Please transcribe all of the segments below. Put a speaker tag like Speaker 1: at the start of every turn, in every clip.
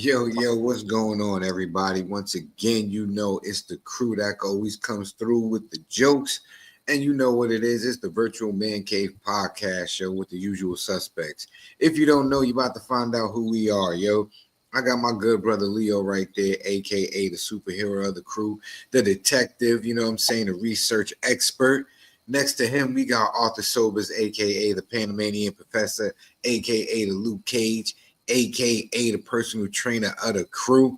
Speaker 1: Yo, what's going on, everybody? Once again, you know it's the crew that always comes through with the jokes. And you know what it is. It's the Virtual Man Cave podcast show with the usual suspects. If you don't know, you're about to find out who we are, yo. I got my good brother Leo right there, aka the superhero of the crew, the detective, you know what I'm saying, the research expert. Next to him, we got Arthur Sobers, aka the Panamanian professor, aka the Luke Cage, aka the personal trainer of the crew.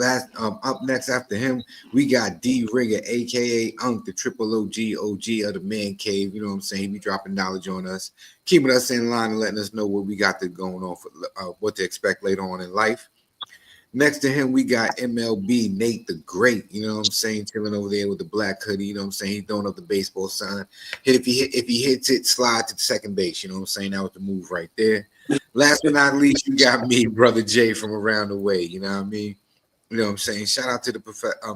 Speaker 1: Up next after him, we got D Rigger, aka Unk, the triple OG of the Man Cave. You know what I'm saying? He be dropping knowledge on us, keeping us in line and letting us know what we got going on for what to expect later on in life. Next to him, we got MLB Nate the Great. You know what I'm saying? Chilling over there with the black hoodie. You know what I'm saying? He's throwing up the baseball sign. If he hits it, slide to the second base. You know what I'm saying? That was the move right there. Last but not least, you got me, brother Jay from around the way. You know what I mean? You know what I'm saying? Shout out to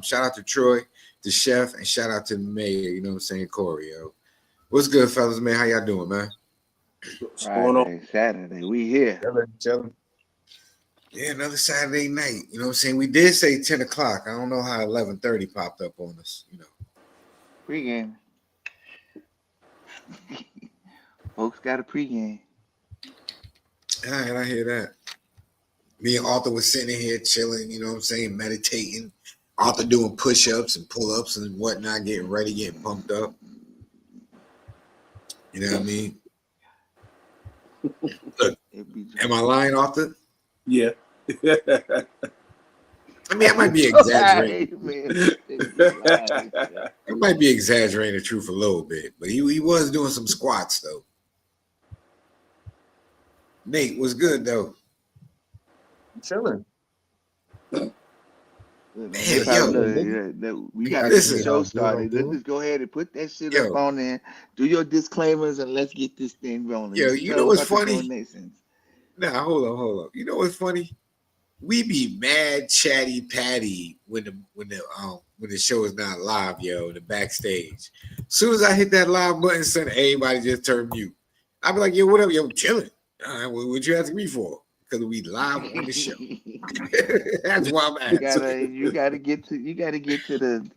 Speaker 1: shout out to Troy, the chef, and shout out to the mayor. You know what I'm saying, Corey? Yo, what's good, fellas, man? How y'all doing, man?
Speaker 2: What's going on?
Speaker 3: Saturday, we here.
Speaker 2: Chilling.
Speaker 1: Yeah, another Saturday night. You know what I'm saying? We did say 10 o'clock. I don't know how 11:30 popped up on us. You know,
Speaker 3: Pregame. Folks got a pregame.
Speaker 1: All right, I hear that. Me and Arthur was sitting here chilling, you know what I'm saying, meditating. Arthur doing push-ups and pull-ups and whatnot, getting ready, getting pumped up. You know what I mean? Look, am I lying, Arthur?
Speaker 2: Yeah.
Speaker 1: I mean, I might be exaggerating. I might be exaggerating the truth a little bit, but he was doing some squats, though. Nate, what's good, though?
Speaker 2: Chilling.
Speaker 3: We got the show started. Let's just go ahead and put that shit up on there. Do your disclaimers and let's get this thing rolling.
Speaker 1: Yo, you know what's funny? Nah, hold on. You know what's funny? We be mad chatty patty when the show is not live, yo, the backstage. As soon as I hit that live button, son, everybody just turned mute. I be like, yo, what up, yo, chilling. All right, what you asking me for? Because we live on the show. That's why I'm asking.
Speaker 3: You gotta get to the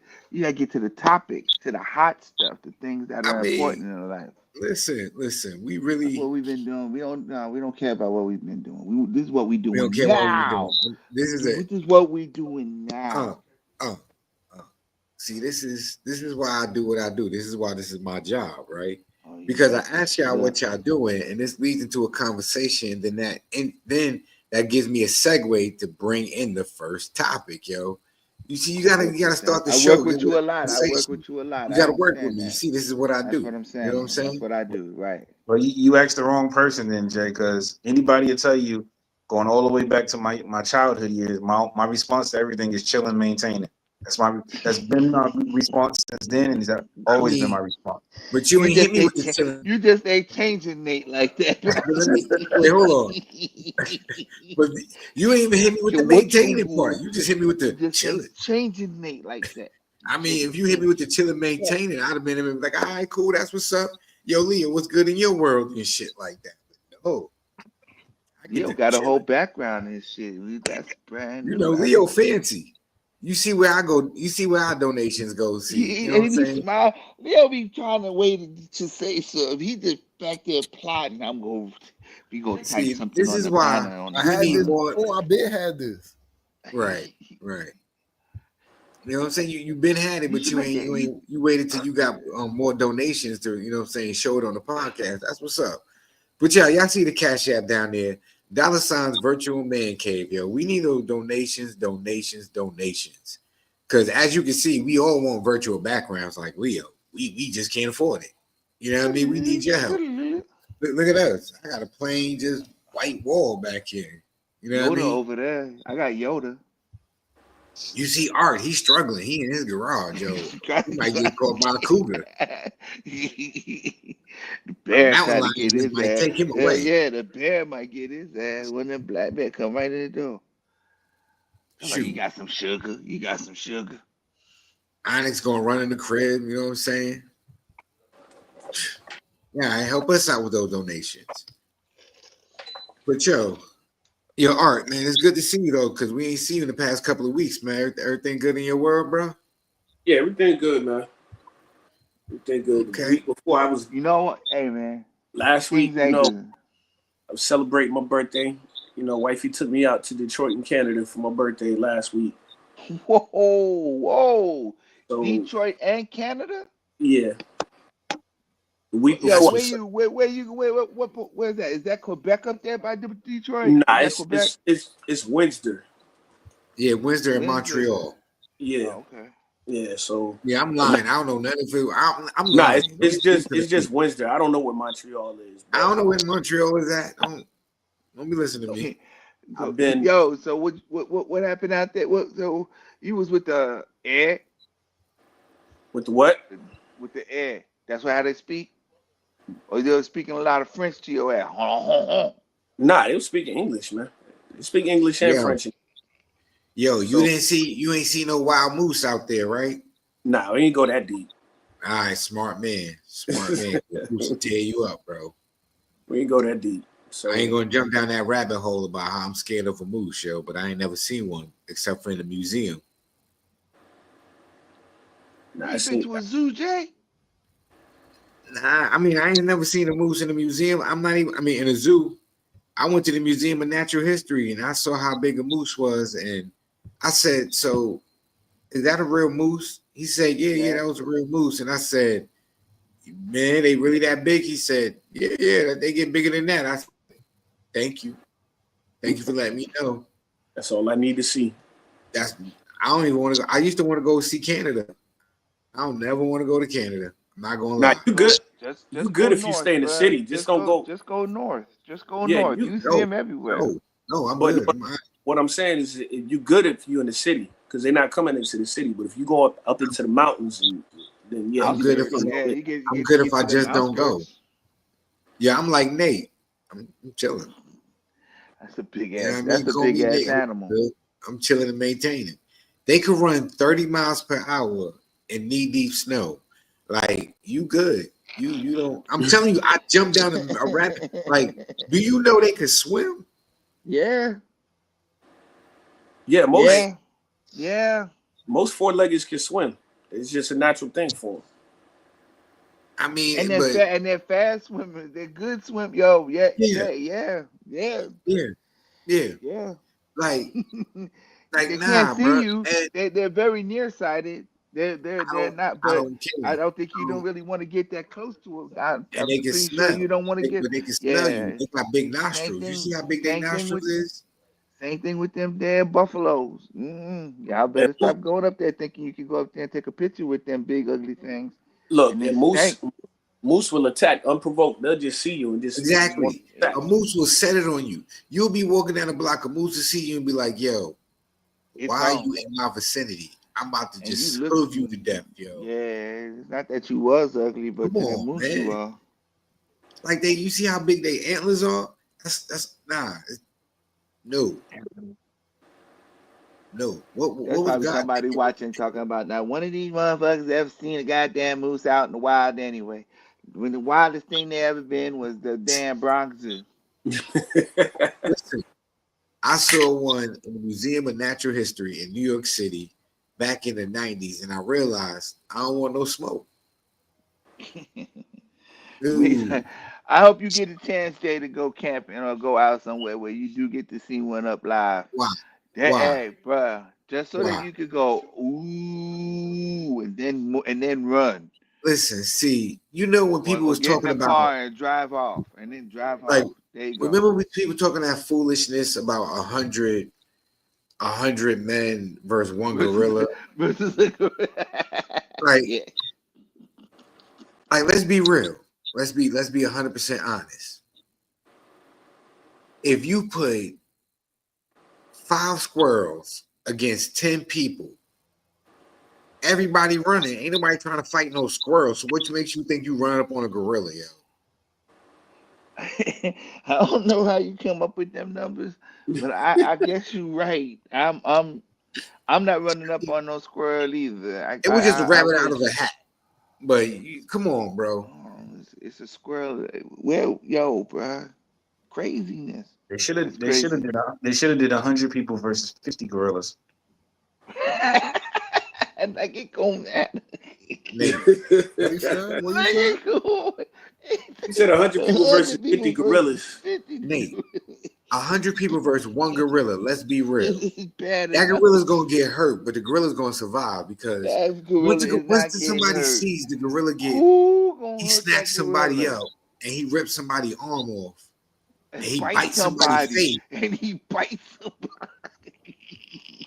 Speaker 3: topics, to the hot stuff, the things that are important in life.
Speaker 1: Listen. We really.
Speaker 3: That's what we've been doing. We don't care about what we've been doing. This is what we doing
Speaker 1: we don't care
Speaker 3: now.
Speaker 1: What we doing. This is
Speaker 3: what we doing now.
Speaker 1: See, this is why I do what I do. This is why this is my job, right? Because I ask y'all what y'all doing, and this leads into a conversation. Then that gives me a segue to bring in the first topic, yo. You see, you gotta start the show.
Speaker 3: I work with you a lot.
Speaker 1: You gotta work with me. You see, this is what I do.
Speaker 3: That's what I'm saying.
Speaker 1: You know what I'm saying?
Speaker 3: That's what I do, right?
Speaker 2: Well, you asked the wrong person then, Jay, because anybody will tell you, going all the way back to my childhood years, my response to everything is chill and maintain it. That's been my response since then, and that's always been my response.
Speaker 1: But you ain't hit me with the chilling.
Speaker 3: You just ain't changing Nate like that.
Speaker 1: Wait, hold on. But you ain't even hit me with the maintaining part. You just hit me with the chilling.
Speaker 3: Changing Nate like that.
Speaker 1: I mean, if you hit me with the chilling, maintaining, I'd have been like, all right, cool, that's what's up. Yo, Leo, what's good in your world and shit like that. No.
Speaker 3: Leo got a whole background and shit. That's brand new.
Speaker 1: You know, Leo fancy. You see where I go. You see where our donations go. See, you know what I'm saying?
Speaker 3: Smile. Leo be trying to wait to say something. He just back there plotting. We gonna type something.
Speaker 1: This is why
Speaker 4: I had this before. I been had this.
Speaker 1: Right. You know what I'm saying? You been had it, but you waited till you got more donations to, you know what I'm saying, show it on the podcast. That's what's up. But y'all see the Cash App down there. $ Virtual Man Cave, yo. We need those donations. Because as you can see, we all want virtual backgrounds like Leo. We just can't afford it. You know what I mean? We need your help. Look at us. I got a plain just white wall back here. You know what I mean?
Speaker 3: Over there. I got Yoda.
Speaker 1: You see Art, he's struggling. He in his garage, yo. He might get caught by a cougar.
Speaker 3: The bear might get his ass.
Speaker 1: Take him away.
Speaker 3: Yeah, the bear might get his ass when the black bear come right in the door. Like, you got some sugar.
Speaker 1: Onyx gonna run in the crib, you know what I'm saying? Yeah, help us out with those donations. But yo, Yo, Art, man, it's good to see you though, because we ain't seen you in the past couple of weeks, man. Everything good in your world, bro?
Speaker 5: Yeah, everything good, man. Everything good. The
Speaker 1: Okay.
Speaker 5: week before I was
Speaker 3: You know what? Hey man,
Speaker 5: last week,
Speaker 3: things ain't good.
Speaker 5: I was celebrating my birthday. Wifey took me out to Detroit in Canada for my birthday last week.
Speaker 3: Whoa.
Speaker 5: So
Speaker 3: Detroit and Canada?
Speaker 5: yeah. The week
Speaker 3: Yo,
Speaker 5: before
Speaker 3: where's that? Is that Quebec up there by Detroit?
Speaker 5: nah,
Speaker 3: Is that Quebec?
Speaker 5: it's Windsor.
Speaker 1: Yeah, Windsor and
Speaker 3: Windsor.
Speaker 1: Montreal.
Speaker 5: Yeah.
Speaker 3: Oh, okay.
Speaker 5: Yeah, so
Speaker 1: Yeah, I'm lying. I don't know nothing of it. I'm
Speaker 5: nah,
Speaker 1: lying.
Speaker 5: it's just Windsor. I don't know where Montreal is.
Speaker 1: I don't know where Montreal is at. Don't be listening to me.
Speaker 5: I've been
Speaker 3: Yo, so what happened out there? So you was with the air?
Speaker 5: with the what?
Speaker 3: With the air. That's how they speak? Or they were speaking a lot of French to your ass?
Speaker 5: Nah, they was speaking English, man. They speak English and French.
Speaker 1: Yo, you ain't see no wild moose out there, right?
Speaker 5: Nah, we ain't go that deep.
Speaker 1: All right, smart man. Moose will tear you up, bro.
Speaker 5: We ain't go that deep. So
Speaker 1: I ain't gonna jump down that rabbit hole about how I'm scared of a moose, yo, but I ain't never seen one except for in the museum.
Speaker 5: nah,
Speaker 3: You been to a zoo, Jay?
Speaker 1: Nah, I mean I ain't never seen a moose in a museum. In a zoo. I went to the Museum of Natural History and I saw how big a moose was, and I said, "So, is that a real moose?" He said, "Yeah, that was a real moose." And I said, "Man, they really that big?" He said, "Yeah, they get bigger than that." I said, "Thank you for letting me know."
Speaker 5: that's all I need to see.
Speaker 1: I don't even want to go. I used to want to go see Canada. I don't never want to go to Canada. I'm not gonna lie.
Speaker 5: Nah, you good.
Speaker 3: Just
Speaker 5: You good if you stay in the city. Just don't go.
Speaker 3: Just go north. Just go
Speaker 5: Yeah,
Speaker 3: north. You see them everywhere.
Speaker 1: No, I'm
Speaker 5: But
Speaker 1: good.
Speaker 5: what I'm saying is, you good if you're in the city because they're not coming into the city. But if you go up into the mountains, then yeah,
Speaker 1: I'm good if I'm good if I just don't go. Yeah, I'm like Nate. I'm chilling.
Speaker 3: That's a big ass.
Speaker 1: You know what I mean?
Speaker 3: That's a
Speaker 1: Call
Speaker 3: big
Speaker 1: me
Speaker 3: ass
Speaker 1: Nate.
Speaker 3: animal.
Speaker 1: I'm chilling and maintaining. They could run 30 miles per hour in knee deep snow. Like you good. You don't. I'm telling you, I jumped down a rapid. Like, do you know they could swim?
Speaker 3: Yeah.
Speaker 5: Yeah, most four-leggeds can swim. It's just a natural thing for them.
Speaker 1: I mean,
Speaker 3: And they're fast swimmers. They're good swim. Yo, yeah.
Speaker 1: Like
Speaker 3: They
Speaker 1: nah,
Speaker 3: can't see
Speaker 1: bro.
Speaker 3: you. They're very nearsighted. They're not. But I don't think you don't really want to get that close to them. I'm
Speaker 1: they can
Speaker 3: pretty
Speaker 1: smell.
Speaker 3: sure you don't want to get.
Speaker 1: But they can smell you. They got big nostrils. You see how big their nostrils is?
Speaker 3: Same thing with them damn buffaloes. Y'all better stop going up there thinking you can go up there and take a picture with them big ugly things.
Speaker 5: Look, and moose will attack unprovoked. They'll just see you and just
Speaker 1: exactly. A moose will set it on you. You'll be walking down the block. A moose will see you and be like, "Yo, why are you in my vicinity? I'm about to just serve you to death, yo."
Speaker 3: Yeah, it's not that you was ugly, but to the moose man. You are.
Speaker 1: Like you see how big their antlers are? That's nah. No. What was
Speaker 3: probably somebody watching talking about now? One of these motherfuckers ever seen a goddamn moose out in the wild anyway? When the wildest thing they ever been was the damn Bronx Zoo.
Speaker 1: Listen, I saw one in the Museum of Natural History in New York City back in the 90s, and I realized I don't want no smoke.
Speaker 3: I hope you get a chance, Jay, to go camping or go out somewhere where you do get to see one up live.
Speaker 1: Why?
Speaker 3: Hey, bro, just so that you could go ooh and then run.
Speaker 1: Listen, see, you know when people was
Speaker 3: get
Speaker 1: talking
Speaker 3: in the
Speaker 1: about
Speaker 3: car and drive off and then drive
Speaker 1: like,
Speaker 3: off. There you go.
Speaker 1: Remember when people talking that foolishness about 100 men versus one gorilla? Like, yeah. Like, let's be real. Let's be 100% honest. If you put 5 squirrels against 10 people, everybody running. Ain't nobody trying to fight no squirrels. So what makes you think you run up on a gorilla, yo?
Speaker 3: I don't know how you come up with them numbers, but I guess you're right. I'm not running up on no squirrel either.
Speaker 1: It was just a rabbit out of a hat. But come on, bro.
Speaker 3: It's a squirrel. Well, yo, bro, craziness.
Speaker 2: They should
Speaker 3: That's
Speaker 2: have. They should have
Speaker 3: crazy.
Speaker 2: did. They should have did 100 people versus 50 gorillas.
Speaker 3: And like it going at
Speaker 1: Nate,
Speaker 4: What you said? What you
Speaker 3: like
Speaker 4: said?
Speaker 3: it going.
Speaker 5: You said 100 people versus
Speaker 3: 100
Speaker 5: 50
Speaker 3: people versus
Speaker 5: gorillas.
Speaker 3: 50
Speaker 1: Nate, 100 people versus one gorilla. Let's be real.
Speaker 3: This is bad
Speaker 1: That
Speaker 3: enough.
Speaker 1: gorilla's gonna get hurt, but the gorilla's gonna survive because
Speaker 3: That gorilla is
Speaker 1: once
Speaker 3: not getting
Speaker 1: somebody
Speaker 3: hurt.
Speaker 1: sees the gorilla
Speaker 3: Who gonna
Speaker 1: he
Speaker 3: hurt
Speaker 1: snatched
Speaker 3: that
Speaker 1: somebody
Speaker 3: gorilla?
Speaker 1: up and he rips somebody's arm off and
Speaker 3: And
Speaker 1: he
Speaker 3: bite
Speaker 1: bites somebody's
Speaker 3: somebody.
Speaker 1: face.
Speaker 3: And he bites somebody.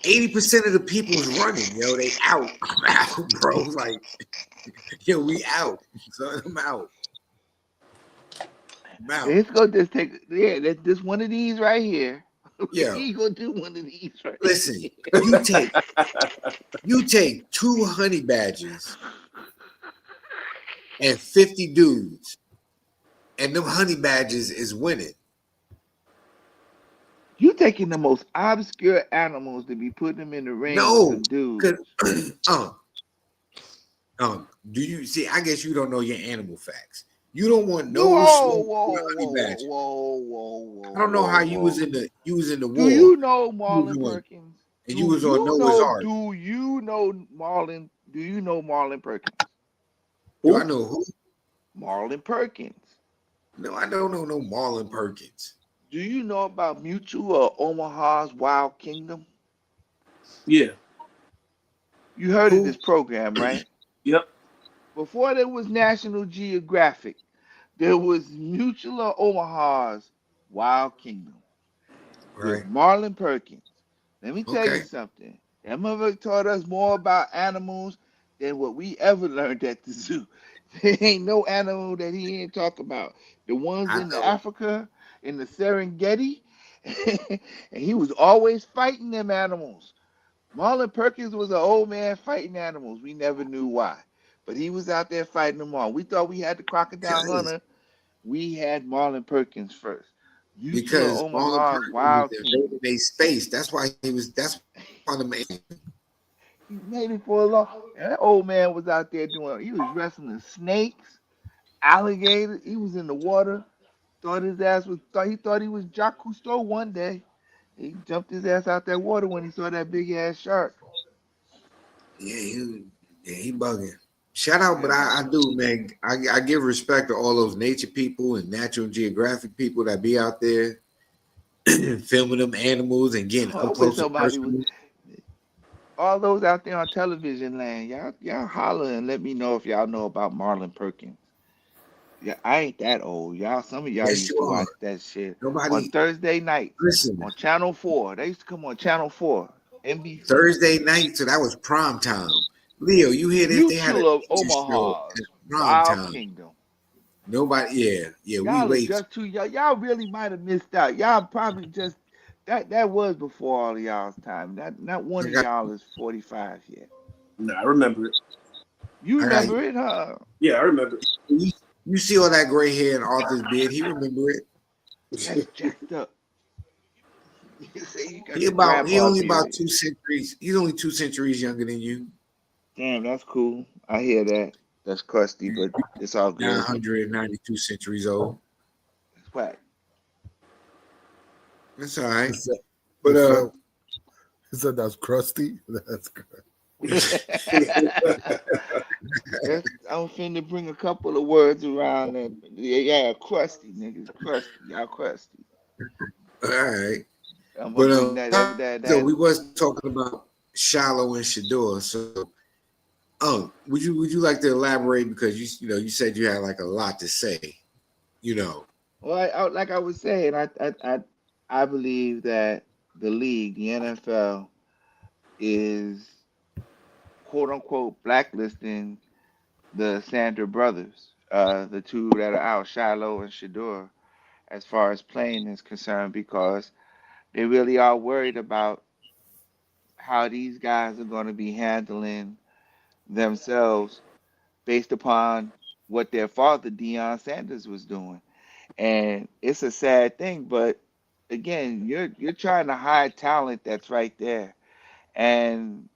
Speaker 1: 80% of the people's running, yo. They out. I'm out, bro. Like, yo, we out. Son, I'm out. I'm out.
Speaker 3: Let's go just take this one of these right here.
Speaker 1: Yeah.
Speaker 3: He gonna do one of these right
Speaker 1: Listen,
Speaker 3: here.
Speaker 1: you take 2 honey badgers and 50 dudes, and them honey badgers is winning.
Speaker 3: You taking the most obscure animals to be putting them in the ring with
Speaker 1: No,
Speaker 3: some dudes.
Speaker 1: do you see? I guess you don't know your animal facts. You don't want no honey badger.
Speaker 3: Whoa.
Speaker 1: I don't know how you was in the war.
Speaker 3: Do you know Marlon Perkins?
Speaker 1: And you was on Noah's Ark.
Speaker 3: Do you know Marlon? Do you know Marlon Perkins?
Speaker 1: Do I know who?
Speaker 3: Marlon Perkins.
Speaker 1: No, I don't know no Marlon Perkins.
Speaker 3: Do you know about Mutual or Omaha's Wild Kingdom?
Speaker 5: Yeah.
Speaker 3: You heard of this program, right?
Speaker 5: Yep.
Speaker 3: Before there was National Geographic, there was Mutual of Omaha's Wild Kingdom with Marlon Perkins. Let me tell you something. That mother taught us more about animals than what we ever learned at the zoo. There ain't no animal that he ain't talk about. The ones in the Africa, in the Serengeti, and he was always fighting them animals. Marlon Perkins was an old man fighting animals. We never knew why. But he was out there fighting them all. We thought we had the crocodile hunter. We had Marlon Perkins first.
Speaker 1: Because Marlon
Speaker 3: Omaha's
Speaker 1: Perkins
Speaker 3: Wild
Speaker 1: was
Speaker 3: Kingdom.
Speaker 1: invading their space. That's why the main.
Speaker 3: He made it for a long. And that old man was out there doing. He was wrestling snakes, alligators. He was in the water. Thought his ass was. He thought he was Jacques Cousteau one day. He jumped his ass out that water when he saw that big ass shark.
Speaker 1: Yeah, he bugging. Shout out, but I do, man. I give respect to all those nature people and Natural Geographic people that be out there filming them animals and getting up close and personal.
Speaker 3: All those out there on television land, y'all holler and let me know if y'all know about Marlon Perkins. Yeah, I ain't that old. Some of y'all used to watch that shit on Thursday night on Channel 4. They used to come on Channel 4. NBC.
Speaker 1: Thursday night, so that was prime time. Leo, you hear this? They had
Speaker 3: of Omaha, Wild Kingdom.
Speaker 1: Nobody,
Speaker 3: Y'all
Speaker 1: we wait.
Speaker 3: Just too young. Y'all really might have missed out. Y'all probably just that was before all of y'all's time. Not one of y'all is 45 yet.
Speaker 5: No, I remember it.
Speaker 3: You remember it, huh?
Speaker 5: Yeah, I remember it.
Speaker 1: You see all that gray hair in Arthur's beard? He remember it.
Speaker 3: That's jacked up.
Speaker 1: He only about 2 centuries. He's only 2 centuries younger than you.
Speaker 3: Damn, that's cool. I hear that. That's crusty, but it's all good.
Speaker 1: 992 centuries old.
Speaker 3: That's whack.
Speaker 1: That's all right.
Speaker 4: But he said that's crusty. That's good.
Speaker 3: I'm finna bring a couple of words around that. Yeah, crusty niggas, crusty. Y'all crusty.
Speaker 1: All right.
Speaker 3: But
Speaker 1: so we was talking about Shiloh and Shador. So, would you like to elaborate because you said you had like a lot to say,
Speaker 3: Well, like I was saying, I believe that the league, the NFL, is quote unquote blacklisting the Sanders brothers, the two that are out, Shiloh and Shador, as far as playing is concerned, because they really are worried about how these guys are going to be handling themselves based upon what their father, Deion Sanders, was doing. And it's a sad thing, but again, you're trying to hide talent that's right there. And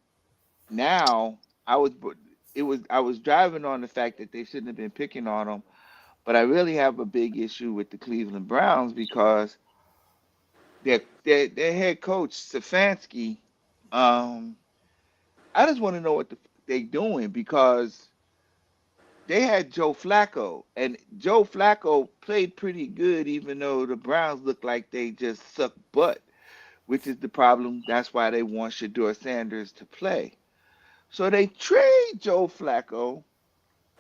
Speaker 3: now I was driving on the fact that they shouldn't have been picking on them, but I really have a big issue with the Cleveland Browns because their head coach Stefanski. Um, I just want to know what they doing because they had Joe Flacco, and Joe Flacco played pretty good, even though the Browns looked like they just suck butt, which is the problem. That's why they want Shador Sanders to play. So they trade Joe Flacco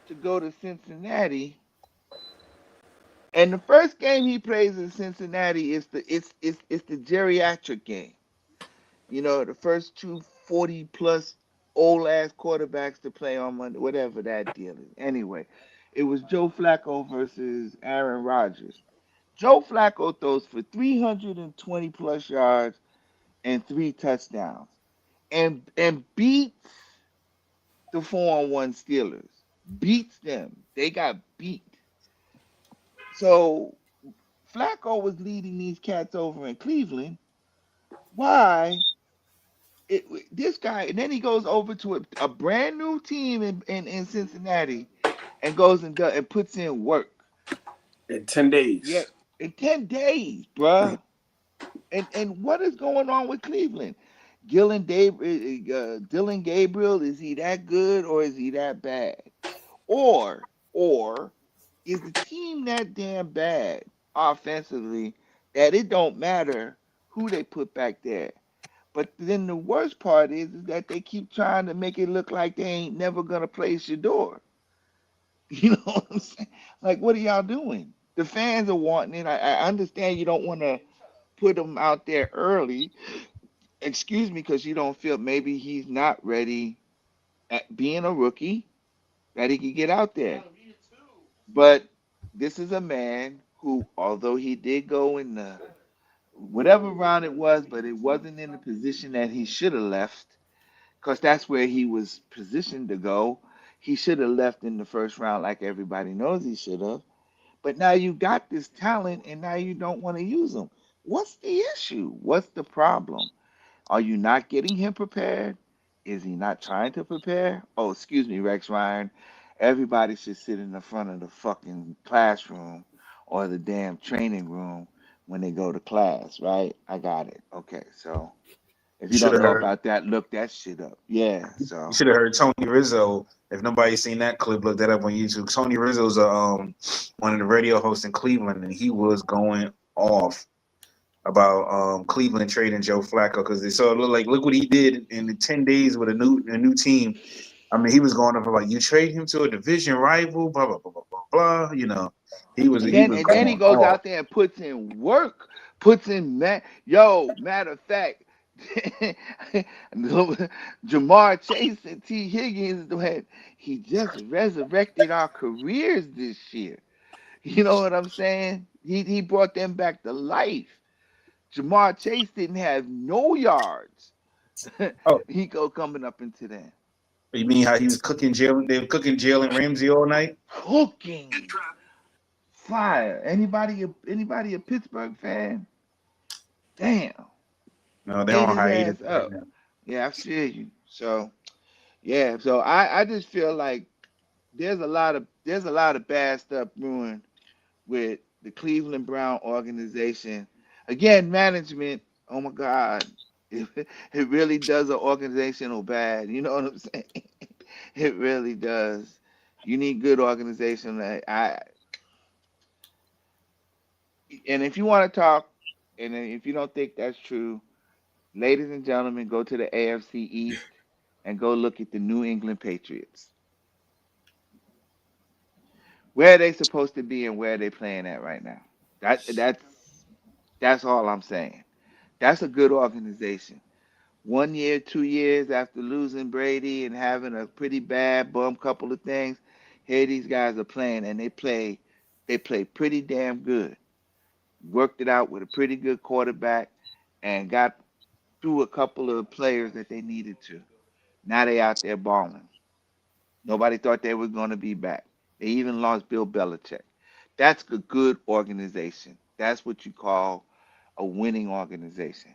Speaker 3: to go to Cincinnati, and the first game he plays in Cincinnati is it's the geriatric game. You know, the first two 40 plus old ass quarterbacks to play on Monday, whatever that deal is. Anyway, it was Joe Flacco versus Aaron Rodgers. Joe Flacco throws for 320 plus yards and 3 touchdowns and beats the 4-on-1 Steelers. Beats them. They got beat. So Flacco was leading these cats over in Cleveland. Why this guy, and then he goes over to a brand new team in Cincinnati and goes and puts in work.
Speaker 5: In 10
Speaker 3: Yeah,
Speaker 5: days.
Speaker 3: in 10 days, bruh. And what is going on with Cleveland? Dylan Gabriel, is he that good or is he that bad? Or is the team that damn bad offensively that it don't matter who they put back there? But then the worst part is that they keep trying to make it look like they ain't never gonna play Shador. You know what I'm saying? Like, what are y'all doing? The fans are wanting it. I understand you don't want to put him out there early. Excuse me, because you don't feel maybe he's not ready at being a rookie that he can get out there. But this is a man who, although he did go in the whatever round it was, but it wasn't in the position that he should have left because that's where he was positioned to go. He should have left in the first round, like everybody knows he should have. But now you got this talent, and now you don't want to use him. What's the issue? What's the problem? Are you not getting him prepared? Is he not trying to prepare? Oh, excuse me, Rex Ryan. Everybody should sit in the front of the fucking classroom or the damn training room when they go to class, right? I got it. Okay, so if
Speaker 2: You
Speaker 3: you
Speaker 2: should
Speaker 3: don't
Speaker 2: have
Speaker 3: know
Speaker 2: heard.
Speaker 3: about that, look that shit up. Yeah,
Speaker 2: You
Speaker 3: so
Speaker 2: should have heard Tony Rizzo. If nobody's seen that clip, look that up on YouTube. Tony Rizzo's one of the radio hosts in Cleveland, and he was going off about Cleveland trading Joe Flacco because they saw look what he did in the 10 days with a new team. I mean, he was going up like you trade him to a division rival, blah blah blah blah blah blah. You know,
Speaker 3: and
Speaker 2: he
Speaker 3: then
Speaker 2: was
Speaker 3: and then he
Speaker 2: going
Speaker 3: goes
Speaker 2: off.
Speaker 3: out there and puts in work, puts in matter of fact, Jamar Chase and T. Higgins he just resurrected our careers this year. You know what I'm saying? He brought them back to life. Jamar Chase didn't have no yards.
Speaker 2: Oh,
Speaker 3: He go coming up into that.
Speaker 2: you mean how he was cooking Jalen? They were cooking Jalen Ramsey all night.
Speaker 3: Cooking fire. Anybody a Pittsburgh fan? Damn.
Speaker 2: No, they're
Speaker 3: Ate
Speaker 2: on
Speaker 3: his
Speaker 2: hiatus
Speaker 3: ass
Speaker 2: right
Speaker 3: up.
Speaker 2: now.
Speaker 3: Yeah, I feel you. So yeah, so I just feel like there's a lot of bad stuff brewing with the Cleveland Brown organization. Again, management, oh my God, it really does an organizational bad. You know what I'm saying? It really does. You need good organization. And if you want to talk, and if you don't think that's true, ladies and gentlemen, go to the AFC East and go look at the New England Patriots. Where are they supposed to be and where are they playing at right now? That's all I'm saying. That's a good organization. 1 year, 2 years after losing Brady and having a pretty bad bum couple of things, here these guys are playing and they play pretty damn good. Worked it out with a pretty good quarterback and got through a couple of players that they needed to. Now they out there balling. Nobody thought they were going to be back. They even lost Bill Belichick. That's a good organization. That's what you call a winning organization.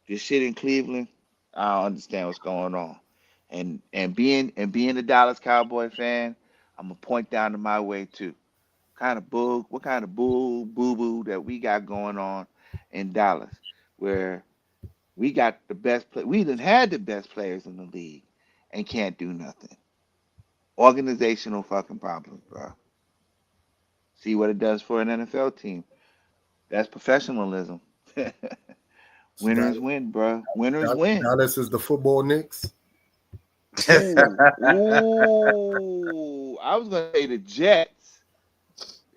Speaker 3: This shit in Cleveland, I don't understand what's going on. And being a Dallas Cowboy fan, I'm gonna point down to my way too. What kind of bull boo boo that we got going on in Dallas? where we got the best play. We done had the best players in the league and can't do nothing. Organizational fucking problems, bro. See what it does for an NFL team. That's professionalism. Winners win, bro. Winners win.
Speaker 4: Dallas is the football Knicks.
Speaker 3: Ooh, ooh. I was gonna say the Jets.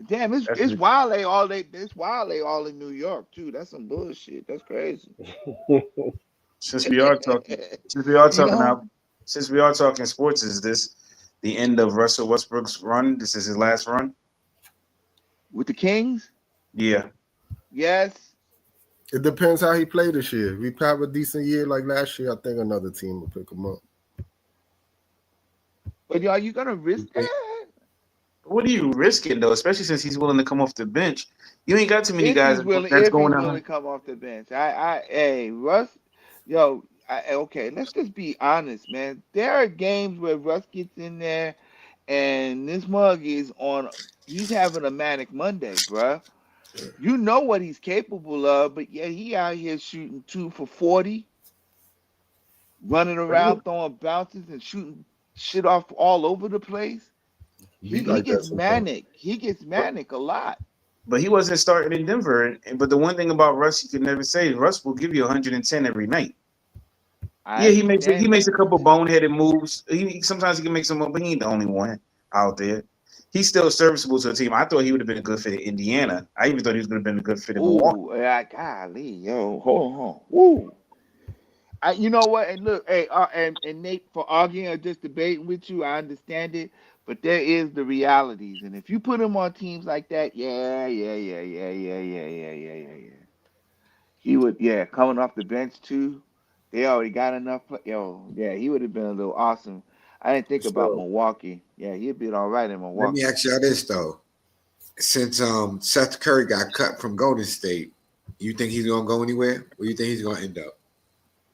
Speaker 3: Damn, it's Wale all day. It's Wale all in New York too. That's some bullshit. That's crazy.
Speaker 2: Since we are talking, since we are
Speaker 3: You
Speaker 2: talking
Speaker 3: know,
Speaker 2: since we are talking sports, is this the end of Russell Westbrook's run? This is his last run.
Speaker 3: with the Kings,
Speaker 2: Yeah,
Speaker 3: yes.
Speaker 4: It depends how he played this year. If we have a decent year like last year, I think another team will pick him up.
Speaker 3: But are you gonna risk that?
Speaker 2: what are you risking though? Especially since he's willing to come off the bench. You ain't got too many
Speaker 3: If
Speaker 2: guys
Speaker 3: he's willing,
Speaker 2: that's
Speaker 3: if he's
Speaker 2: going
Speaker 3: willing to
Speaker 2: out.
Speaker 3: come off the bench, hey, Russ, yo, okay, let's just be honest, man. There are games where Russ gets in there, and this mug is on. He's having a manic Monday, bruh. You know what he's capable of, but yeah, he out here shooting 2 for 40, running around throwing bounces and shooting shit off all over the place.
Speaker 4: Be
Speaker 3: He
Speaker 4: like that
Speaker 3: gets
Speaker 4: sometimes.
Speaker 3: manic. He gets
Speaker 2: But,
Speaker 3: manic a lot.
Speaker 2: but he wasn't starting in Denver. But the one thing about Russ, you can never say, Russ will give you 110 every night.
Speaker 3: I
Speaker 2: Yeah, he
Speaker 3: understand
Speaker 2: makes a
Speaker 3: that.
Speaker 2: couple boneheaded moves. Sometimes he can make some, but he ain't the only one out there. He's still serviceable to a team. I thought he would have been a good fit in Indiana. I even thought he was going to have been a good fit in Milwaukee.
Speaker 3: Ooh, golly, yo, hold on. Woo. You know what? And look, hey, and Nate, for arguing or just debating with you, I understand it, but there is the realities, and if you put him on teams like that, yeah. He would, yeah, coming off the bench too. They already got enough. Yo, yeah, he would have been a little awesome. I didn't think about
Speaker 4: So
Speaker 3: Milwaukee. Yeah, he'd been all right in
Speaker 1: Let me
Speaker 3: Milwaukee.
Speaker 1: ask y'all this though. Since Seth Curry got cut from Golden State, you think he's gonna go anywhere? Where you think he's gonna end up?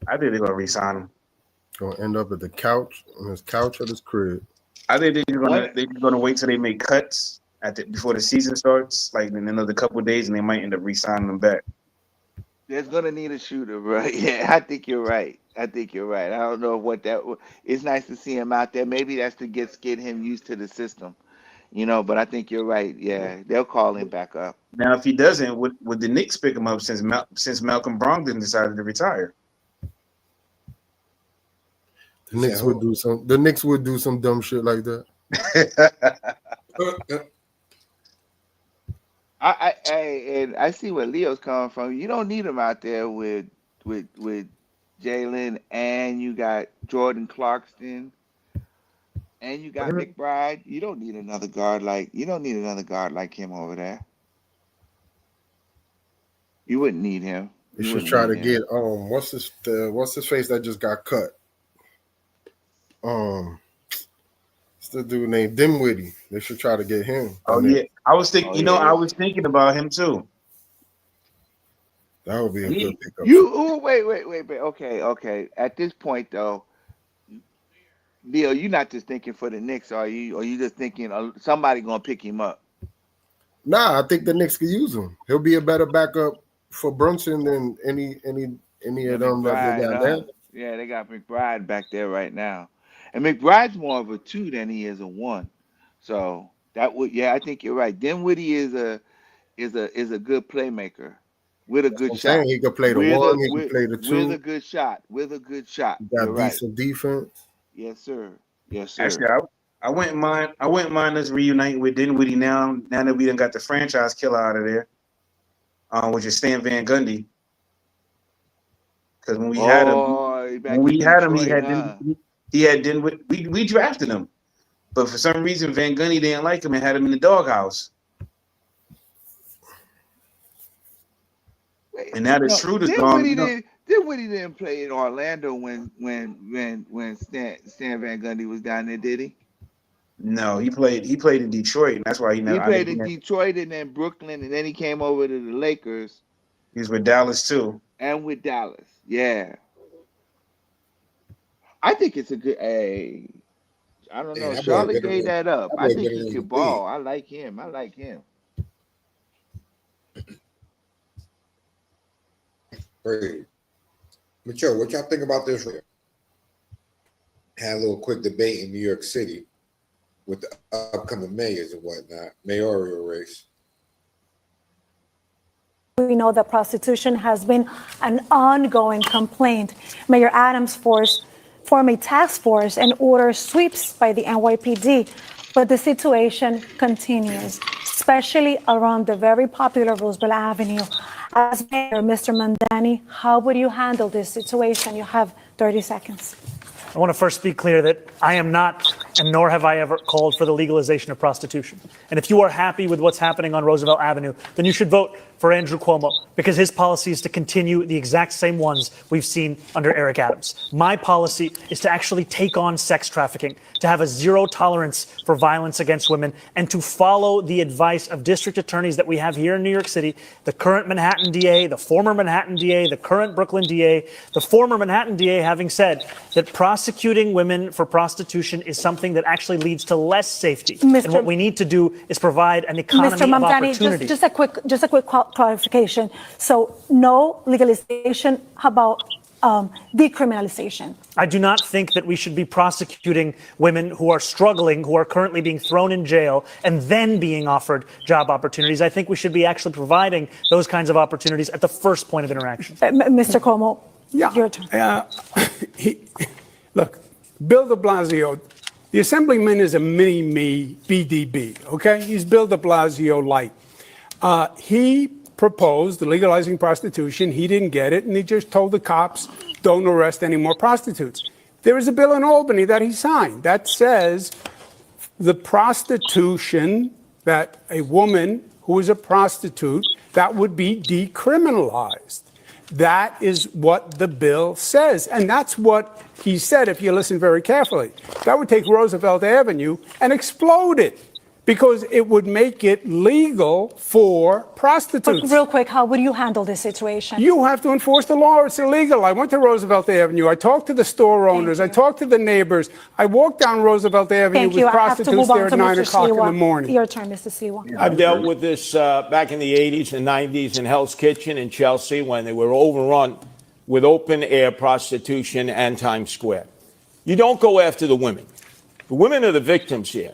Speaker 2: I think they're going to re-sign him.
Speaker 4: gonna end up at the couch on his couch at his crib.
Speaker 2: I think they're
Speaker 3: One,
Speaker 2: gonna wait till they make cuts before the season starts, like in another couple of days, and they might end up re-signing them back.
Speaker 3: there's gonna need a shooter, bro. Yeah, I think you're right. I think you're right. I don't know what that. It's nice to see him out there. Maybe that's to get him used to the system, But I think you're right. Yeah, they'll call him back up.
Speaker 2: Now, if he doesn't, would the Knicks pick him up since Malcolm Brogdon decided to retire?
Speaker 4: The Knicks would do some. The Knicks would do some dumb shit like that.
Speaker 3: And I see where Leo's coming from. You don't need him out there with Jalen, and you got Jordan Clarkson, and you got McBride. You don't need another guard like him over there. You wouldn't need him.
Speaker 4: They should try to get what's his face that just got cut. It's the dude named Dimwitty. They should try to get him.
Speaker 2: Oh yeah, I was thinking. I was thinking about him too.
Speaker 4: That would be a good pickup.
Speaker 3: Wait. Okay. At this point, though, Leo, you're not just thinking for the Knicks, are you? Or you just thinking somebody gonna pick him up?
Speaker 4: Nah, I think the Knicks could use him. He'll be a better backup for Brunson than any of them that they got there.
Speaker 3: Yeah, they got McBride back there right now, and McBride's more of a 2 than he is a 1. So that would, I think you're right. Dinwiddie is a good playmaker with a good shot.
Speaker 4: He could play the 1. He could play the 2
Speaker 3: with a good shot.
Speaker 4: He got decent defense.
Speaker 3: Yes, sir.
Speaker 2: Actually, I wouldn't mind us reuniting with Dinwiddie now that we done got the franchise killer out of there. Which is Stan Van Gundy. Because when we had him, he had Dinwiddie. We drafted him, but for some reason Van Gundy didn't like him and had him in the doghouse. And now the truth is gone.
Speaker 3: Dinwiddie didn't play in Orlando when Stan Van Gundy was down there, did he?
Speaker 2: No, he played in Detroit, and that's why he
Speaker 3: played in Detroit and then Brooklyn, and then he came over to the Lakers.
Speaker 2: He was with Dallas too.
Speaker 3: And with Dallas, yeah. I think it's a good. I don't know. Charlotte gave that up. I think he could ball. I like him.
Speaker 1: Crazy. Mature, what y'all think about this? Had a little quick debate in New York City with the upcoming mayors and whatnot, mayoral race.
Speaker 6: We know that prostitution has been an ongoing complaint. Mayor Adams formed a task force and ordered sweeps by the NYPD, but the situation continues, especially around the very popular Roosevelt Avenue. As Mayor, Mr. Mandani, how would you handle this situation? You have 30 seconds.
Speaker 7: I want to first be clear that I am not, and nor have I ever called for the legalization of prostitution. And if you are happy with what's happening on Roosevelt Avenue, then you should vote for Andrew Cuomo, because his policy is to continue the exact same ones we've seen under Eric Adams. My policy is to actually take on sex trafficking, to have a zero tolerance for violence against women, and to follow the advice of district attorneys that we have here in New York City, the current Manhattan DA, the former Manhattan DA, the current Brooklyn DA, the former Manhattan DA having said that prosecuting women for prostitution is something that actually leads to less safety. And what we need to do is provide an economy
Speaker 6: Mr.
Speaker 7: of
Speaker 6: Mamdani,
Speaker 7: opportunity.
Speaker 6: just a quick clarification. So no legalization, how about decriminalization?
Speaker 7: I do not think that we should be prosecuting women who are struggling, who are currently being thrown in jail, and then being offered job opportunities. I think we should be actually providing those kinds of opportunities at the first point of interaction.
Speaker 6: Mr. Cuomo, your turn.
Speaker 8: Look, Bill de Blasio, the Assemblyman is a mini-me BDB, okay? He's Bill de Blasio light. He proposed legalizing prostitution. He didn't get it, and he just told the cops, don't arrest any more prostitutes. There is a bill in Albany that he signed that says the prostitution, that a woman who is a prostitute, that would be decriminalized. That is what the bill says. And that's what he said, if you listen very carefully. That would take Roosevelt Avenue and explode it, because it would make it legal for prostitutes.
Speaker 6: But real quick, how would you handle this situation?
Speaker 8: You have to enforce the law. It's illegal. I went to Roosevelt Avenue. I talked to the store owners. I talked to the neighbors. I walked down Roosevelt Avenue with prostitutes there at 9 o'clock in the morning.
Speaker 6: Your turn, Mr. Sliwa.
Speaker 9: I've dealt with this back in the 80s and 90s in Hell's Kitchen in Chelsea, when they were overrun with open-air prostitution and Times Square. You don't go after the women. The women are the victims here.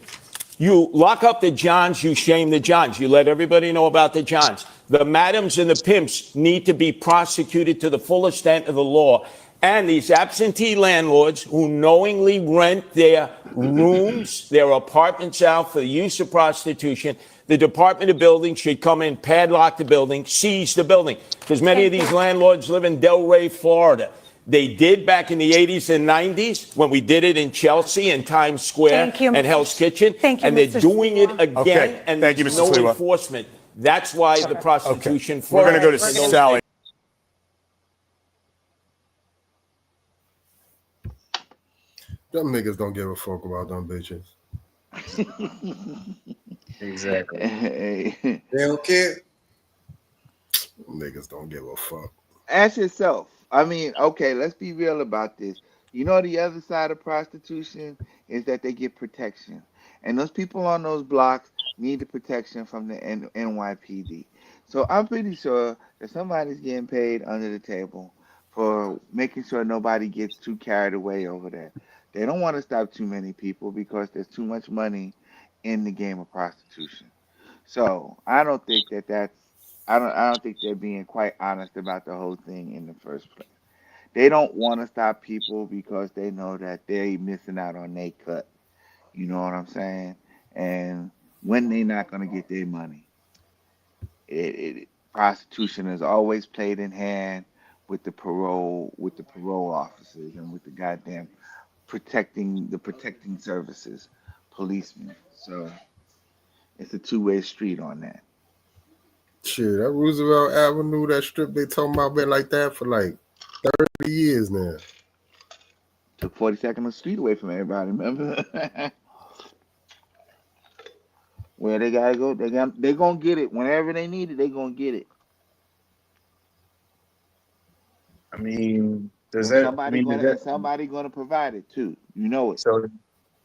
Speaker 9: You lock up the Johns, you shame the Johns. You let everybody know about the Johns. The madams and the pimps need to be prosecuted to the full extent of the law. And these absentee landlords who knowingly rent their rooms, their apartments out for the use of prostitution, the Department of Buildings should come in, padlock the building, seize the building. Because many of these landlords live in Delray, Florida. They did back in the 80s and 90s when we did it in Chelsea and Times Square and Hell's Kitchen.
Speaker 6: And
Speaker 9: they're doing it again, and
Speaker 10: Thank you,
Speaker 9: there's
Speaker 10: Mr.
Speaker 9: no
Speaker 10: Sliwa.
Speaker 9: enforcement. That's why the prostitution.
Speaker 10: We're going to go to Sally.
Speaker 4: Them niggas don't give a fuck about them bitches.
Speaker 2: Exactly.
Speaker 3: Hey,
Speaker 1: They don't care.
Speaker 4: Niggas don't give a fuck.
Speaker 3: ask yourself. I mean, okay, let's be real about this. You know, the other side of prostitution is that they get protection. And those people on those blocks need the protection from the NYPD. So I'm pretty sure that somebody's getting paid under the table for making sure nobody gets too carried away over there. They don't want to stop too many people because there's too much money in the game of prostitution. So I don't think I don't think they're being quite honest about the whole thing in the first place. They don't want to stop people because they know that they're missing out on their cut. You know what I'm saying? And when they're not going to get their money, prostitution is always played in hand with the parole officers and with the goddamn protecting services, policemen. So it's a two-way street on that.
Speaker 4: Shit, that Roosevelt Avenue, that strip they talking about been like that for like 30 years now.
Speaker 3: Took 42nd the street away from everybody, remember? Where they gotta go, they're gonna get it. Whenever they need it, they're gonna get it.
Speaker 2: I mean,
Speaker 3: Somebody gonna provide it too. You know it.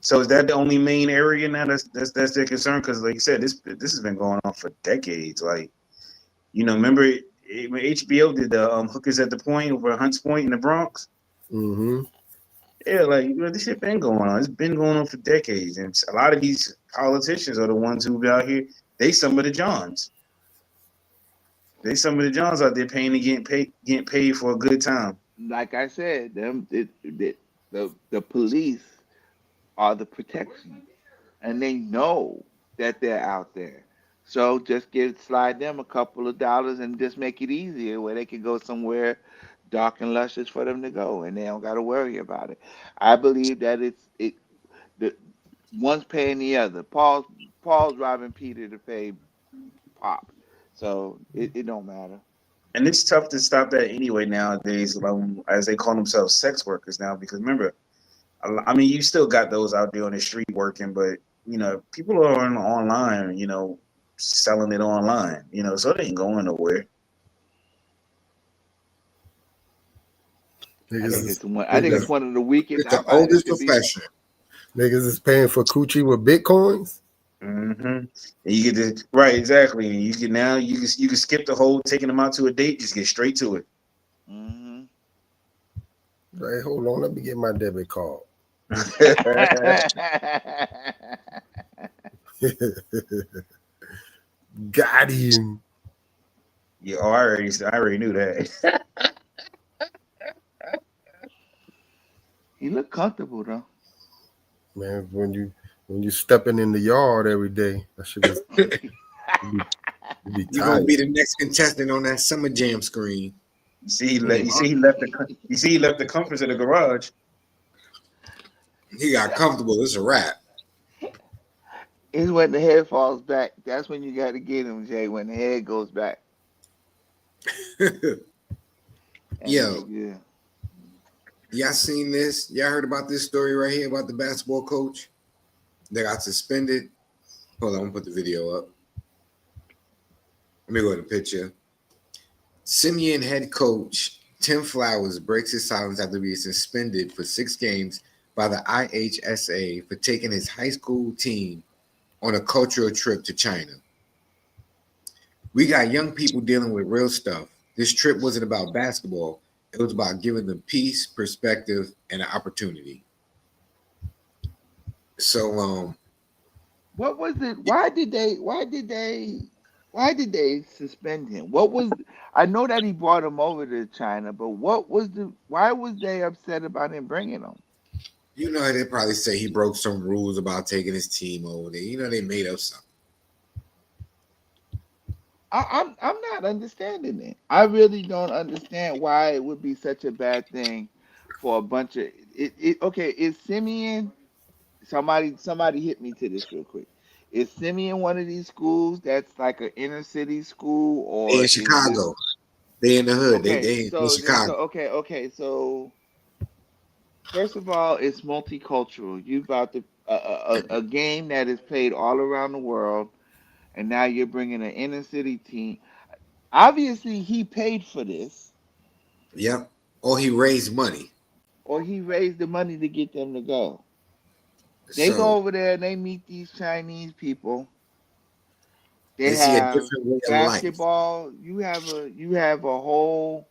Speaker 2: So is that the only main area now that's their concern? Because like you said, this has been going on for decades. Like, you know, remember when HBO did the Hookers at the Point over Hunts Point in the Bronx.
Speaker 4: Mm-hmm.
Speaker 2: Yeah, like this shit been going on. It's been going on for decades, and a lot of these politicians are the ones who be out here. They some of the Johns. They some of the Johns out there paying to getting paid for a good time.
Speaker 3: Like I said, the police are the protection, and they know that they're out there. So just slide them a couple of dollars and just make it easier where they can go somewhere dark and luscious for them to go, and they don't got to worry about it. I believe that the one's paying the other. Paul's robbing Peter to pay Pop, so it don't matter.
Speaker 2: And it's tough to stop that anyway nowadays, as they call themselves sex workers now. Because remember, I mean, you still got those out there on the street working, but people are online, selling it online, so it ain't going nowhere.
Speaker 3: I think
Speaker 4: Niggas,
Speaker 3: it's one of the weakest.
Speaker 1: It's the
Speaker 3: I find it
Speaker 1: oldest
Speaker 3: to be.
Speaker 1: profession.
Speaker 4: niggas is paying for coochie with bitcoins.
Speaker 2: Mm-hmm. And you get to right, exactly. And you can skip the whole taking them out to a date, just get straight to it.
Speaker 3: Mhm.
Speaker 4: Right, hold on, let me get my debit card. Got him.
Speaker 2: Yeah, I already knew that.
Speaker 3: He looked comfortable though.
Speaker 4: Man, when you stepping in the yard every day, that shit is be
Speaker 1: You're gonna
Speaker 4: tired.
Speaker 1: be the next contestant on that Summer Jam screen.
Speaker 2: You see, he left the comforts of the garage.
Speaker 1: He got comfortable. It's a wrap.
Speaker 3: It's when the head falls back. That's when you got to get him, Jay. When the head goes back. And
Speaker 1: Yo,
Speaker 3: yeah.
Speaker 1: y'all seen this? Y'all heard about this story right here about the basketball coach that got suspended? Hold on, I'm gonna put the video up. Let me go to the picture. Simeon head coach Tim Flowers breaks his silence after being suspended for 6 games by the IHSA for taking his high school team on a cultural trip to China. We got young people dealing with real stuff. This trip wasn't about basketball. It was about giving them peace, perspective, and an opportunity. So,
Speaker 3: What was it? Why did they suspend him? What was? I know that he brought him over to China, but why was they upset about him bringing him?
Speaker 1: you know, they probably say he broke some rules about taking his team over there. You know, they made up something.
Speaker 3: I'm not understanding it. I really don't understand why it would be such a bad thing for a bunch of okay, is Simeon somebody hit me to this real quick. Is Simeon one of these schools that's like an inner city school
Speaker 1: They
Speaker 3: or
Speaker 1: in
Speaker 3: is this
Speaker 1: Chicago. They in the hood.
Speaker 3: okay,
Speaker 1: They in Chicago.
Speaker 3: so first of all, it's multicultural. You about to a game that is played all around the world and now you're bringing an inner city team. Obviously, he paid for this,
Speaker 1: Yep. Or he raised money.
Speaker 3: or he raised the money to get them to go. They go
Speaker 1: So
Speaker 3: over there and they meet these Chinese people. They
Speaker 1: they see a
Speaker 3: have
Speaker 1: different way of life.
Speaker 3: basketball. You have a whole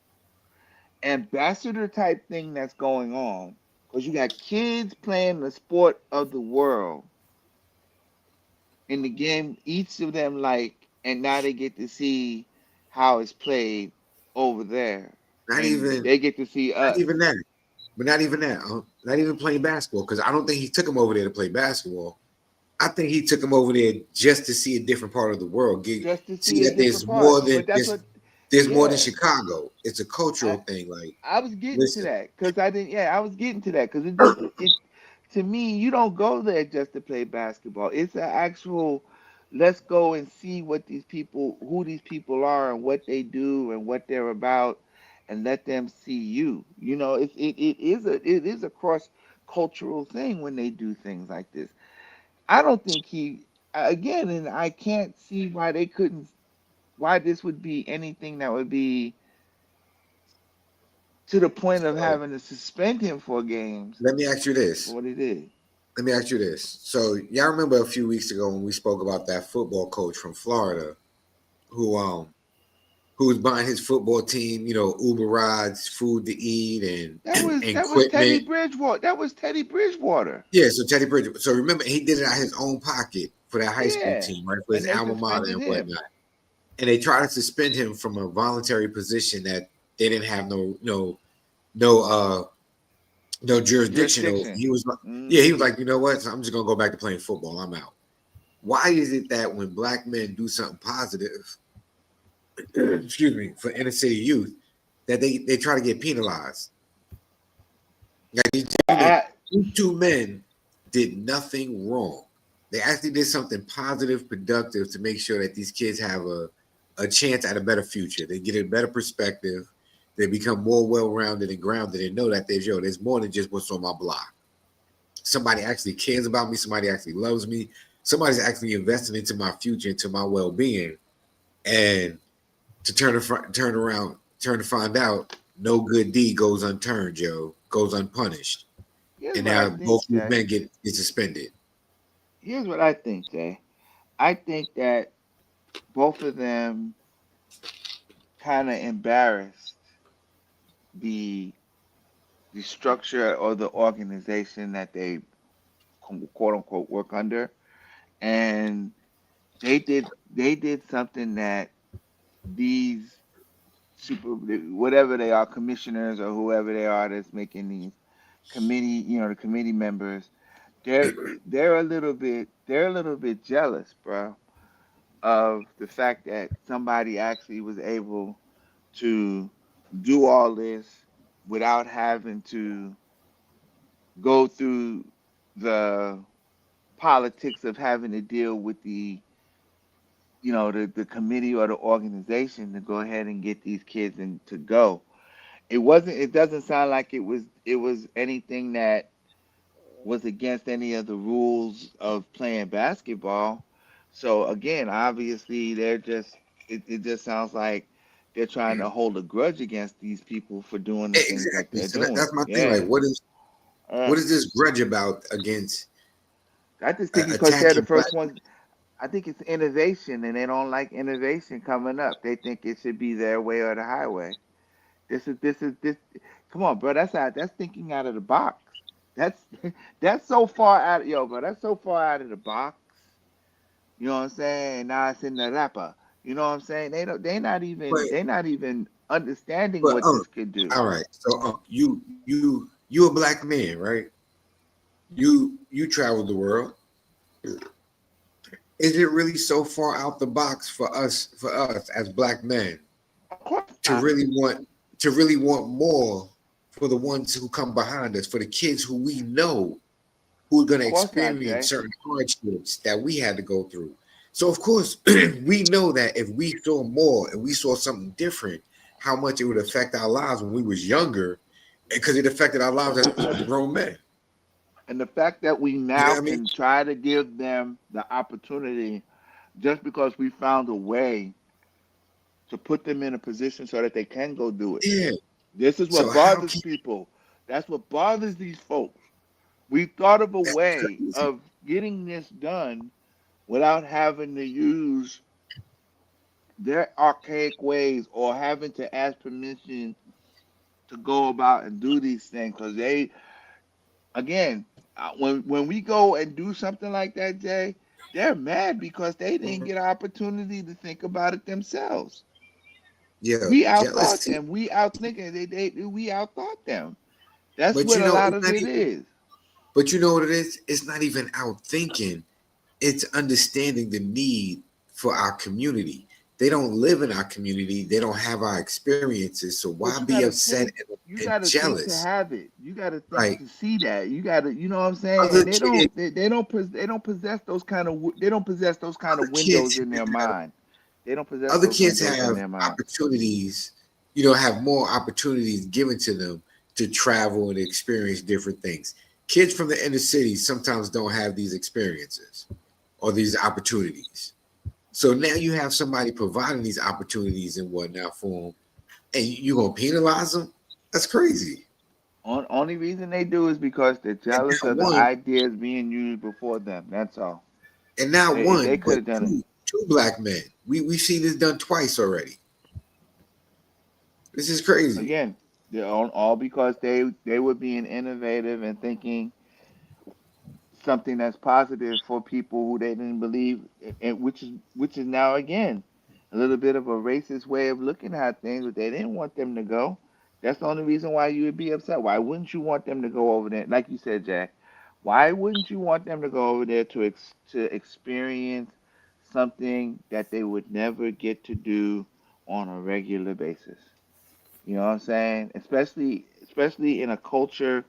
Speaker 3: ambassador type thing that's going on because you got kids playing the sport of the world in the game. Each of them like, and now they get to see how it's played over there,
Speaker 1: Not
Speaker 3: and
Speaker 1: even
Speaker 3: they get to see
Speaker 1: not
Speaker 3: us.
Speaker 1: even that. But not even that. Not even playing basketball. Because I don't think he took him over there to play basketball. I think he took him over there just to see a different part of the world.
Speaker 3: Just to
Speaker 1: See
Speaker 3: see a
Speaker 1: that
Speaker 3: different
Speaker 1: there's
Speaker 3: part.
Speaker 1: more than
Speaker 3: But that's what,
Speaker 1: there's more than
Speaker 3: yeah.
Speaker 1: Chicago. It's a cultural
Speaker 3: I
Speaker 1: thing. Like,
Speaker 3: I was getting to
Speaker 1: listen,
Speaker 3: that because I didn't. Yeah, I was getting to that because it to me, you don't go there just to play basketball. It's an actual. Let's go and see who these people are, and what they do, and what they're about, and let them see you. It is a cross cultural thing when they do things like this. I don't think again, and I can't see why this would be anything that would be to the point of
Speaker 1: so
Speaker 3: having to suspend him for games
Speaker 1: let me ask you
Speaker 3: for
Speaker 1: this.
Speaker 3: what he did.
Speaker 1: Let me ask you this. So y'all remember a few weeks ago when we spoke about that football coach from Florida who who was buying his football team, Uber rides, food to eat, and and
Speaker 3: That was Teddy
Speaker 1: equipment.
Speaker 3: Bridgewater. That was Teddy Bridgewater.
Speaker 1: Yeah, so Teddy Bridgewater. So remember, he did it out of his own pocket for that high school
Speaker 3: Yeah,
Speaker 1: team, right? For his
Speaker 3: and they
Speaker 1: alma mater
Speaker 3: suspended
Speaker 1: and
Speaker 3: him.
Speaker 1: whatnot. And they tried to suspend him from a voluntary position that they didn't have no jurisdiction over. He was like, he was like, you know what? So I'm just gonna go back to playing football. I'm out. Why is it that when black men do something positive, excuse me, for inner city youth, that they try to get penalized? Like these two men did nothing wrong. They actually did something positive, productive to make sure that these kids have a chance at a better future. They get a better perspective. They become more well-rounded and grounded and know that there's more than just what's on my block. Somebody actually cares about me. Somebody actually loves me. Somebody's actually investing into my future, into my well-being. And to turn to find out, no good deed goes unturned, Joe, goes unpunished. And now both these men get suspended.
Speaker 3: Here's what I think, Jay. I think that both of them kind of embarrassed the structure or the organization that they quote unquote work under, and they did something that these whatever they are, commissioners or whoever they are that's making these the committee members, they're a little bit jealous, bro, of the fact that somebody actually was able to do all this without having to go through the politics of having to deal with the committee or the organization to go ahead and get these kids to go. It doesn't sound like it was anything that was against any of the rules of playing basketball. So again, obviously it just sounds like they're trying to hold a grudge against these people for doing the things that
Speaker 1: Exactly.
Speaker 3: they're
Speaker 1: So
Speaker 3: doing.
Speaker 1: that's my thing.
Speaker 3: Yeah.
Speaker 1: Like, what is this grudge about against
Speaker 3: I just think it's because they're the
Speaker 1: attacking black?
Speaker 3: first ones. I think it's innovation, and they don't like innovation coming up. They think it should be their way or the highway. This. Come on, bro. That's thinking out of the box. That's that's so far out, bro. That's so far out of the box. You know what I'm saying? Now it's in the rapper. You know what I'm saying?
Speaker 1: But
Speaker 3: They're not even understanding
Speaker 1: but
Speaker 3: what this could do.
Speaker 1: all right. So you a black man, right? You travel the world. Is it really so far out the box for us as black men
Speaker 3: Of course
Speaker 1: to
Speaker 3: not.
Speaker 1: really want more for the ones who come behind us, for the kids who we know who are going
Speaker 3: Of
Speaker 1: to
Speaker 3: course not,
Speaker 1: experience
Speaker 3: Jay.
Speaker 1: certain hardships that we had to go through. So of course, we know that if we saw more and we saw something different, how much it would affect our lives when we was younger, because it affected our lives as grown men.
Speaker 3: And the fact that we
Speaker 1: You know
Speaker 3: now
Speaker 1: what I mean?
Speaker 3: can try to give them the opportunity just because we found a way to put them in a position so that they can go do it.
Speaker 1: Yeah.
Speaker 3: This is
Speaker 1: So
Speaker 3: what
Speaker 1: how
Speaker 3: bothers
Speaker 1: can
Speaker 3: people. That's what bothers these folks. We thought of a
Speaker 1: that's
Speaker 3: way
Speaker 1: crazy?
Speaker 3: of getting this done without having to use their archaic ways or having to ask permission to go about and do these things. Because again, when we go and do something like that, Jay, they're mad because they didn't get an opportunity to think about it themselves.
Speaker 1: Yeah,
Speaker 3: We outthought
Speaker 1: jealousy.
Speaker 3: them. We outthinking. We outthought them. That's
Speaker 1: But
Speaker 3: what a lot
Speaker 1: it's
Speaker 3: of
Speaker 1: not
Speaker 3: it
Speaker 1: even.
Speaker 3: is.
Speaker 1: But you know what it is? It's not even out thinking. It's understanding the need for our community. They don't live in our community. They don't have our experiences. So
Speaker 3: But
Speaker 1: why
Speaker 3: you
Speaker 1: be
Speaker 3: gotta
Speaker 1: upset
Speaker 3: think. You
Speaker 1: and
Speaker 3: gotta think to
Speaker 1: jealous?
Speaker 3: have it. You gotta think
Speaker 1: Like
Speaker 3: to see that. You gotta. You know what I'm saying?
Speaker 1: other
Speaker 3: And
Speaker 1: kids,
Speaker 3: they don't possess those kind of they don't possess those kind
Speaker 1: other
Speaker 3: of
Speaker 1: kids
Speaker 3: windows in their
Speaker 1: have
Speaker 3: mind. They don't possess
Speaker 1: other
Speaker 3: those
Speaker 1: kids
Speaker 3: windows in
Speaker 1: have
Speaker 3: their mind.
Speaker 1: opportunities, have more opportunities given to them to travel and experience different things. Kids from the inner city sometimes don't have these experiences or these opportunities. So now you have somebody providing these opportunities and whatnot for them, and you gonna penalize them? That's crazy.
Speaker 3: Only reason they do is because they're
Speaker 1: And
Speaker 3: jealous
Speaker 1: not
Speaker 3: of the
Speaker 1: one,
Speaker 3: ideas being used before them. That's all.
Speaker 1: and not
Speaker 3: If they
Speaker 1: one,
Speaker 3: could
Speaker 1: but
Speaker 3: have done it.
Speaker 1: two black men. We've seen this done twice already. This is crazy.
Speaker 3: Again, they're all because they were being innovative and thinking something that's positive for people who they didn't believe, and which is now again a little bit of a racist way of looking at things. But they didn't want them to go. That's the only reason why you would be upset. Why wouldn't you want them to go over there? Like you said, Jack. Why wouldn't you want them to go over there to experience something that they would never get to do on a regular basis? You know what I'm saying? Especially in a culture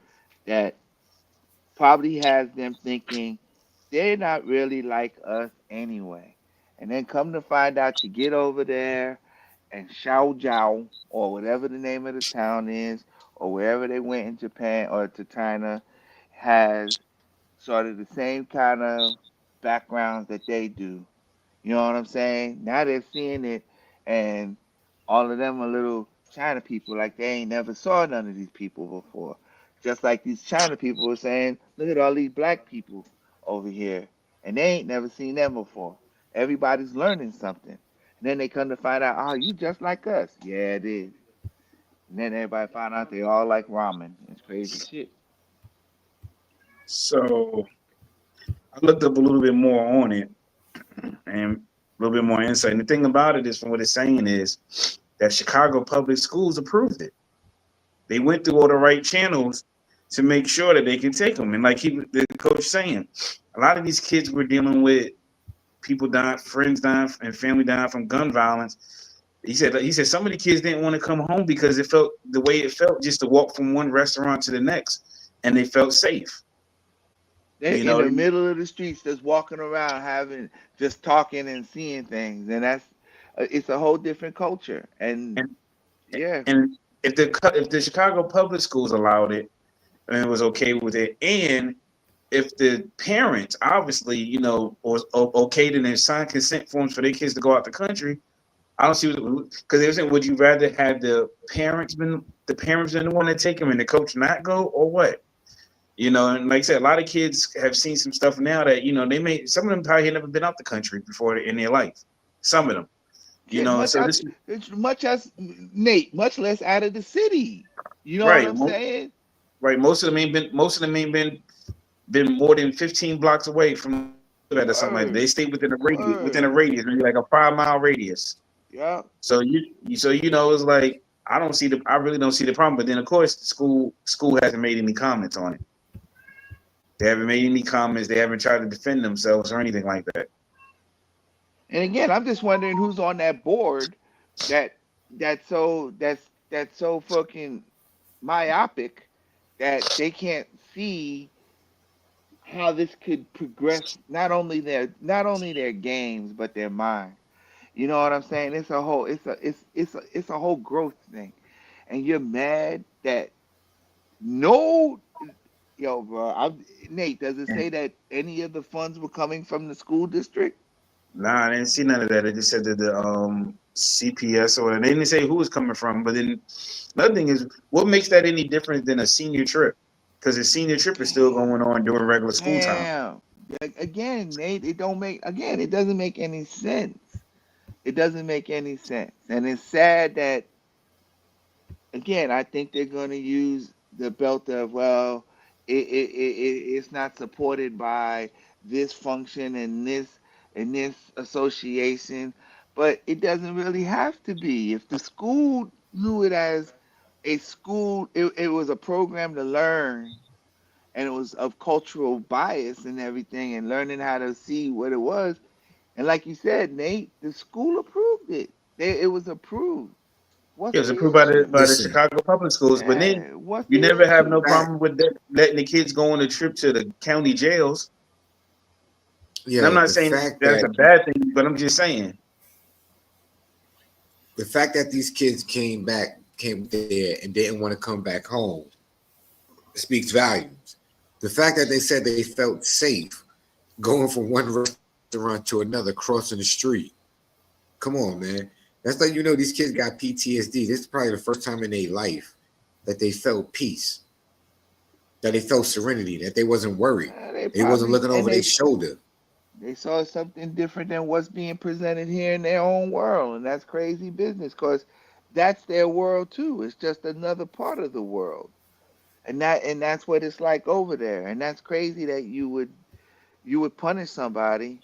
Speaker 3: that probably has them thinking they're not really like us anyway. And then come to find out you get over there and Xiaojiao or whatever the name of the town is, or wherever they went in Japan or to China, has sort of the same kind of backgrounds that they do. You know what I'm saying? Now they're seeing it, and all of them are little China people, like they ain't never saw none of these people before. Just like these China people were saying, look at all these black people over here, and they ain't never seen them before. Everybody's learning something. And then they come to find out, oh, you just like us. Yeah, it is. And then everybody find out they all like ramen. It's crazy shit.
Speaker 2: So I looked up a little bit more on it and a little bit more insight. And the thing about it is, from what it's saying, is that Chicago Public Schools approved it. They went through all the right channels to make sure that they can take them. And like the coach saying, a lot of these kids were dealing with people dying, friends dying, and family dying from gun violence. He said some of the kids didn't want to come home because it felt the way it felt just to walk from one restaurant to the next, and they felt safe.
Speaker 3: They're
Speaker 2: You
Speaker 3: in
Speaker 2: know,
Speaker 3: the middle of the streets, just walking around, just talking and seeing things, and it's a whole different culture. And
Speaker 2: and
Speaker 3: yeah,
Speaker 2: and if the Chicago Public Schools allowed it and it was okay with it, and if the parents obviously, was okayed and they signed consent forms for their kids to go out the country, I don't see because they were saying, would you rather have the parents been the one to take them and the coach not go, or what? And like I said, a lot of kids have seen some stuff now that some of them probably had never been out the country before in their life. Some of them,
Speaker 3: shit, much
Speaker 2: so
Speaker 3: out,
Speaker 2: this
Speaker 3: it's much as Nate, much less out of the city. You know what
Speaker 2: right,
Speaker 3: I'm saying?
Speaker 2: right. Most of them ain't been more than 15 blocks away from that or something like that. They
Speaker 3: Word,
Speaker 2: stay within a
Speaker 3: word.
Speaker 2: radius, maybe like a 5 mile radius.
Speaker 3: Yeah.
Speaker 2: So it's like I really don't see the problem. But then of course the school hasn't made any comments on it. They haven't made any comments. They haven't tried to defend themselves or anything like that.
Speaker 3: And again, I'm just wondering who's on that board that that's so fucking myopic that they can't see how this could progress not only their games but their mind. You know what I'm saying? It's a whole growth thing. And you're mad that no yo bro, Nate, does it say that any of the funds were coming from the school district?
Speaker 2: Nah, I didn't see none of that. They just said that the CPS or they didn't say who it's coming from. But then another thing is, what makes that any different than a senior trip? Because the senior trip is still going on during regular school time.
Speaker 3: Damn. Again, Nate, it doesn't make any sense. It doesn't make any sense. And it's sad that again, I think they're going to use the belt of, well, it's not supported by this function and this association, but it doesn't really have to be. If the school knew it as a school, it was a program to learn, and it was of cultural bias and everything, and learning how to see what it was. And like you said, Nate, the school approved it. It was approved. What's
Speaker 2: It was
Speaker 3: the
Speaker 2: approved by the
Speaker 3: issue?
Speaker 1: Listen,
Speaker 2: Chicago Public Schools, but then
Speaker 3: Yeah, what's
Speaker 2: you
Speaker 3: the
Speaker 2: never have no
Speaker 3: issue?
Speaker 1: fact,
Speaker 2: problem with letting the kids go on a trip to the county jails. And I'm
Speaker 1: yo,
Speaker 2: not saying that's a bad thing, but I'm just saying.
Speaker 1: the fact that these kids came there and didn't want to come back home speaks volumes. The fact that they said they felt safe going from one restaurant to another, crossing the street. Come on, man. That's like these kids got PTSD. This is probably the first time in their life that they felt peace, that they felt serenity, that they wasn't worried.
Speaker 3: They
Speaker 1: They wasn't
Speaker 3: probably
Speaker 1: looking
Speaker 3: and
Speaker 1: over their shoulder.
Speaker 3: they saw something different than what's being presented here in their own world, and that's crazy business. Cause that's their world too. It's just another part of the world. And that's what it's like over there. And that's crazy that you would punish somebody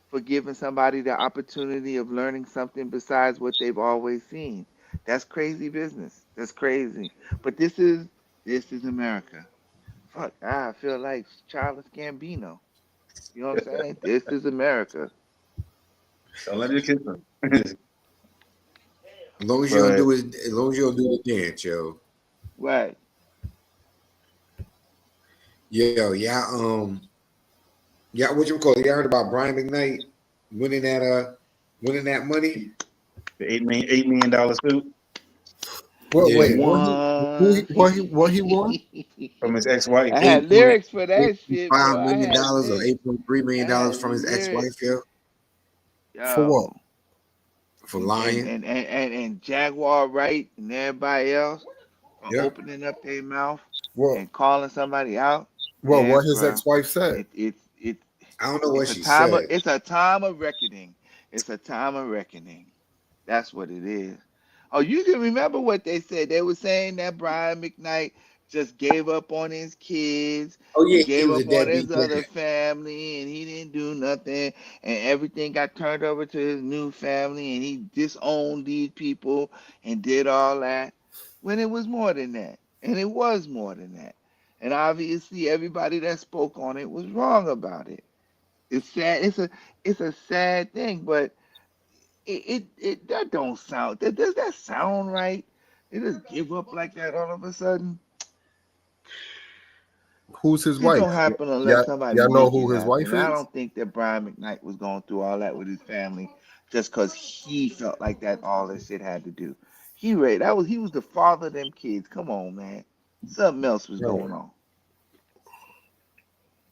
Speaker 3: for giving somebody the opportunity of learning something besides what they've always seen. That's crazy business. That's crazy. But this is America. Fuck, I feel like Charles Gambino. You know what I'm saying? This is America.
Speaker 2: Don't let it kiss them.
Speaker 1: As long as you don't
Speaker 2: But
Speaker 1: do it, as long as you don't do the dance, yo.
Speaker 3: Right.
Speaker 1: Yo, yeah, what you call it? You heard about Brian McKnight winning that money?
Speaker 2: the $8 million suit
Speaker 4: What?
Speaker 1: Yeah.
Speaker 4: Wait,
Speaker 3: One.
Speaker 4: what he won?
Speaker 2: from his ex-wife.
Speaker 3: I had
Speaker 1: Eight point
Speaker 3: lyrics for that shit, boy.
Speaker 1: $8.5
Speaker 3: I
Speaker 1: million
Speaker 3: had
Speaker 1: or
Speaker 3: lyrics.
Speaker 1: $8.3 million
Speaker 3: I had
Speaker 1: from his
Speaker 3: lyrics.
Speaker 1: ex-wife, yo,
Speaker 4: For what?
Speaker 3: Yo.
Speaker 1: for
Speaker 3: And
Speaker 1: lying.
Speaker 3: and Jaguar Wright and everybody else for
Speaker 1: Yeah.
Speaker 3: opening up their mouth
Speaker 4: Well,
Speaker 3: and calling somebody out.
Speaker 4: well,
Speaker 3: Yeah,
Speaker 4: what his
Speaker 3: bro.
Speaker 4: ex-wife said.
Speaker 3: It
Speaker 1: I don't know what
Speaker 3: it's a
Speaker 1: she
Speaker 3: time of
Speaker 1: said.
Speaker 3: it's a time of reckoning. It's a time of reckoning. That's what it is. Oh, you can remember what they said. They were saying that Brian McKnight just gave up on his kids
Speaker 1: Oh yeah,
Speaker 3: and
Speaker 1: he
Speaker 3: gave
Speaker 1: was a
Speaker 3: up on his
Speaker 1: deadbeat
Speaker 3: other
Speaker 1: dad.
Speaker 3: family and he didn't do nothing and everything got turned over to his new family and he disowned these people and did all that when it was more than that. And it was more than that. And obviously everybody that spoke on it was wrong about it. It's sad. It's a sad thing, but it that don't sound does that sound right? They just give up like that all of a sudden.
Speaker 4: Who's his
Speaker 3: It
Speaker 4: wife?
Speaker 3: don't happen unless
Speaker 4: Yeah,
Speaker 3: somebody
Speaker 4: y'all know
Speaker 3: make it
Speaker 4: who his
Speaker 3: happen.
Speaker 4: wife
Speaker 3: And I
Speaker 4: is?
Speaker 3: don't think that Brian McKnight was going through all that with his family just because he felt like that all this shit had to do. He was the father of them kids. Come on, man. Something else was
Speaker 1: Hold
Speaker 3: going on.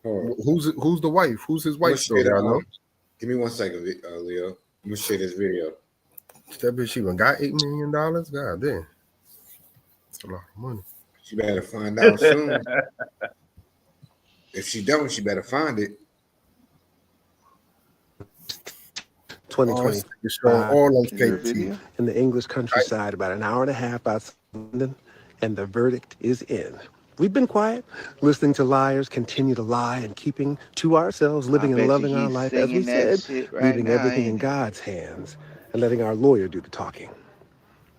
Speaker 1: on.
Speaker 4: Who's the wife? Who's his
Speaker 1: I'm gonna
Speaker 4: wife though?
Speaker 1: share the,
Speaker 4: Y'all know?
Speaker 1: give me 1 second, Leo. I'm gonna share this video.
Speaker 4: That bitch even got $8 million. God damn, that's a lot of money.
Speaker 1: She better find out soon. If she don't, she better find it.
Speaker 4: Oh, it's
Speaker 10: 2020
Speaker 4: showing all them
Speaker 3: Is it a
Speaker 4: fake teeth.
Speaker 3: video?
Speaker 10: in the English countryside, about an hour and a half outside London, and the verdict is in. We've been quiet, listening to liars continue to lie and keeping to ourselves,
Speaker 3: I
Speaker 10: living and
Speaker 3: bet you
Speaker 10: loving our
Speaker 3: he's
Speaker 10: life, as we
Speaker 3: singing that
Speaker 10: said,
Speaker 3: shit right
Speaker 10: leaving
Speaker 3: now,
Speaker 10: everything in
Speaker 3: ain't he?
Speaker 10: God's hands and letting our lawyer do the talking.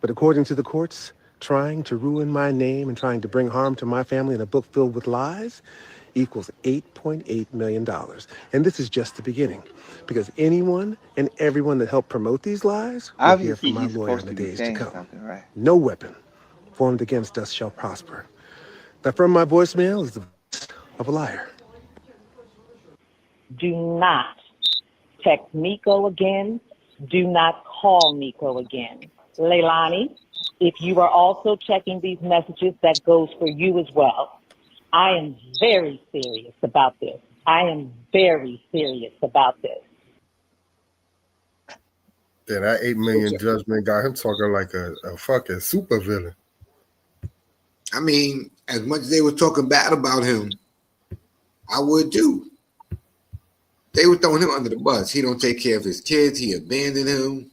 Speaker 10: But according to the courts, trying to ruin my name and trying to bring harm to my family in a book filled with lies equals $8.8 million. And this is just the beginning, because anyone and everyone that helped promote these lies will hear
Speaker 3: Obviously,
Speaker 10: from my
Speaker 3: he's
Speaker 10: lawyer
Speaker 3: supposed
Speaker 10: in the
Speaker 3: to be
Speaker 10: days to
Speaker 3: saying
Speaker 10: come.
Speaker 3: something, right?
Speaker 10: No weapon formed against us shall prosper. That from my voicemail is the voice of a liar.
Speaker 11: Do not text Nico again. Do not call Nico again. Leilani, if you are also checking these messages, that goes for you as well. I am very serious about this. I am very serious about this.
Speaker 4: Yeah, that 8 million judgment got him talking like a fucking super villain.
Speaker 1: I mean, as much as they were talking bad about him, I would too. They were throwing him under the bus. He don't take care of his kids. He abandoned him.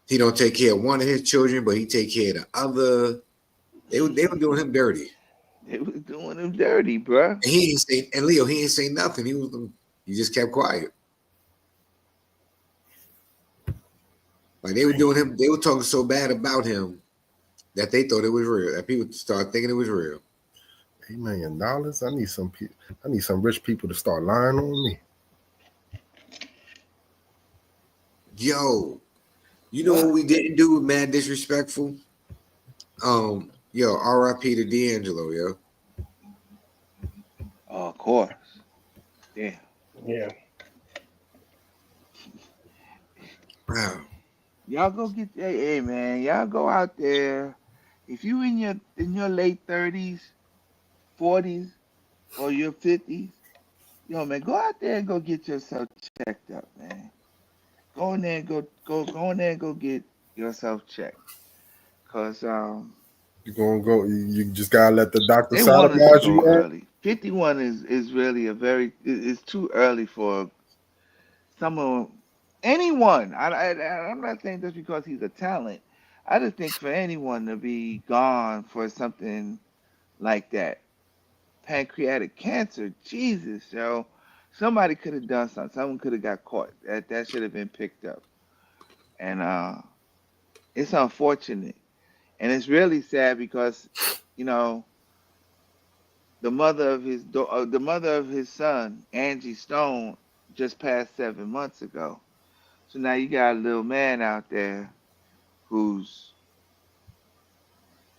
Speaker 1: He don't take care of one of his children, but he take care of the other. They were doing him dirty.
Speaker 3: They was doing him dirty, bruh.
Speaker 1: And he ain't say, and Leo, he ain't say nothing. He just kept quiet. Like they were doing him, they were talking so bad about him that they thought it was real. That people started thinking it was real.
Speaker 4: $8 million. I need some rich people to start lying on me.
Speaker 1: Yo, you know what we didn't do? Mad disrespectful. Yo, R.I.P. to D'Angelo, yo.
Speaker 3: Oh, of course. Yeah.
Speaker 5: Yeah.
Speaker 1: Wow.
Speaker 3: Y'all go get hey man, y'all go out there. If you in your late 30s, 40s, or your 50s, yo man, go out there and go get yourself checked up, man. Go in there and go in there and go get yourself checked. Cause
Speaker 4: You gonna go? You just gotta let the doctor
Speaker 3: they want us to
Speaker 4: sodomize
Speaker 3: go
Speaker 4: you.
Speaker 3: early. 51 is really it's too early for some of anyone. I'm not saying just because he's a talent. I just think for anyone to be gone for something like that, pancreatic cancer, Jesus, yo, somebody could have done something. Someone could have got caught. That should have been picked up. And it's unfortunate, and it's really sad because, you know, the mother of his son, Angie Stone, just passed 7 months ago. So now you got a little man out there who's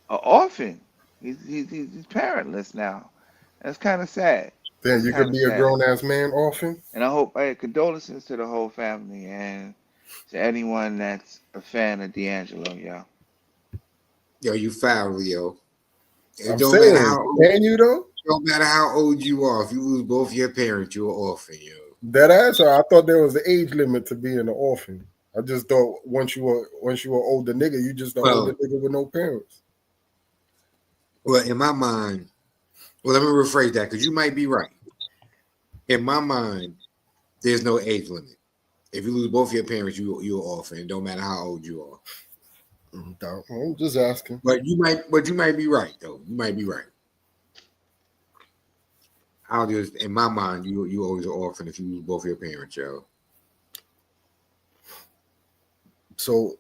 Speaker 3: an orphan. He's parentless now. That's kind of sad.
Speaker 4: Then
Speaker 3: That's
Speaker 4: you
Speaker 3: kind
Speaker 4: could
Speaker 3: of
Speaker 4: be a
Speaker 3: sad.
Speaker 4: grown ass man orphan.
Speaker 3: And I hope condolences to the whole family and to anyone that's a fan of D'Angelo, yo.
Speaker 1: Yo, you foul, Leo. It
Speaker 4: I'm
Speaker 1: don't matter
Speaker 4: saying,
Speaker 1: how old,
Speaker 4: can you though?
Speaker 1: don't matter how old you are. If you lose both your parents, you're an orphan, yo.
Speaker 4: That answer, I thought there was an age limit to being an orphan. I just thought once you were older nigga, you just an older
Speaker 1: Well,
Speaker 4: nigga with no parents.
Speaker 1: well, in my mind, well, let me rephrase that because you might be right. In my mind, there's no age limit. If you lose both your parents, you're an orphan. It don't matter how old you are.
Speaker 4: I'm just asking.
Speaker 1: But you might be right though. You might be right. I'll just in my mind, you always an orphan if you lose both your parents, yo.
Speaker 4: So,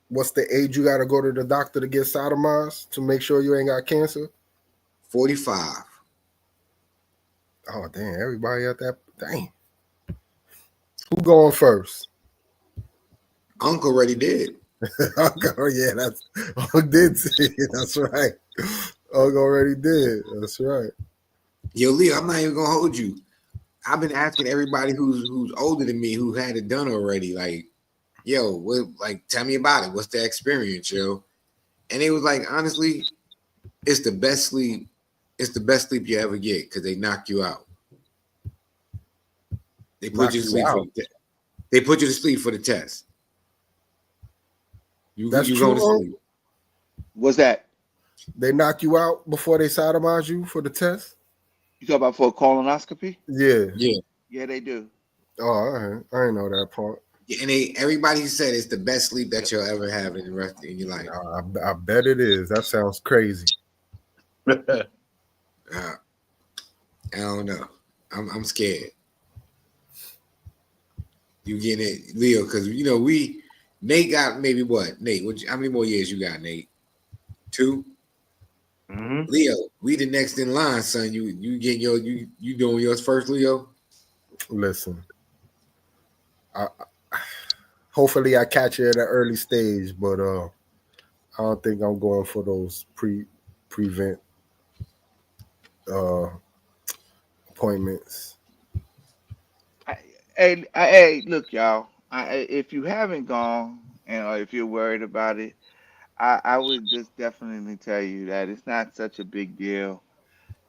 Speaker 4: what's the age you got to go to the doctor to get sodomized to make sure you ain't got cancer?
Speaker 1: 45.
Speaker 4: Oh damn! Everybody at that. Dang. Who going first?
Speaker 1: Uncle already did.
Speaker 4: Uncle, yeah, that's Uncle did say it. That's right. Uncle already did. That's right.
Speaker 1: Yo, Leo, I'm not even gonna hold you. I've been asking everybody who's older than me who had it done already, like, yo, tell me about it. What's the experience, yo? And it was like, honestly, it's the best sleep. It's the best sleep you ever get because they knock you out. They put you to sleep for the They put you to sleep for the test. You
Speaker 4: That's
Speaker 1: you
Speaker 4: true.
Speaker 1: go to sleep.
Speaker 3: What's that?
Speaker 4: They knock you out before they sodomize you for the test?
Speaker 3: You talk about for a colonoscopy?
Speaker 4: Yeah.
Speaker 1: Yeah.
Speaker 3: Yeah, they do.
Speaker 4: Oh, all right. I didn't know that part.
Speaker 1: Yeah, and everybody said it's the best sleep that you'll ever have in the rest of your life.
Speaker 4: I bet it is. That sounds crazy.
Speaker 1: I don't know. I'm scared. You getting it, Leo? Because Nate got maybe what? Nate, how many more years you got, Nate? 2.
Speaker 2: Mm-hmm.
Speaker 1: Leo, we the next in line, son. You getting you doing yours first, Leo?
Speaker 4: Listen, hopefully I catch it at an early stage, but I don't think I'm going for those prevent appointments.
Speaker 3: Hey, look, y'all. If you haven't gone or if you're worried about it, I would just definitely tell you that it's not such a big deal.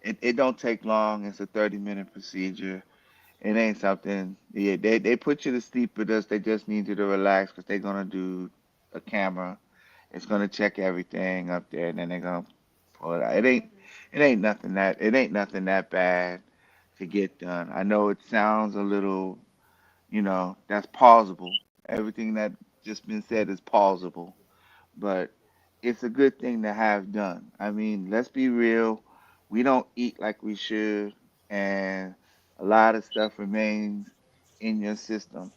Speaker 3: It don't take long. It's a 30-minute procedure. It ain't something. Yeah, they put you to sleep with us. They just need you to relax because they're gonna do a camera. It's gonna check everything up there, and then they're gonna pull it out. It ain't nothing that bad to get done. I know it sounds a little, that's plausible. Everything that just been said is plausible, but it's a good thing to have done. I mean, let's be real. We don't eat like we should, and a lot of stuff remains in your system.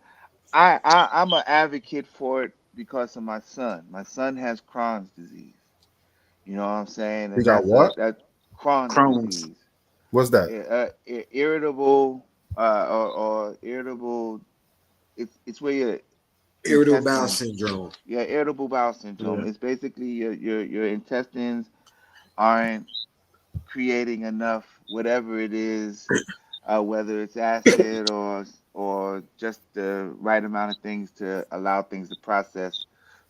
Speaker 3: I'm an advocate for it because of my son. My son has Crohn's disease. You know what I'm saying?
Speaker 4: You
Speaker 3: And
Speaker 4: got what?
Speaker 3: that's Crohn's
Speaker 2: Crohn's.
Speaker 3: disease.
Speaker 4: What's that?
Speaker 3: Irritable or irritable. It's where your
Speaker 1: Irritable bowel
Speaker 3: intestines.
Speaker 1: syndrome.
Speaker 3: Yeah, irritable bowel syndrome.
Speaker 2: Yeah.
Speaker 3: It's basically your intestines aren't creating enough whatever it is, whether it's acid or just the right amount of things to allow things to process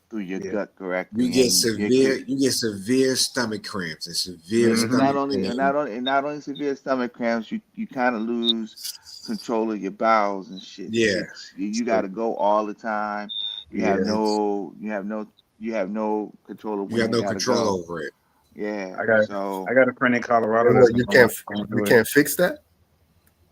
Speaker 3: through your
Speaker 2: Yeah.
Speaker 3: gut
Speaker 1: You
Speaker 3: correctly,
Speaker 1: get
Speaker 3: and
Speaker 1: severe stomach cramps and severe
Speaker 3: and
Speaker 2: Mm-hmm.
Speaker 1: stomach pain.
Speaker 3: not only severe stomach cramps, you kind of lose control of your bowels and shit.
Speaker 1: Yeah.
Speaker 3: You got to go all the time. You have
Speaker 2: Yeah.
Speaker 3: no control of
Speaker 1: You
Speaker 3: when
Speaker 1: have
Speaker 3: you
Speaker 1: no
Speaker 3: got to
Speaker 1: control
Speaker 3: go.
Speaker 1: over it.
Speaker 3: Yeah.
Speaker 2: I got
Speaker 3: So
Speaker 2: I got a friend in Colorado
Speaker 4: And
Speaker 2: that's
Speaker 4: what
Speaker 2: been
Speaker 4: you
Speaker 2: going
Speaker 4: can't
Speaker 2: through it.
Speaker 4: fix that?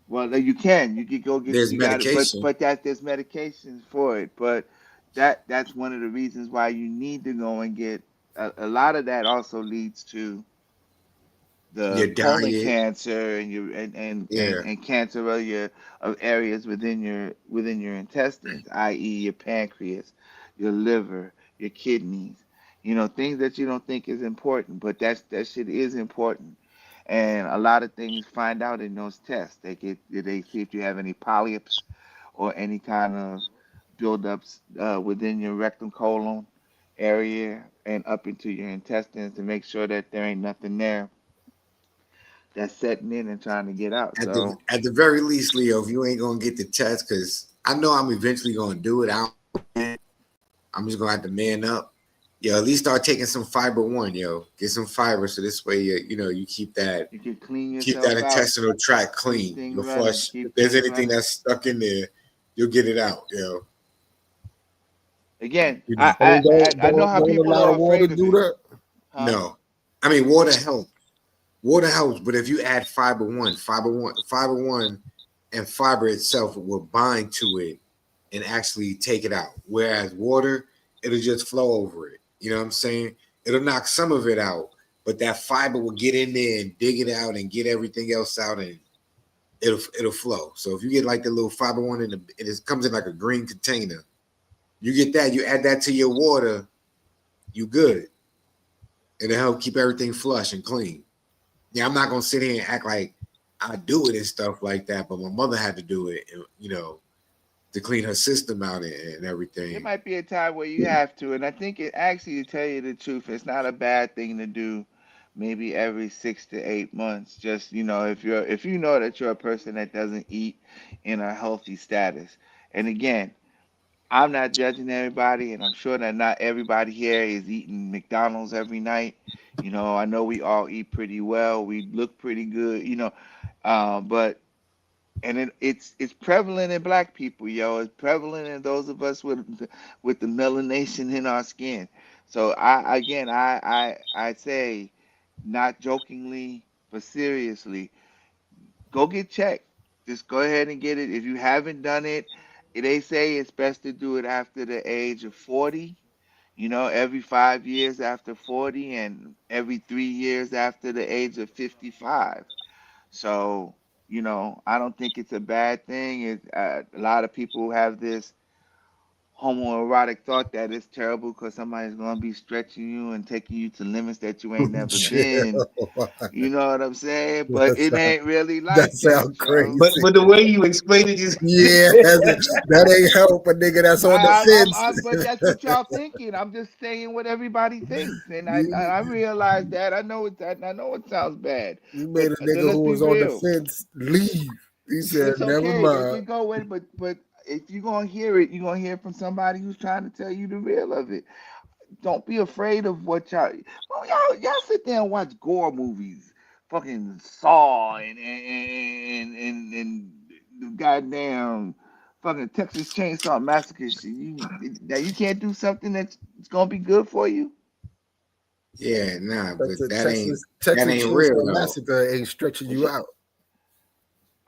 Speaker 3: Well, you can. You could go get.
Speaker 1: There's
Speaker 3: You got it, but
Speaker 1: medication.
Speaker 3: there's medications for it. But that's one of the reasons why you need to go and get. A lot of that also leads to
Speaker 1: Your
Speaker 3: the colon
Speaker 1: diet.
Speaker 3: cancer and
Speaker 1: Yeah.
Speaker 3: and cancer of areas within your intestines, i.e., your pancreas, your liver, your kidneys. You know, things that you don't think is important, but that shit is important. And a lot of things find out in those tests. They see if you have any polyps or any kind of buildups within your rectum colon area and up into your intestines to make sure that there ain't nothing there that's setting in and trying to get out. So
Speaker 1: At the very least, Leo, if you ain't gonna get the test, because I know I'm eventually gonna do it. I'm just gonna have to man up. Yo, at least start taking some fiber one, yo. Get some fiber so this way you keep that
Speaker 3: you can clean yourself out,
Speaker 1: intestinal tract
Speaker 3: keep
Speaker 1: clean.
Speaker 3: things
Speaker 1: You'll
Speaker 3: running,
Speaker 1: flush. If
Speaker 3: keep
Speaker 1: there's
Speaker 3: things
Speaker 1: anything
Speaker 3: running.
Speaker 1: that's stuck in there, you'll get it out, yo.
Speaker 3: Again,
Speaker 1: You know.
Speaker 3: I know how
Speaker 4: Don't
Speaker 3: people
Speaker 4: allow
Speaker 3: are
Speaker 4: water
Speaker 3: afraid
Speaker 4: to
Speaker 3: of
Speaker 4: do
Speaker 3: it,
Speaker 4: that.
Speaker 3: huh?
Speaker 1: No. I mean water helps. Water helps, but if you add fiber one and fiber itself will bind to it and actually take it out. Whereas water, it'll just flow over it. You know what I'm saying? It'll knock some of it out, but that fiber will get in there and dig it out and get everything else out, and it'll flow. So if you get like the little fiber one it comes in like a green container, you get that, you add that to your water, you good. It'll help keep everything flush and clean. Yeah, I'm not gonna sit here and act like I do it and stuff like that, but my mother had to do it, to clean her system out and
Speaker 3: There
Speaker 1: everything.
Speaker 3: might be a time where you have to, and I think it actually, to tell you the truth, it's not a bad thing to do. Maybe every 6 to 8 months, just if you know that you're a person that doesn't eat in a healthy status. And again, I'm not judging everybody, and I'm sure that not everybody here is eating McDonald's every night. You know, I know we all eat pretty well. We look pretty good, but it's prevalent in black people, yo. It's prevalent in those of us with the melanation in our skin. So I say, not jokingly but seriously, go get checked. Just go ahead and get it. If you haven't done it, they say it's best to do it after the age of 40. You know, every 5 years after 40 and every 3 years after the age of 55. So, I don't think it's a bad thing. A lot of people have this homoerotic thought that it's terrible because somebody's going to be stretching you and taking you to limits that you ain't never been. You know what I'm saying? But it ain't really
Speaker 4: That
Speaker 3: like that,
Speaker 4: sound
Speaker 3: yo.
Speaker 4: crazy.
Speaker 2: But the way you explain it is
Speaker 4: Yeah, that ain't help a nigga that's on the
Speaker 3: But
Speaker 4: fence.
Speaker 3: that's what y'all thinking. I'm just saying what everybody thinks, and I
Speaker 4: you,
Speaker 3: realize that. I know it sounds bad,
Speaker 4: you made
Speaker 3: but
Speaker 4: a nigga
Speaker 3: let's
Speaker 4: who
Speaker 3: be
Speaker 4: was on the
Speaker 3: real.
Speaker 4: fence leave. He said,
Speaker 3: It's
Speaker 4: never
Speaker 3: okay. They
Speaker 4: mind.
Speaker 3: can go with it, but if you're gonna hear it, you're gonna hear it from somebody who's trying to tell you the real of it. Don't be afraid of what y'all sit there and watch gore movies, fucking Saw and the goddamn fucking Texas Chainsaw Massacre shit. Now you can't do something that's gonna be good for you.
Speaker 1: Yeah, nah, but that
Speaker 4: Texas
Speaker 1: ain't real
Speaker 4: Chainsaw
Speaker 1: though.
Speaker 4: Massacre ain't stretching you out.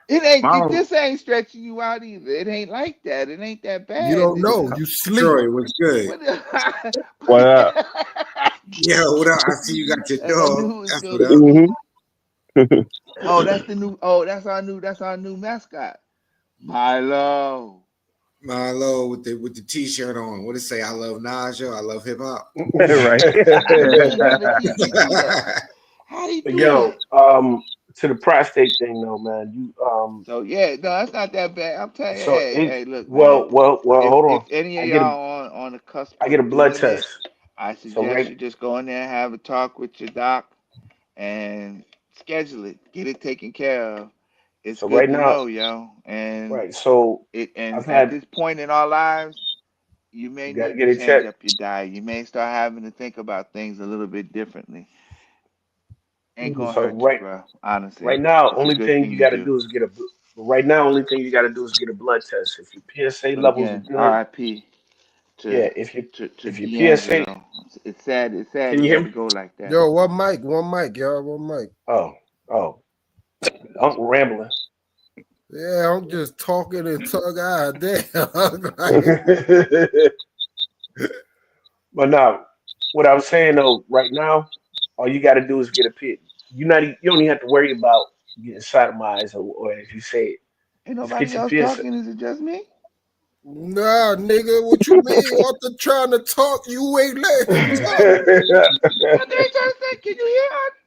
Speaker 3: It ain't.
Speaker 2: my
Speaker 3: This ain't stretching you out either. It ain't like that. It ain't that
Speaker 4: You
Speaker 3: bad.
Speaker 4: don't know. You sleep.
Speaker 1: Troy, what's good?
Speaker 3: What
Speaker 12: What up?
Speaker 1: Yo, what up? I see you got your
Speaker 3: I
Speaker 1: dog.
Speaker 3: knew it was
Speaker 1: That's what
Speaker 3: gonna
Speaker 1: up.
Speaker 3: be.
Speaker 12: hmm
Speaker 3: Oh, that's the new. Oh, That's our new mascot, Milo.
Speaker 1: Milo with the t-shirt on. What it say? I love Naja. I love hip hop.
Speaker 12: Right.
Speaker 3: He never did me do that. How he do
Speaker 12: Yo,
Speaker 3: that?
Speaker 12: to the prostate thing though, man.
Speaker 3: So yeah, no, that's not that bad. I'm telling you.
Speaker 12: So it,
Speaker 3: Hey, look, man.
Speaker 12: hold
Speaker 3: If
Speaker 12: on.
Speaker 3: any of
Speaker 12: I get a,
Speaker 3: y'all on the cusp
Speaker 12: I get a
Speaker 3: of
Speaker 12: blood
Speaker 3: doing it,
Speaker 12: test.
Speaker 3: I
Speaker 12: So
Speaker 3: suggest
Speaker 12: right,
Speaker 3: you just go in there and have a talk with your doc and schedule it. Get it taken care of. It's
Speaker 12: so
Speaker 3: good
Speaker 12: right
Speaker 3: to
Speaker 12: now,
Speaker 3: know, yo. And
Speaker 12: right. So
Speaker 3: and
Speaker 12: I've
Speaker 3: at
Speaker 12: had,
Speaker 3: this point in our lives, you may
Speaker 12: you got to
Speaker 3: need to
Speaker 12: get it
Speaker 3: change
Speaker 12: checked.
Speaker 3: up your diet. You may start having to think about things a little bit differently. Ain't gonna
Speaker 12: So
Speaker 3: hurt you, bro.
Speaker 12: right
Speaker 3: Honestly,
Speaker 12: now,
Speaker 3: it's a
Speaker 12: only
Speaker 3: good
Speaker 12: thing
Speaker 3: thing
Speaker 12: you
Speaker 3: to
Speaker 12: got to
Speaker 3: do.
Speaker 12: do is get a. Right now, only thing you got to do is get a blood test. If your PSA
Speaker 3: But
Speaker 12: levels are
Speaker 3: again,
Speaker 12: good,
Speaker 3: R.I.P.
Speaker 12: yeah.
Speaker 3: to to
Speaker 12: If your PSA,
Speaker 3: D'Angelo. It's sad. It's sad
Speaker 12: can
Speaker 3: it
Speaker 12: you hear
Speaker 3: had to
Speaker 12: me?
Speaker 3: go like that.
Speaker 4: Yo, one mic, y'all, one mic.
Speaker 12: Oh, oh, I'm rambling.
Speaker 4: Yeah, I'm just talking and talking. Damn.
Speaker 12: But now, what I was saying though, right now, all you got to do is get a pit. You don't even have to worry about getting sodomized or as you say it.
Speaker 3: Ain't
Speaker 12: Just
Speaker 3: nobody
Speaker 12: get your
Speaker 3: else
Speaker 12: PSA.
Speaker 3: talking. Is it just me?
Speaker 4: Nah, nigga, what you mean? Arthur trying to talk, you ain't let him talk.
Speaker 3: What they just say? Can you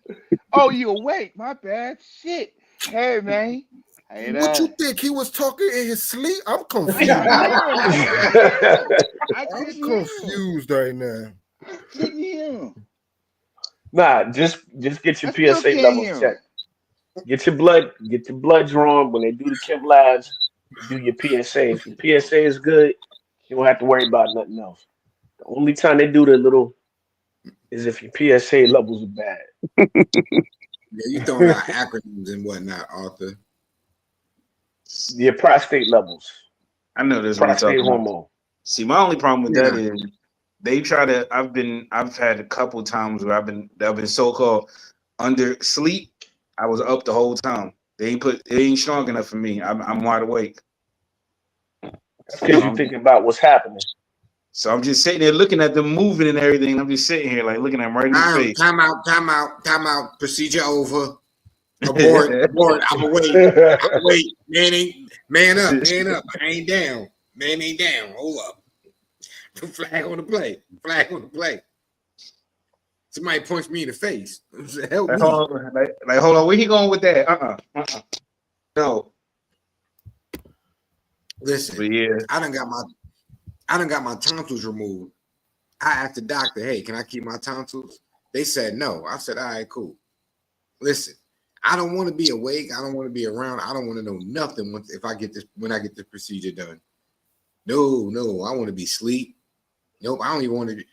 Speaker 3: hear? Oh, you awake? My bad. Shit. Hey, man. Hey,
Speaker 4: What you
Speaker 3: there.
Speaker 4: think he was talking in his sleep? I'm
Speaker 3: I couldn't
Speaker 4: confused.
Speaker 3: hear him. I couldn't hear him. I
Speaker 4: I'm
Speaker 3: couldn't hear him.
Speaker 4: confused right now.
Speaker 3: I couldn't hear him.
Speaker 12: Nah, just get
Speaker 3: I
Speaker 12: your
Speaker 3: still
Speaker 12: PSA
Speaker 3: can't
Speaker 12: levels
Speaker 3: hear him.
Speaker 12: checked. Get your blood drawn when they do the Chem labs. Do your PSA. If your PSA is good, you don't have to worry about nothing else. The only time they do the little is if your PSA levels are bad.
Speaker 1: Yeah, you throwing out acronyms and whatnot, Arthur.
Speaker 12: Your prostate levels,
Speaker 2: I know this what he's
Speaker 12: prostate
Speaker 2: talking about.
Speaker 12: hormone.
Speaker 2: See, my only problem with that
Speaker 1: Yeah.
Speaker 2: is they try to. I've had a couple times where I've been so called under sleep. I was up the whole time. It ain't strong enough for me. I'm wide awake.
Speaker 12: That's because you're thinking about what's happening.
Speaker 2: So I'm just sitting there looking at them moving and everything. I'm just sitting here like looking at them right in the face.
Speaker 1: Time out. Procedure over. Abort. I'm awake. Man up. I ain't down. Man ain't down. Hold up. Flag on the play. Somebody punched me in the face. Help
Speaker 2: Like,
Speaker 1: me.
Speaker 2: hold on, where he going with that? No.
Speaker 1: Listen,
Speaker 2: But yeah.
Speaker 1: I done got my tonsils removed. I asked the doctor, hey, can I keep my tonsils? They said no. I said, all right, cool. Listen, I don't want to be awake. I don't want to be around. I don't want to know nothing when I get this procedure done. No, I want to be asleep. Nope, I don't even want to.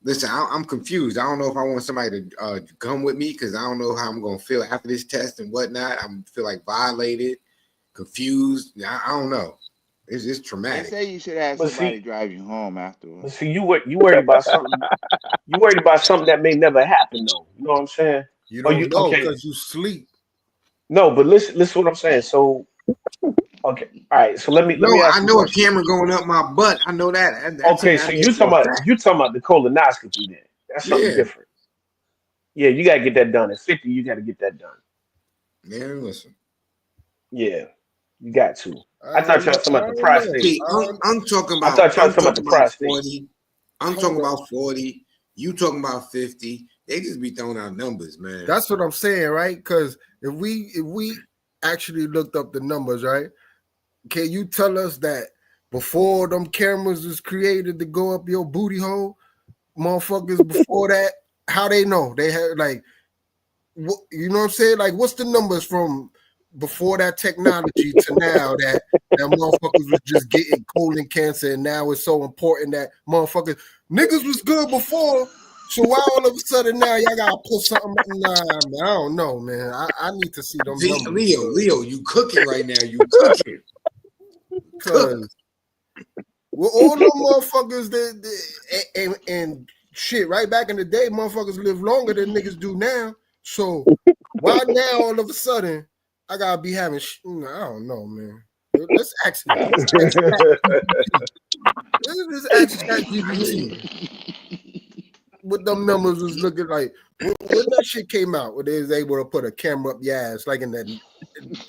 Speaker 1: Listen, I'm confused. I don't know if I want somebody to come with me because I don't know how I'm going to feel after this test and whatnot. I feel like violated, confused. I don't know. It's
Speaker 3: They
Speaker 1: traumatic.
Speaker 3: say you should have
Speaker 12: But
Speaker 3: somebody
Speaker 12: see,
Speaker 3: drive you home afterwards.
Speaker 12: but see, you worried about something. You worried about something that may never happen, though. You know what I'm saying?
Speaker 4: You
Speaker 12: Or
Speaker 4: don't
Speaker 12: you
Speaker 4: know
Speaker 12: okay?
Speaker 4: because you sleep.
Speaker 12: No, but listen to what I'm saying. So, okay, all right. So let
Speaker 1: No,
Speaker 12: me
Speaker 1: I
Speaker 12: ask you a
Speaker 1: know a
Speaker 12: question.
Speaker 1: camera going up my butt. I know that.
Speaker 12: Okay,
Speaker 1: I
Speaker 12: so
Speaker 1: know for a fact.
Speaker 12: you talking about the colonoscopy then? That's something
Speaker 1: Yeah,
Speaker 12: different. Yeah, you gotta get that done. At 50, you gotta get that done.
Speaker 1: man. Listen.
Speaker 12: Yeah, you got to.
Speaker 4: I
Speaker 12: I thought
Speaker 4: don't
Speaker 12: y'all
Speaker 4: know.
Speaker 12: was talking about the prostate.
Speaker 1: See, I'm talking
Speaker 12: I
Speaker 1: about
Speaker 12: thought y'all was talking about the prostate.
Speaker 1: 40. I'm
Speaker 4: Hold
Speaker 1: talking
Speaker 4: on.
Speaker 1: about 40. You talking about 50. They just be throwing out numbers, man.
Speaker 4: That's what I'm saying, right? Because if we actually looked up the numbers, right? Can you tell us that before them cameras was created to go up your booty hole, motherfuckers before that, how they know? They had like, you know what I'm saying? Like, what's the numbers from before that technology to now that motherfuckers was just getting colon cancer and now it's so important that niggas was good before. So why all of a sudden now y'all gotta put something? Nah, man, I don't know, man. I need to see them
Speaker 1: See,
Speaker 4: numbers.
Speaker 1: Leo, you cooking right now. You cooking.
Speaker 4: Cause well, all them motherfuckers and shit, right back in the day, motherfuckers live longer than niggas do now. So why now all of a sudden I gotta be having I don't know, man. Let's ask ChatGPT what them numbers was looking like. When that shit came out, where they was able to put a camera up your ass, like in the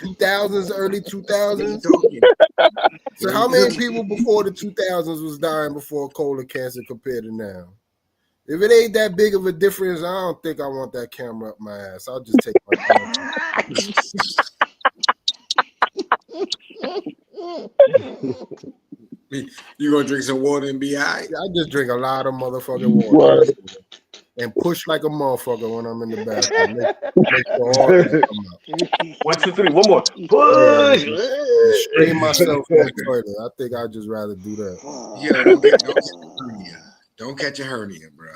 Speaker 4: 2000s, early 2000s. So how many people before the 2000s was dying before colon cancer compared to now? If it ain't that big of a difference, I don't think I want that camera up my ass. I'll just take my
Speaker 1: You gonna drink some water and be all right?
Speaker 4: I just drink a lot of motherfucking water and push like a motherfucker when I'm in the bathroom. Make sure all that come out.
Speaker 12: 1, 2, 3. One more. Push.
Speaker 4: And stream myself in the toilet. I think I'd just rather do that.
Speaker 1: Yeah, don't catch a hernia. Don't catch a hernia, bro.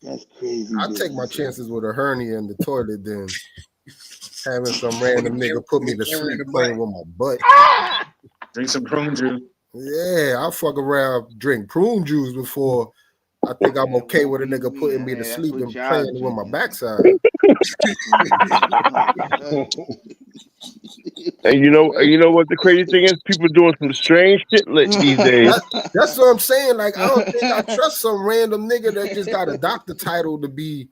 Speaker 3: That's crazy.
Speaker 4: I'll take my chances with a hernia in the toilet than having some random nigga put me to sleep playing with my butt.
Speaker 2: Drink some prune juice.
Speaker 4: Yeah, I'll fuck around, drink prune juice before I think I'm okay with a nigga putting me to sleep and playing with my backside.
Speaker 12: And you know what the crazy thing is? People doing some strange shit these days.
Speaker 4: That's what I'm saying. Like, I don't think I trust some random nigga that just got a doctor title to be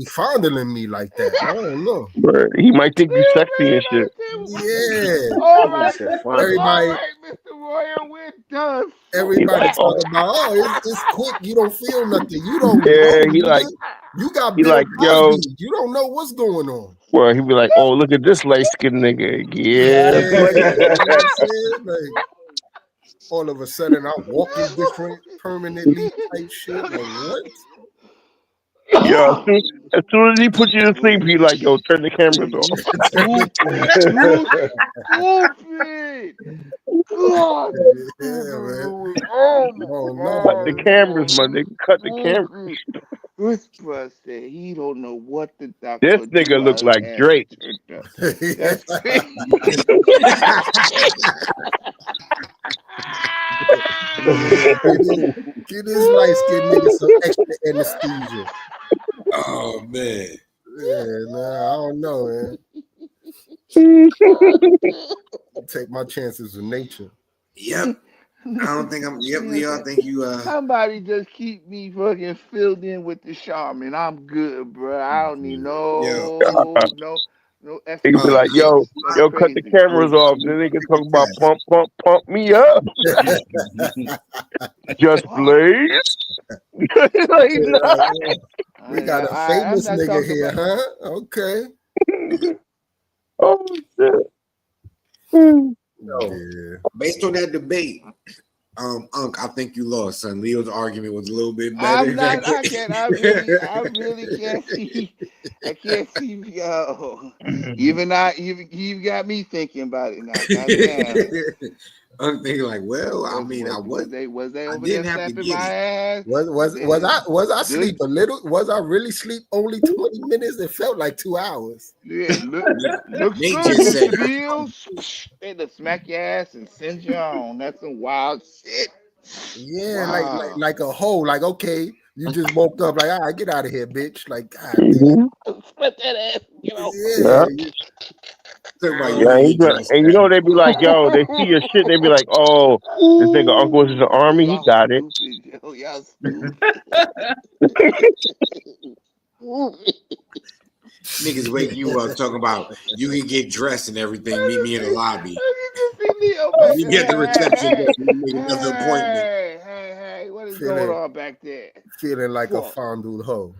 Speaker 4: fondling me like that. I don't know.
Speaker 12: He might think you sexy and shit.
Speaker 4: Yeah.
Speaker 3: All right,
Speaker 4: Everybody,
Speaker 3: Mr. Royal, we're done.
Speaker 4: everybody talking about, it's quick. You don't feel nothing. You don't know.
Speaker 12: Yeah,
Speaker 4: Nigga. You got
Speaker 12: he
Speaker 4: Bill
Speaker 12: like,
Speaker 4: Cosby.
Speaker 12: yo.
Speaker 4: You don't know what's going on.
Speaker 12: Well, he'd be like, oh, look at this light-skinned nigga. Yeah,
Speaker 4: You know what I'm saying? Like, all of a sudden, I'm walking different permanently type shit. Like, what?
Speaker 12: Yo, as soon as he put you to sleep, he like, yo, turn the cameras off.
Speaker 3: Stupid. God.
Speaker 12: Cut the cameras, my nigga. Cut the cameras.
Speaker 3: This bro said he don't know what the doctor.
Speaker 12: This nigga look like Drake.
Speaker 3: That's
Speaker 4: Get this light-skinned nigga some extra anesthesia.
Speaker 1: Oh man.
Speaker 4: Yeah, nah, I don't know, man. Take my chances with nature.
Speaker 1: Yep. I don't think I'm. Yep, Leo. I think you.
Speaker 3: Somebody just keep me fucking filled in with the shaman. I'm good, bro. I don't need no
Speaker 12: He be like, yo, cut the cameras off. Then they can talk about pump me up. Just Blaze. Like, nah.
Speaker 4: We got a famous nigga here, huh? Okay.
Speaker 12: Oh shit.
Speaker 1: Yeah. Based on that debate, Unc, I think you lost, son. Leo's argument was a little bit better.
Speaker 3: I really can't see. I can't see. Yo, you've got me thinking about it now. Goddamn.
Speaker 1: I'm thinking like, well, I mean,
Speaker 3: was they over there slapping my ass?
Speaker 4: Was I sleep a little? Was I really sleep only 20 minutes? It felt like 2 hours.
Speaker 3: Yeah, looks
Speaker 1: They
Speaker 3: good,
Speaker 1: just said-
Speaker 3: Mr. Bills. They just smack your ass and send you on. That's some wild shit.
Speaker 4: Yeah,
Speaker 3: Wow.
Speaker 4: like a hoe. Like, okay, you just woke up. Like, all right, get out of here, bitch. Like, God damn.
Speaker 3: Split that ass. You know.
Speaker 4: Yeah.
Speaker 12: And you know they be like, yo, they see your shit, they be like, oh, this nigga Uncle was in the army, he got it.
Speaker 3: Yo, y'all stupid.
Speaker 1: Niggas wake you up talking about you can get dressed and everything. Meet me in the lobby. You get the reception. Make another appointment.
Speaker 3: Hey, what is going on back there?
Speaker 4: Feeling like a fondled hoe.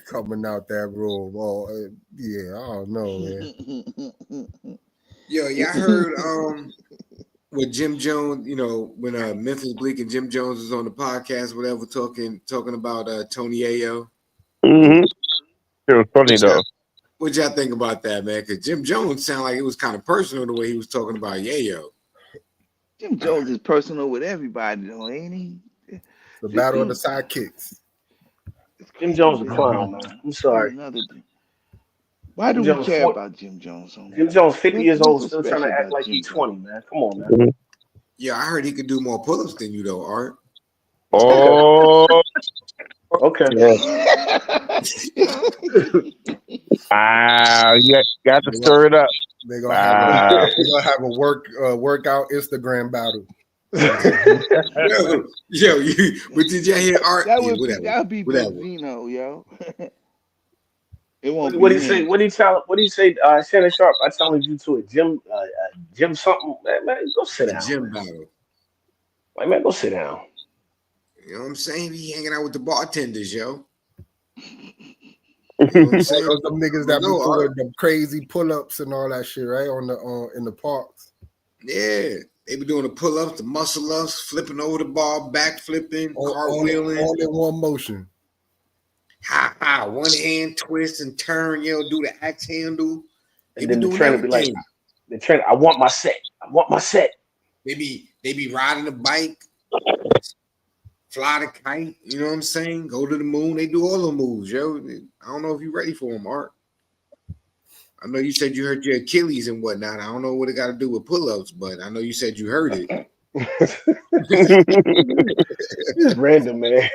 Speaker 4: Coming out that room. Oh, yeah, I don't know, man.
Speaker 1: Yo, y'all heard with Jim Jones, you know, when Memphis Bleak and Jim Jones was on the podcast, whatever, talking about Tony Ayo.
Speaker 12: Mm-hmm. It was funny though.
Speaker 1: What y'all think about that, man? Because Jim Jones sounded like it was kind of personal the way he was talking about Yayo.
Speaker 3: Jim Jones is personal with everybody, though, ain't he?
Speaker 4: The battle of the sidekicks.
Speaker 12: Jim Jones is a clown, man. I'm sorry.
Speaker 3: Why do we care about Jim Jones?
Speaker 12: Jim Jones, 50 years old, still trying to act like he's 20, man. Come on, man.
Speaker 1: Yeah, I heard he could do more pull-ups than you, though, Art.
Speaker 12: Oh, okay. Wow, you got to stir it up.
Speaker 4: They're gonna have a workout Instagram battle.
Speaker 1: yo, but did y'all hear Art?
Speaker 3: That would be Benzino, yo. It won't.
Speaker 12: What do you say? What do you say? Shannon Sharp, I challenge you to a Jim something. Man, go sit down.
Speaker 1: Gym battle.
Speaker 12: Like, man, go sit down.
Speaker 1: You know what I'm saying? He hanging out with the bartenders, yo.
Speaker 4: You know what I'm saying? Those them niggas that be doing them crazy pull-ups and all that shit, right? In the parks.
Speaker 1: Yeah. They be doing the pull-ups, the muscle-ups, flipping over the bar, back flipping, cartwheeling.
Speaker 4: All in one motion.
Speaker 1: Ha, one hand twist and turn, do the axe handle.
Speaker 12: They and then the trainer be like, I want my set.
Speaker 1: They be riding a bike, fly the kite, you know what I'm saying? Go to the moon. They do all the moves, yo. I don't know if you're ready for them, Art. I know you said you hurt your Achilles and whatnot. I don't know what it got to do with pull-ups, but I know you said you heard it.
Speaker 12: It's random, man.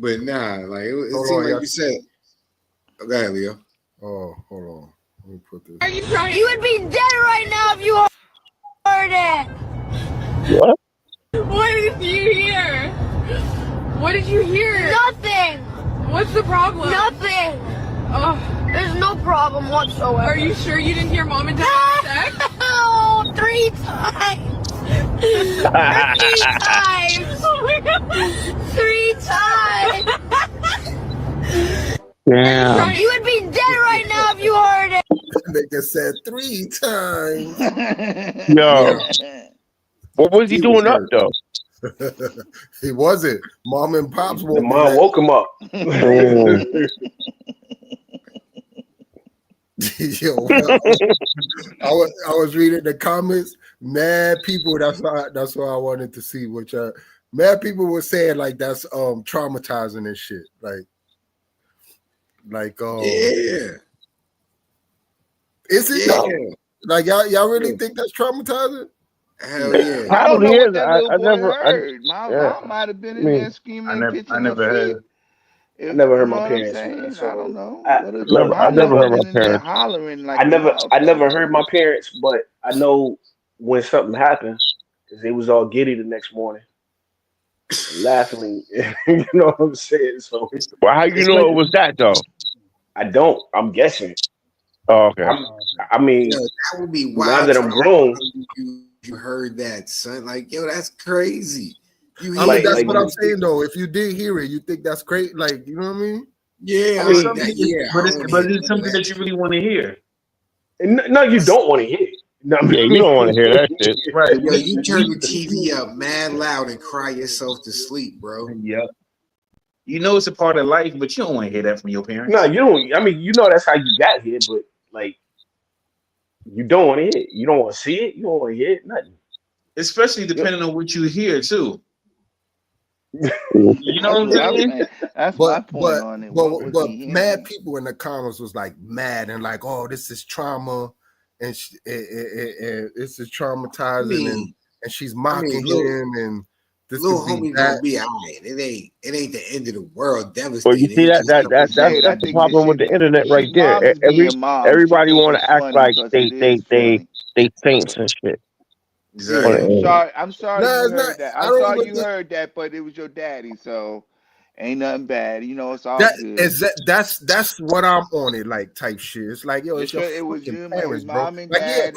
Speaker 1: But nah, like it
Speaker 4: Hold
Speaker 1: seemed
Speaker 4: on,
Speaker 1: like
Speaker 4: y'all.
Speaker 1: you said. Oh, go ahead, Leo.
Speaker 4: Oh, hold on. Let me put this.
Speaker 13: Are you trying? You would be dead right now if you heard it.
Speaker 12: What?
Speaker 13: What did you hear? What did you hear? Nothing. What's the problem? Nothing. There's no problem whatsoever. Are you sure you didn't hear mom and dad sex? Oh, 3 times. 3 times. Oh my God. 3 times.
Speaker 12: Damn.
Speaker 13: You would be dead right now if you heard it.
Speaker 4: Nigga said 3 times.
Speaker 12: Yo. What was he doing up
Speaker 1: hurt.
Speaker 12: though?
Speaker 4: He wasn't. Mom and pops
Speaker 12: The
Speaker 4: woke
Speaker 12: mom
Speaker 4: his
Speaker 12: woke him up.
Speaker 4: Yo, I was reading the comments. Mad people. That's why I wanted to see what mad people were saying like that's traumatizing and shit. Like
Speaker 1: Yeah.
Speaker 4: Is it?
Speaker 1: Yeah.
Speaker 4: Like y'all really think that's traumatizing?
Speaker 1: Hell yeah.
Speaker 3: I don't know
Speaker 12: Probably
Speaker 3: what
Speaker 12: is.
Speaker 3: that
Speaker 12: I
Speaker 3: little boy
Speaker 12: never.
Speaker 3: heard. Mom might have been in there screaming, pitching her fit.
Speaker 2: I never
Speaker 3: You
Speaker 2: heard
Speaker 3: know
Speaker 2: my
Speaker 3: what I'm
Speaker 2: parents.
Speaker 3: saying?
Speaker 2: So
Speaker 3: I don't know.
Speaker 2: I
Speaker 3: But
Speaker 12: I
Speaker 3: mom
Speaker 12: never
Speaker 3: must
Speaker 12: heard
Speaker 3: have
Speaker 12: my
Speaker 3: been in there
Speaker 12: parents.
Speaker 3: hollering like
Speaker 2: I
Speaker 3: a
Speaker 2: never
Speaker 3: motherfucker.
Speaker 2: heard my parents, but I know when something happened because they was all giddy the next morning and laughing. You know what I'm saying? So
Speaker 12: Well, how you
Speaker 2: it's
Speaker 12: know
Speaker 2: like
Speaker 12: it was that though?
Speaker 2: I don't. I'm guessing.
Speaker 12: Oh, okay.
Speaker 2: I mean,
Speaker 1: Yo, that would be
Speaker 2: now
Speaker 1: wild.
Speaker 2: that I'm grown,
Speaker 1: You heard that, son. Like, yo, that's crazy. You
Speaker 4: I
Speaker 1: hear
Speaker 4: mean, that's
Speaker 2: like
Speaker 4: what I'm saying though. If you did hear it, you think that's great. Like, you know what I mean?
Speaker 1: Yeah,
Speaker 2: I mean,
Speaker 1: like that. Yeah, I don't want to hear
Speaker 2: it's
Speaker 1: none of
Speaker 2: something
Speaker 1: that.
Speaker 2: that you really want to hear. No, you don't want to hear. No, I
Speaker 12: Yeah, you
Speaker 2: mean,
Speaker 12: don't want to hear that shit.
Speaker 2: right?
Speaker 1: Yo, you turn the TV up mad loud and cry yourself to sleep, bro.
Speaker 2: Yeah. You know it's a part of life, but you don't want to hear that from your parents.
Speaker 12: No, you don't. I mean, you know that's how you got here, but like, you don't want to hear it. You don't want to see it. You don't want to hear it. Nothing.
Speaker 2: Especially depending on what you hear too. You know
Speaker 3: That's
Speaker 2: what I'm
Speaker 3: what I'm
Speaker 2: saying?
Speaker 3: saying. That's my point on it. What was
Speaker 4: But
Speaker 3: he
Speaker 4: mad
Speaker 3: hearing?
Speaker 4: people in the comments was like mad and like, oh, this is trauma, and this is
Speaker 1: I
Speaker 4: traumatizing,
Speaker 1: mean,
Speaker 4: and she's mocking
Speaker 1: little
Speaker 4: him, and this
Speaker 1: little
Speaker 4: could be
Speaker 1: homie
Speaker 4: that.
Speaker 1: gonna be alright. It ain't the end of the world.
Speaker 12: Well, you
Speaker 1: Devastating.
Speaker 12: see
Speaker 1: It's
Speaker 12: that
Speaker 1: just
Speaker 12: that
Speaker 3: I'm
Speaker 12: that
Speaker 3: just
Speaker 12: that's
Speaker 3: saying. I
Speaker 12: that's the
Speaker 3: think this
Speaker 12: problem with
Speaker 3: shit.
Speaker 12: the internet right there.
Speaker 3: Mom is being mom. She
Speaker 12: Everybody
Speaker 3: think
Speaker 12: want
Speaker 3: it's
Speaker 12: to act
Speaker 3: funny
Speaker 12: like
Speaker 3: because it is
Speaker 12: they
Speaker 3: funny.
Speaker 12: saints and shit.
Speaker 2: Exactly.
Speaker 3: Yeah,
Speaker 12: On the internet.
Speaker 3: I'm sorry
Speaker 4: No,
Speaker 3: you
Speaker 4: it's not.
Speaker 3: heard that.
Speaker 4: I
Speaker 3: I'm
Speaker 4: don't
Speaker 3: sorry
Speaker 4: even
Speaker 3: you
Speaker 4: think
Speaker 3: heard that, but it was your daddy, so ain't nothing bad. You know, it's all
Speaker 4: that
Speaker 3: good.
Speaker 4: is that's what I'm on it like type shit. It's like, yo, it's your
Speaker 3: It was
Speaker 4: fucking
Speaker 3: you, his
Speaker 4: parents, bro.
Speaker 3: mom and
Speaker 4: Like, yeah,
Speaker 3: dad, and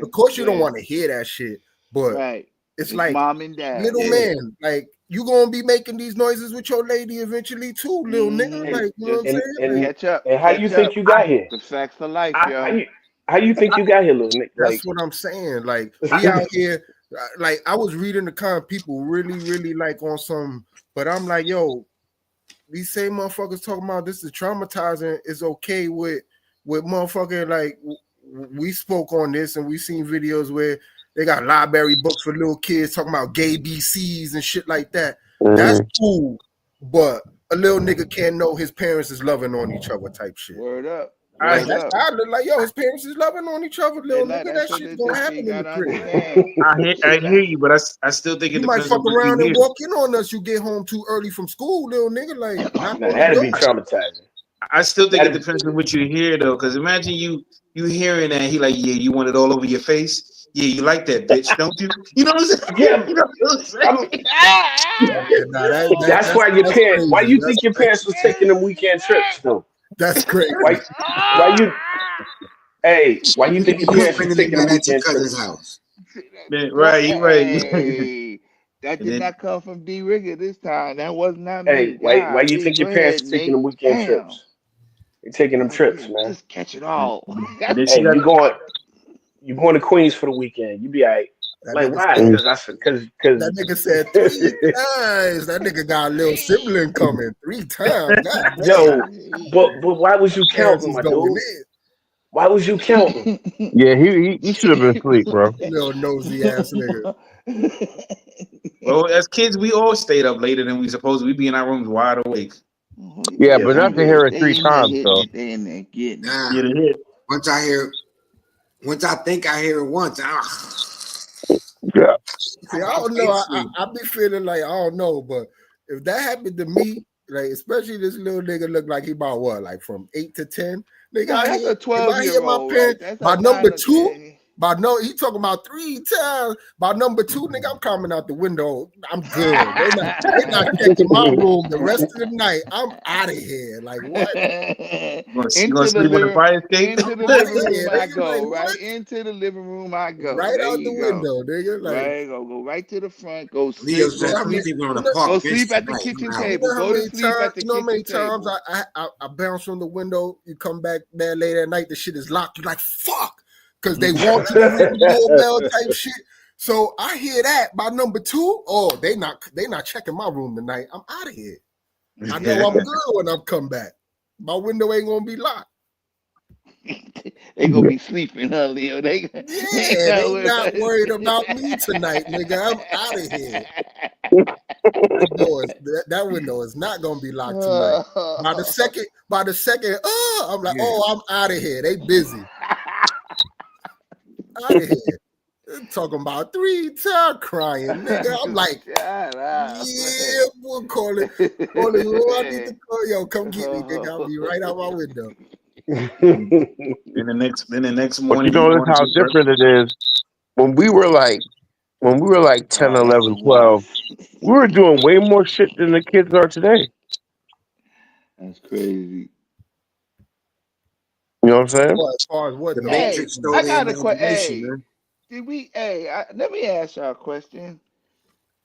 Speaker 4: of course, you don't
Speaker 3: yeah,
Speaker 4: want to hear that shit, but
Speaker 3: right.
Speaker 4: it's
Speaker 3: It's
Speaker 4: like,
Speaker 3: mom and dad.
Speaker 4: little
Speaker 1: yeah.
Speaker 4: man, like you gonna be making these noises with your lady eventually too, little nigga.
Speaker 3: Mm-hmm.
Speaker 4: Like, you know what I'm
Speaker 3: Just
Speaker 4: saying? Like,
Speaker 2: how you think you got here?
Speaker 3: The facts for life,
Speaker 2: How
Speaker 3: yo.
Speaker 2: you how you think you got here, little Nick?
Speaker 4: that's
Speaker 2: Like,
Speaker 4: what I'm saying. Like, we out here, like I was reading the comment, people really like on some, but I'm like, yo, these same motherfuckers talking about this is traumatizing. It's okay with motherfucking like we spoke on this and we seen videos where they got library books for little kids talking about gay BCs and shit like that. That's cool, but a little nigga can't know his parents is loving on each other type shit.
Speaker 3: Word up.
Speaker 4: Like
Speaker 3: Word
Speaker 4: that's
Speaker 3: up.
Speaker 4: how I look like, yo, his parents is loving on each other, little
Speaker 3: And
Speaker 4: nigga.
Speaker 3: that's
Speaker 4: That
Speaker 3: what
Speaker 4: shit's gonna
Speaker 3: this shit
Speaker 4: happen
Speaker 3: you
Speaker 4: in the
Speaker 3: gotta
Speaker 4: crib.
Speaker 3: understand.
Speaker 2: I hear you, but I still think it
Speaker 4: You might
Speaker 2: depends on
Speaker 4: fuck
Speaker 2: what you
Speaker 4: around and
Speaker 2: hear.
Speaker 4: walk in on us. You get home too early from school, little nigga. Like, knock
Speaker 2: Nah,
Speaker 4: on the
Speaker 2: that'd
Speaker 4: door.
Speaker 2: be
Speaker 12: traumatizing.
Speaker 2: I still think it
Speaker 12: That'd
Speaker 2: depends on what you hear though, because imagine you hearing that he like, yeah, you want it all over your face. Yeah, you like that bitch, don't you? You know what I'm saying?
Speaker 12: Yeah,
Speaker 2: You know what I'm saying?
Speaker 4: Yeah, nah,
Speaker 12: that's why your
Speaker 4: that's
Speaker 12: parents. Why
Speaker 4: crazy.
Speaker 12: you think your parents was taking them weekend trips though?
Speaker 4: That's crazy.
Speaker 12: Why you? Hey, why you think your
Speaker 1: You
Speaker 12: parents was
Speaker 1: spending the
Speaker 12: taking them
Speaker 1: night at your
Speaker 12: weekend
Speaker 1: cousin's
Speaker 12: trips?
Speaker 1: house.
Speaker 2: Right, right.
Speaker 3: Hey, that
Speaker 2: And
Speaker 3: did
Speaker 2: then
Speaker 3: not come from D Rigger this time. That was not
Speaker 12: Hey,
Speaker 3: me.
Speaker 12: why you
Speaker 3: Golly,
Speaker 12: think
Speaker 3: go
Speaker 12: your parents
Speaker 3: ahead,
Speaker 12: was taking them
Speaker 3: Nate.
Speaker 12: weekend
Speaker 3: Damn.
Speaker 12: trips? They taking them
Speaker 3: God
Speaker 12: trips,
Speaker 3: damn,
Speaker 12: man.
Speaker 3: just catch it all.
Speaker 2: and then she
Speaker 12: Hey,
Speaker 2: got
Speaker 12: you going to Queens for the weekend? You be all right.
Speaker 4: That
Speaker 12: Like
Speaker 4: nigga
Speaker 12: why?
Speaker 4: said,
Speaker 12: Because
Speaker 4: that nigga said 3 times. That nigga got a little sibling coming 3 times. God damn.
Speaker 12: yo, but why was you
Speaker 4: Parents
Speaker 12: counting,
Speaker 4: is
Speaker 12: my
Speaker 4: going
Speaker 12: dude?
Speaker 4: in.
Speaker 12: Why was you counting?
Speaker 9: Yeah, he should have been asleep, bro.
Speaker 4: Little nosy ass nigga.
Speaker 2: well, as kids, we all stayed up later than we supposed to. We be in our rooms wide awake.
Speaker 9: Yeah,
Speaker 12: Yeah,
Speaker 9: but
Speaker 12: we
Speaker 9: not to
Speaker 12: did.
Speaker 9: hear it
Speaker 3: They
Speaker 9: 3
Speaker 3: in there
Speaker 9: times
Speaker 3: hitting
Speaker 9: though.
Speaker 3: it. They in there getting it.
Speaker 1: Nah.
Speaker 2: Yeah, the hit.
Speaker 1: Once I think I hear it once,
Speaker 9: Yeah.
Speaker 4: See, I don't know. I be feeling like I don't know, but if that happened to me, like especially this little nigga look like he about what, like from 8 to 10. Nigga,
Speaker 3: Nah, that's a
Speaker 4: if I hear my
Speaker 3: 12-year-old,
Speaker 4: pen
Speaker 3: right? That's
Speaker 4: by
Speaker 3: a
Speaker 4: number
Speaker 3: 9 or
Speaker 4: 2,
Speaker 3: 10.
Speaker 4: by no, he talking about 3 times. By number 2, nigga, I'm coming out the window. I'm good. They not checking my room the rest of the night. I'm out of here. Like what?
Speaker 2: You gonna sleep on the fire escape?
Speaker 3: Into the
Speaker 4: I'm outta
Speaker 3: living room
Speaker 4: here,
Speaker 3: I
Speaker 4: nigga.
Speaker 3: go,
Speaker 4: Like
Speaker 3: right?
Speaker 4: what?
Speaker 3: Into the living room I go.
Speaker 4: Right
Speaker 3: There
Speaker 4: out the
Speaker 3: you go.
Speaker 4: window, nigga. Like
Speaker 3: Right, go right to the front. Go
Speaker 1: Leo
Speaker 3: sleep.
Speaker 1: said,
Speaker 3: Go
Speaker 1: I'm
Speaker 3: sleep.
Speaker 1: sleeping on a
Speaker 4: you
Speaker 1: park
Speaker 3: Go
Speaker 1: bench
Speaker 3: sleep at the
Speaker 1: tonight. I'm
Speaker 3: kitchen
Speaker 1: out.
Speaker 4: You
Speaker 3: table.
Speaker 4: know how
Speaker 3: Go to
Speaker 4: many
Speaker 3: sleep
Speaker 4: times?
Speaker 3: at the
Speaker 4: You know how many
Speaker 3: kitchen
Speaker 4: times
Speaker 3: table.
Speaker 4: I bounce from the window. You come back there late at night. The shit is locked. You like fuck, because they want you to ring the doorbell type shit. So I hear that by number 2. Oh, they not checking my room tonight. I'm out of here. I know I'm good when I come back. My window ain't gonna be locked.
Speaker 3: They gonna be sleeping, huh, Leo? They
Speaker 4: They not worried about me tonight, nigga. I'm out of here. That window is not gonna be locked tonight. By the second, I'm like, oh, I'm out of here. They busy. Out of here. They're talking about 3 times crying, nigga. I'm like, yeah, we'll call it. Call it who I need to call. Yo, come get me, nigga. I'll be right out my window.
Speaker 2: Then the next
Speaker 14: But
Speaker 2: morning,
Speaker 14: you
Speaker 2: you
Speaker 14: notice
Speaker 2: going
Speaker 14: how
Speaker 2: to work.
Speaker 14: different it is. When we were like 10,
Speaker 3: Oh, that's
Speaker 14: 11,
Speaker 3: too
Speaker 14: 12,
Speaker 3: much.
Speaker 14: we were doing way more shit than the kids are today.
Speaker 3: That's crazy.
Speaker 14: You know what I'm saying?
Speaker 4: Well, as far as what
Speaker 1: The
Speaker 4: though?
Speaker 3: Hey,
Speaker 1: Matrix stole
Speaker 3: I
Speaker 1: their
Speaker 3: got a question.
Speaker 1: imagination,
Speaker 3: Hey,
Speaker 1: man.
Speaker 3: did we? Hey, let me ask y'all a question.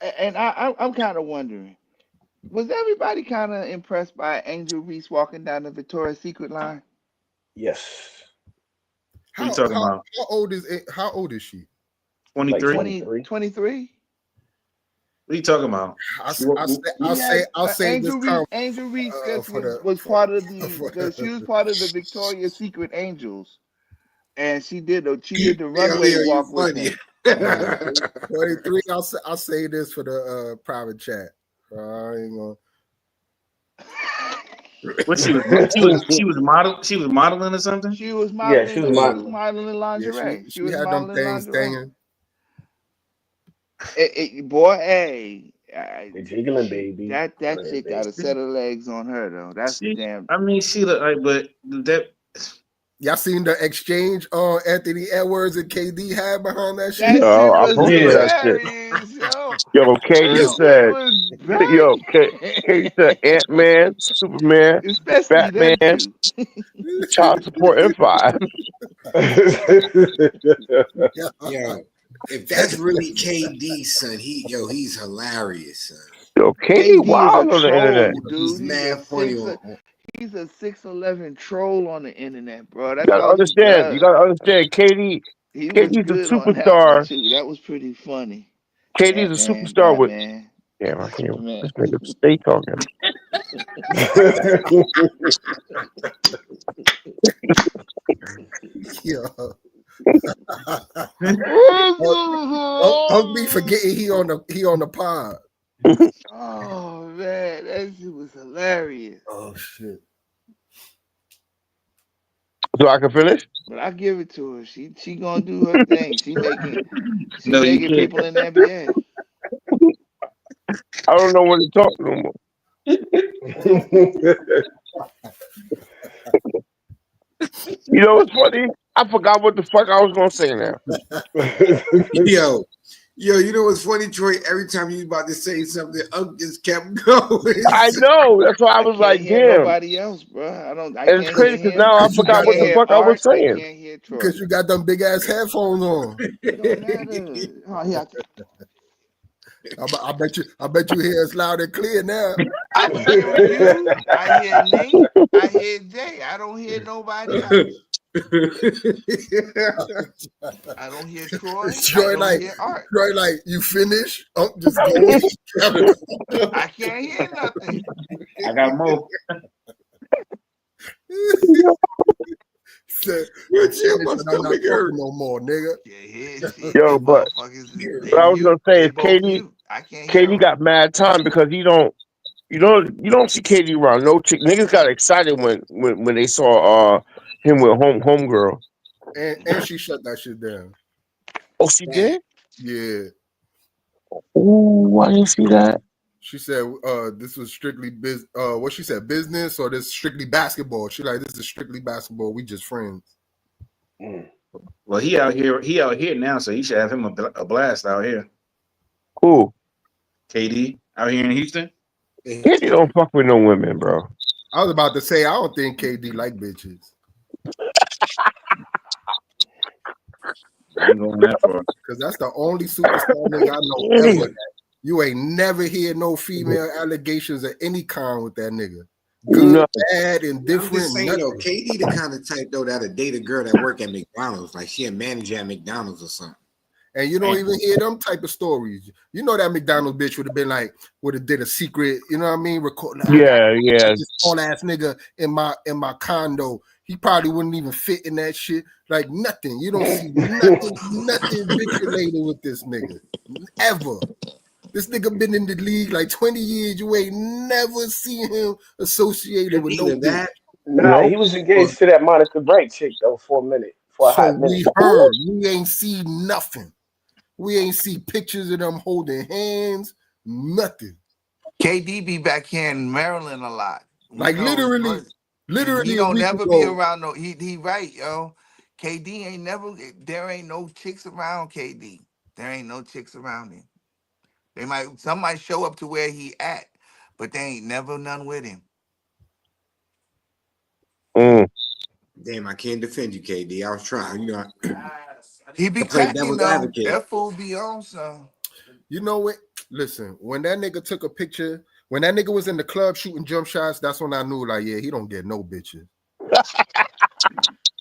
Speaker 3: And I'm kind of wondering, was everybody kind of impressed by Angel Reese walking down the Victoria's Secret line?
Speaker 12: Yes.
Speaker 2: What you
Speaker 4: How
Speaker 2: talking
Speaker 4: how
Speaker 2: about?
Speaker 4: how old is it? How old is she?
Speaker 12: Like
Speaker 2: 23?
Speaker 12: 23.
Speaker 3: 23?
Speaker 2: What you talking about?
Speaker 4: I'll say this
Speaker 3: Angel Reese.
Speaker 4: time
Speaker 3: Angel Reese just
Speaker 4: for
Speaker 3: was
Speaker 4: the
Speaker 3: part of
Speaker 4: for
Speaker 3: she was part of the Victoria's Secret Angels, and she did the
Speaker 1: Yeah,
Speaker 3: runway
Speaker 1: Leo, you
Speaker 3: walk with
Speaker 1: funny.
Speaker 3: them.
Speaker 4: 23. I'll say this for the private chat. I ain't gonna.
Speaker 2: What she was modeling or something?
Speaker 3: She was
Speaker 12: Yeah, she
Speaker 3: modeling.
Speaker 12: was
Speaker 3: She was
Speaker 12: modeling.
Speaker 3: modeling
Speaker 4: Yeah,
Speaker 3: lingerie.
Speaker 4: she
Speaker 3: was
Speaker 4: had them
Speaker 3: modeling
Speaker 4: things
Speaker 3: lingerie.
Speaker 4: thinging.
Speaker 3: Boy, hey,
Speaker 12: They jiggling, baby.
Speaker 3: that
Speaker 12: Jiggling,
Speaker 3: chick got a
Speaker 12: baby.
Speaker 3: set of legs on her though. That's a
Speaker 2: She,
Speaker 3: damn.
Speaker 2: I mean, she look like, but that
Speaker 4: Y'all seen the exchange Anthony Edwards and KD had behind that shit?
Speaker 3: That
Speaker 14: Yo,
Speaker 3: shit
Speaker 14: I
Speaker 3: was
Speaker 14: posted
Speaker 2: yeah.
Speaker 14: that shit.
Speaker 3: hilarious, yo.
Speaker 14: Yo, Katie
Speaker 3: That
Speaker 1: Yo,
Speaker 3: shit
Speaker 14: said,
Speaker 3: was
Speaker 14: yo, Katie said
Speaker 3: banging.
Speaker 14: Ant-Man, Superman,
Speaker 3: Especially them
Speaker 14: Batman,
Speaker 3: two.
Speaker 14: child support, and 5.
Speaker 4: Yeah.
Speaker 1: yo, if that's really KD, son, he's hilarious, son.
Speaker 14: Yo, Katie
Speaker 3: KD is a
Speaker 14: wild on the internet.
Speaker 3: troll,
Speaker 1: He's
Speaker 3: dude.
Speaker 1: mad funny on.
Speaker 3: He's a 6'11" troll on the internet, bro.
Speaker 14: You
Speaker 3: That's
Speaker 14: gotta
Speaker 3: all he
Speaker 14: understand. You
Speaker 3: does.
Speaker 14: gotta understand.
Speaker 3: He was
Speaker 14: Katie's a
Speaker 3: good on that one
Speaker 14: superstar.
Speaker 3: too. That was pretty funny.
Speaker 14: Katie's a
Speaker 3: Ant-Man,
Speaker 14: superstar with.
Speaker 3: Batman,
Speaker 14: Damn, I can't.
Speaker 3: Superman.
Speaker 14: This nigga stay talking.
Speaker 4: Yeah. Don't be forgetting he on the pod.
Speaker 3: Oh man, that shit was hilarious.
Speaker 4: Oh shit.
Speaker 14: So I can finish.
Speaker 3: But I give it to her. She gonna do her thing. She making
Speaker 2: No, you can't.
Speaker 3: people in the NBA.
Speaker 14: I don't know when to talk no more. You know what's funny? I forgot what the fuck I was gonna say now.
Speaker 1: Yo, you know what's funny, Troy? Every time you about to say something, Unc just kept going.
Speaker 14: I know. That's why I was
Speaker 3: can't
Speaker 14: like,
Speaker 3: hear
Speaker 14: damn.
Speaker 3: nobody else, bro. I
Speaker 14: And it's
Speaker 3: can't hear
Speaker 14: crazy because
Speaker 3: him.
Speaker 14: now I
Speaker 4: You
Speaker 14: forgot
Speaker 4: got
Speaker 14: what
Speaker 3: Can't
Speaker 14: the
Speaker 4: them
Speaker 3: hear
Speaker 14: fuck I was
Speaker 3: Art. I
Speaker 14: saying.
Speaker 3: can't hear Troy.
Speaker 4: because you got them big ass headphones on.
Speaker 3: It don't matter. Oh, yeah.
Speaker 4: I bet you hear us loud and clear now.
Speaker 3: I can hear you. I hear Nate. I hear Jay. I don't hear nobody else. I don't hear Troy. I don't hear Art.
Speaker 4: Troy, like, you finish? Just go.
Speaker 3: I can't hear nothing.
Speaker 2: I got more.
Speaker 4: Said,
Speaker 1: I'm
Speaker 4: I'm not talking no more, nigga.
Speaker 14: Yo, but what I was gonna say is Katie got mad time because you don't see Katie around no chick. Niggas got excited when they saw him with homegirl.
Speaker 4: And she shut that shit down.
Speaker 14: Oh, she did?
Speaker 4: Yeah.
Speaker 14: Ooh, I didn't see that.
Speaker 4: She said, this was strictly what she said, business or this strictly basketball. She like, this is strictly basketball. We just friends.
Speaker 2: Well, he out here. He out here now, so he should have him a blast out here.
Speaker 14: Who?
Speaker 2: KD out here in Houston.
Speaker 14: KD don't fuck with no women, bro.
Speaker 4: I was about to say, I don't think KD like bitches.
Speaker 2: I ain't going that far.
Speaker 4: Because that's the only superstar nigga I know ever. You ain't never hear no female allegations of any kind with that nigga. Good, bad, indifferent.
Speaker 1: I'm just saying, though, KD the kind of type, though, that'll date a girl that work at McDonald's. Like, she a manager at McDonald's or something.
Speaker 4: And you don't even hear them type of stories. You know that McDonald's bitch would have been like, would have did a secret, you know what I mean? Record, like,
Speaker 14: yeah.
Speaker 4: This tall ass nigga in my condo. He probably wouldn't even fit in that shit. Like nothing. You don't see nothing bitch related with this nigga. Ever. This nigga been in the league like 20 years. You ain't never seen him associated with no bitch.
Speaker 12: Nah, he was engaged to that Monica Bright chick though for a minute. For a hot minute.
Speaker 4: We heard. We ain't see nothing. We ain't see pictures of them holding hands. Nothing.
Speaker 15: KD be back here in Maryland a lot.
Speaker 4: Like literally,
Speaker 15: he don't never be around. No, he right, yo. KD ain't never. There ain't no chicks around KD. There ain't no chicks around him. Some might show up to where he at, but they ain't never none with him.
Speaker 1: Damn, I can't defend you, KD. I was trying, you know.
Speaker 15: He be cracking though. That fool be on some.
Speaker 4: You know what? Listen, when that nigga took a picture, when that nigga was in the club shooting jump shots, that's when I knew, like, yeah, he don't get no bitches.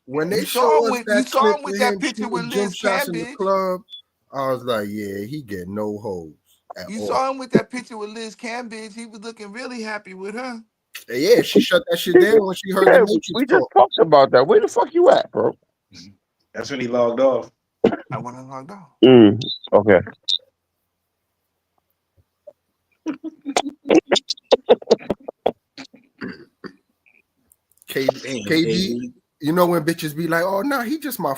Speaker 4: When they saw him with that picture with Liz Cambage in the club, I was like, yeah, he get no hoes.
Speaker 15: You saw him with that picture with Liz Cambage. He was looking really happy with her.
Speaker 4: Yeah, she shut that shit down when she heard the Matrix
Speaker 14: we just talked about that. Where the fuck you at, bro?
Speaker 2: That's when he logged off.
Speaker 15: I want to log off.
Speaker 14: Okay.
Speaker 4: KD, you know when bitches be like, oh no, he just my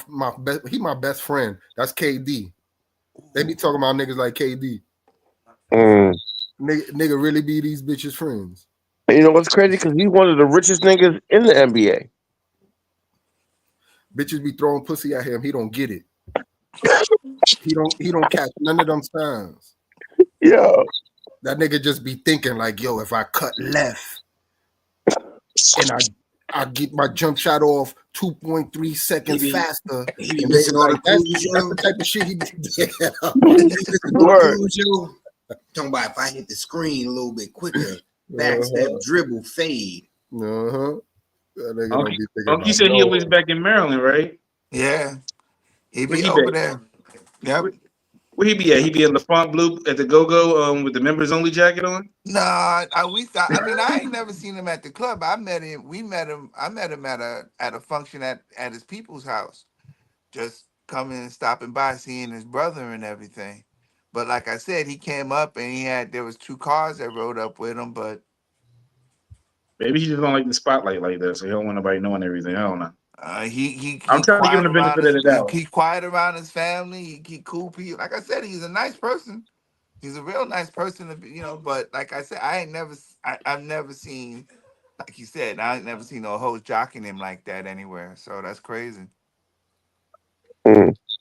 Speaker 4: best friend. That's KD. They be talking about niggas like KD. Nigga really be these bitches' friends.
Speaker 14: You know what's crazy? Because he's one of the richest niggas in the NBA.
Speaker 4: Bitches be throwing pussy at him. He don't get it. He don't catch none of them signs.
Speaker 14: Yeah.
Speaker 4: That nigga just be thinking like, yo, if I cut left and I get my jump shot off 2.3 seconds faster.
Speaker 1: He be missing all the clues,
Speaker 4: that's the type of shit he be
Speaker 1: talking about if I hit the screen a little bit quicker, backstep, dribble, fade.
Speaker 2: Unky said he always back in Maryland, right?
Speaker 15: Yeah. He be over there. Yep.
Speaker 2: Where he be at? He be in the Font Blue at the Go-Go with the members only jacket on?
Speaker 15: Nah, I ain't never seen him at the club. I met him at a function at his people's house. Just coming and stopping by, seeing his brother and everything. But like I said, he came up and there was 2 cars that rode up with him, but
Speaker 2: maybe he just don't like the spotlight like that, so he don't want nobody knowing everything. I don't know.
Speaker 15: I'm
Speaker 2: trying to give him the benefit of the doubt.
Speaker 15: He's quiet around his family. He cool people. Like I said, he's a nice person. He's a real nice person, But like I said, I've never seen, like you said, I ain't never seen no hoes jocking him like that anywhere. So that's crazy.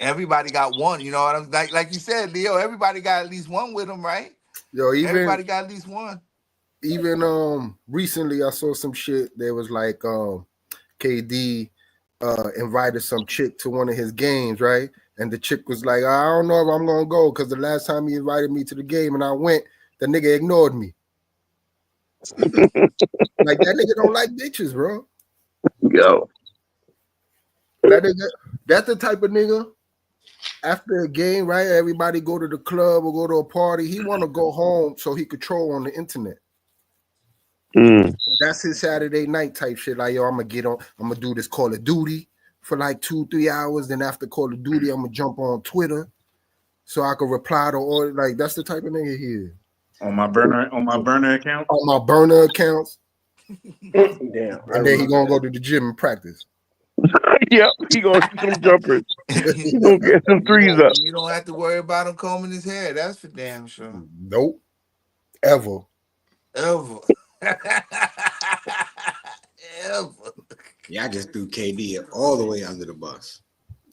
Speaker 15: Everybody got one. You know what I'm like you said, Leo. Everybody got at least one with him, right?
Speaker 4: Yo,
Speaker 15: everybody got at least one.
Speaker 4: Even recently, I saw some shit. There was like KD. Invited some chick to one of his games, right? And the chick was like, I don't know if I'm gonna go because the last time he invited me to the game and I went, the nigga ignored me. Like that nigga don't like bitches, bro.
Speaker 14: Yo.
Speaker 4: That's the type of nigga. After a game, right? Everybody go to the club or go to a party. He want to go home so he could troll on the internet. That's his Saturday night type shit. Like, yo, I'm gonna do this Call of Duty for like 2-3 hours. Then after Call of Duty, I'm gonna jump on Twitter so I can reply to all. Like, that's the type of nigga he is.
Speaker 2: On my burner account.
Speaker 4: On my burner accounts.
Speaker 12: Damn.
Speaker 4: And then he gonna go to the gym and practice.
Speaker 14: Yep, he gonna shoot some jumpers. He gonna get some threes up.
Speaker 15: You don't have to worry about him combing his hair. That's for damn sure.
Speaker 4: Nope. Ever.
Speaker 15: Ever. Ever.
Speaker 1: Yeah, I just threw KD all the way under the bus.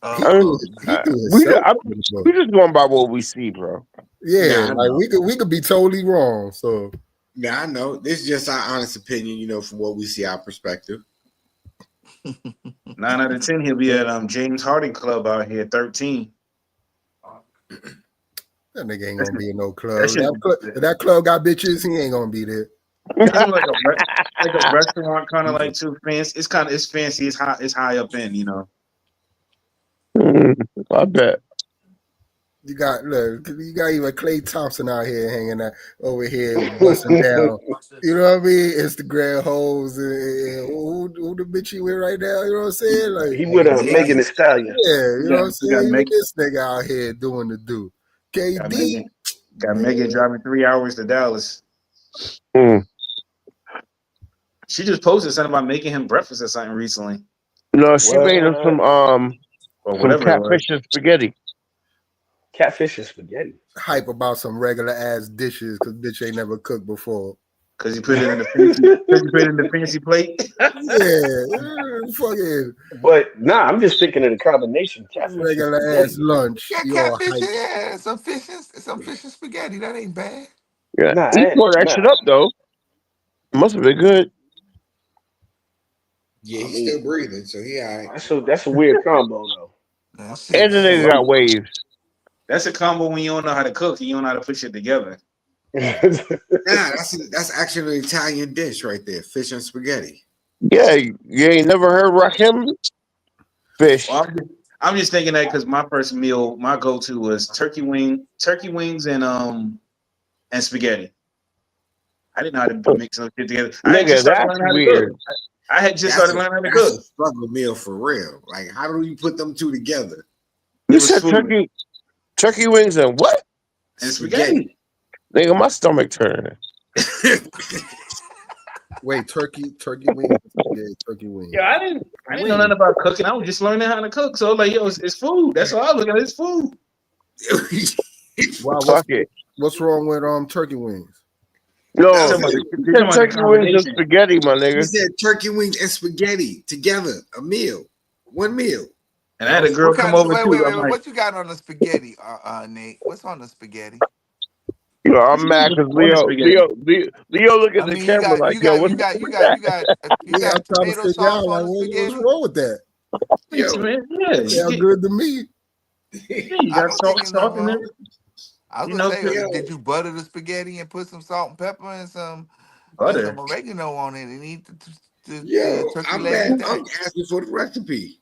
Speaker 14: I mean,
Speaker 4: He threw
Speaker 14: we
Speaker 4: himself under the bus.
Speaker 14: just going by what we see, bro.
Speaker 4: Yeah,
Speaker 1: Nah, I
Speaker 4: like
Speaker 1: know.
Speaker 4: we could be totally wrong. So
Speaker 1: Yeah, I know. This is just our honest opinion, from what we see, our perspective.
Speaker 2: 9 out of 10, he'll be at James Harden Club out here, 13.
Speaker 4: that nigga ain't gonna be in no club.
Speaker 2: That shit,
Speaker 4: If that club got bitches, he ain't gonna be there.
Speaker 2: it's like a restaurant, kind of like too fancy. It's fancy. It's high up in,
Speaker 14: I bet.
Speaker 4: You got even Klay Thompson out here hanging out over here busting down. You know what I mean? Instagram hoes and who the bitch you with right now? You know what I'm saying? Like
Speaker 12: He with Megan Thee Stallion.
Speaker 4: yeah, you know what I'm saying?
Speaker 2: Megan,
Speaker 4: This nigga out here doing the do. KD
Speaker 2: got Megan driving 3 hours to Dallas. She just posted something about making him breakfast or something recently.
Speaker 14: No, she made him some catfish and spaghetti.
Speaker 12: Catfish and spaghetti.
Speaker 4: Hype about some regular ass dishes because bitch ain't never cooked before.
Speaker 2: Because you put it in the fancy plate.
Speaker 4: Yeah, fucking.
Speaker 12: But nah, I'm just thinking of the combination. Catfish
Speaker 4: Regular ass lunch.
Speaker 15: Yeah, catfish. Yeah, some fish and spaghetti. That ain't bad.
Speaker 14: Yeah, he tore that shit up though. Must have been good.
Speaker 1: Yeah, he's still breathing, so he all right.
Speaker 12: That's a weird combo though.
Speaker 14: And the nigga got waves.
Speaker 2: That's a combo when you don't know how to cook and you don't know how to put shit together.
Speaker 1: Nah, that's actually an Italian dish right there, fish and spaghetti.
Speaker 14: Yeah, you ain't never heard Rakim? Fish.
Speaker 2: Well, I'm just thinking that because my first meal, my go-to was turkey wings and spaghetti. I didn't know how to mix those shit together.
Speaker 14: Nigga, that's weird.
Speaker 2: I had just started learning how to cook.
Speaker 1: That's a struggle meal for real. Like, how do you put them two together?
Speaker 14: You said turkey wings and what?
Speaker 2: And spaghetti.
Speaker 14: Nigga, my stomach turning.
Speaker 4: Wait, turkey wings. Yeah, turkey wings.
Speaker 2: Yeah, I didn't know nothing about cooking. I was just learning how to cook. So like, yo, it's food. That's all I look at. It's food.
Speaker 4: Wow, what's wrong with turkey wings?
Speaker 14: No, turkey wings and spaghetti, my nigga.
Speaker 1: He said turkey wings and spaghetti together, a meal, one meal.
Speaker 2: And I had a girl come over too.
Speaker 15: Wait, what you got on the spaghetti, Nate? What's on the spaghetti?
Speaker 14: Yo, I'm mad because Leo look at the camera like, yo, what's that?
Speaker 4: I'm trying to figure out like what's wrong with that.
Speaker 2: Yeah,
Speaker 4: sounds good to me.
Speaker 2: You got salt in it.
Speaker 15: I was gonna say, did you butter the spaghetti and put some salt and pepper and some oregano on it and eat the turkey
Speaker 1: I'm
Speaker 15: leg?
Speaker 1: mad. I'm asking for the recipe.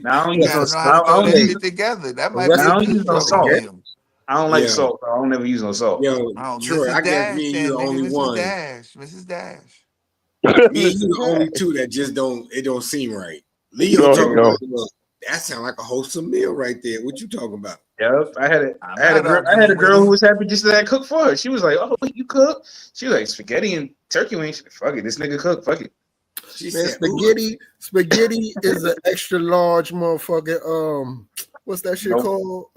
Speaker 2: Now I don't use no salt.
Speaker 15: That might be a
Speaker 2: salt. I don't like salt. I don't ever use no salt.
Speaker 1: Yo, Troy, I guess me and you the only one.
Speaker 15: Mrs. Dash.
Speaker 1: Me and you the only two that just don't seem right. Leo talking about, that sound like a wholesome meal right there. What you talking about?
Speaker 2: Yep, I had a girl who was happy just that I cook for her. She was like, "Oh, you cook?" She was like, "Spaghetti and turkey wings." Fuck it, this nigga cook. Fuck it.
Speaker 1: She
Speaker 4: Man,
Speaker 1: said,
Speaker 4: spaghetti is an extra large motherfucking what's that shit called?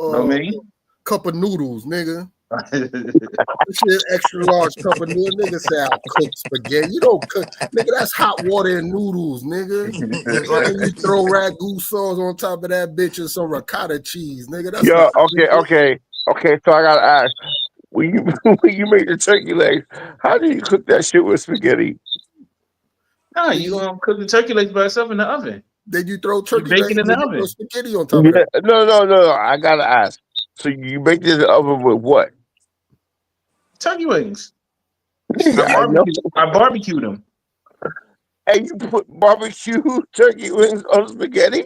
Speaker 4: Cup of noodles, nigga. This shit extra large cup of noodles. Nigga say I cook spaghetti. You don't cook, nigga. That's hot water and noodles, nigga. And you throw ragu sauce on top of that bitch and some ricotta cheese, nigga. That's
Speaker 14: okay. So I gotta ask, when you make the turkey legs, how do you cook that shit with spaghetti?
Speaker 2: Nah, you gonna cook the turkey legs by itself in the oven.
Speaker 4: Then you throw turkey legs
Speaker 2: in the oven.
Speaker 4: throw spaghetti on top of that.
Speaker 14: No. I gotta ask. So you make this in the oven with what?
Speaker 2: Turkey wings. I barbecued them.
Speaker 14: And you put barbecue turkey wings on spaghetti?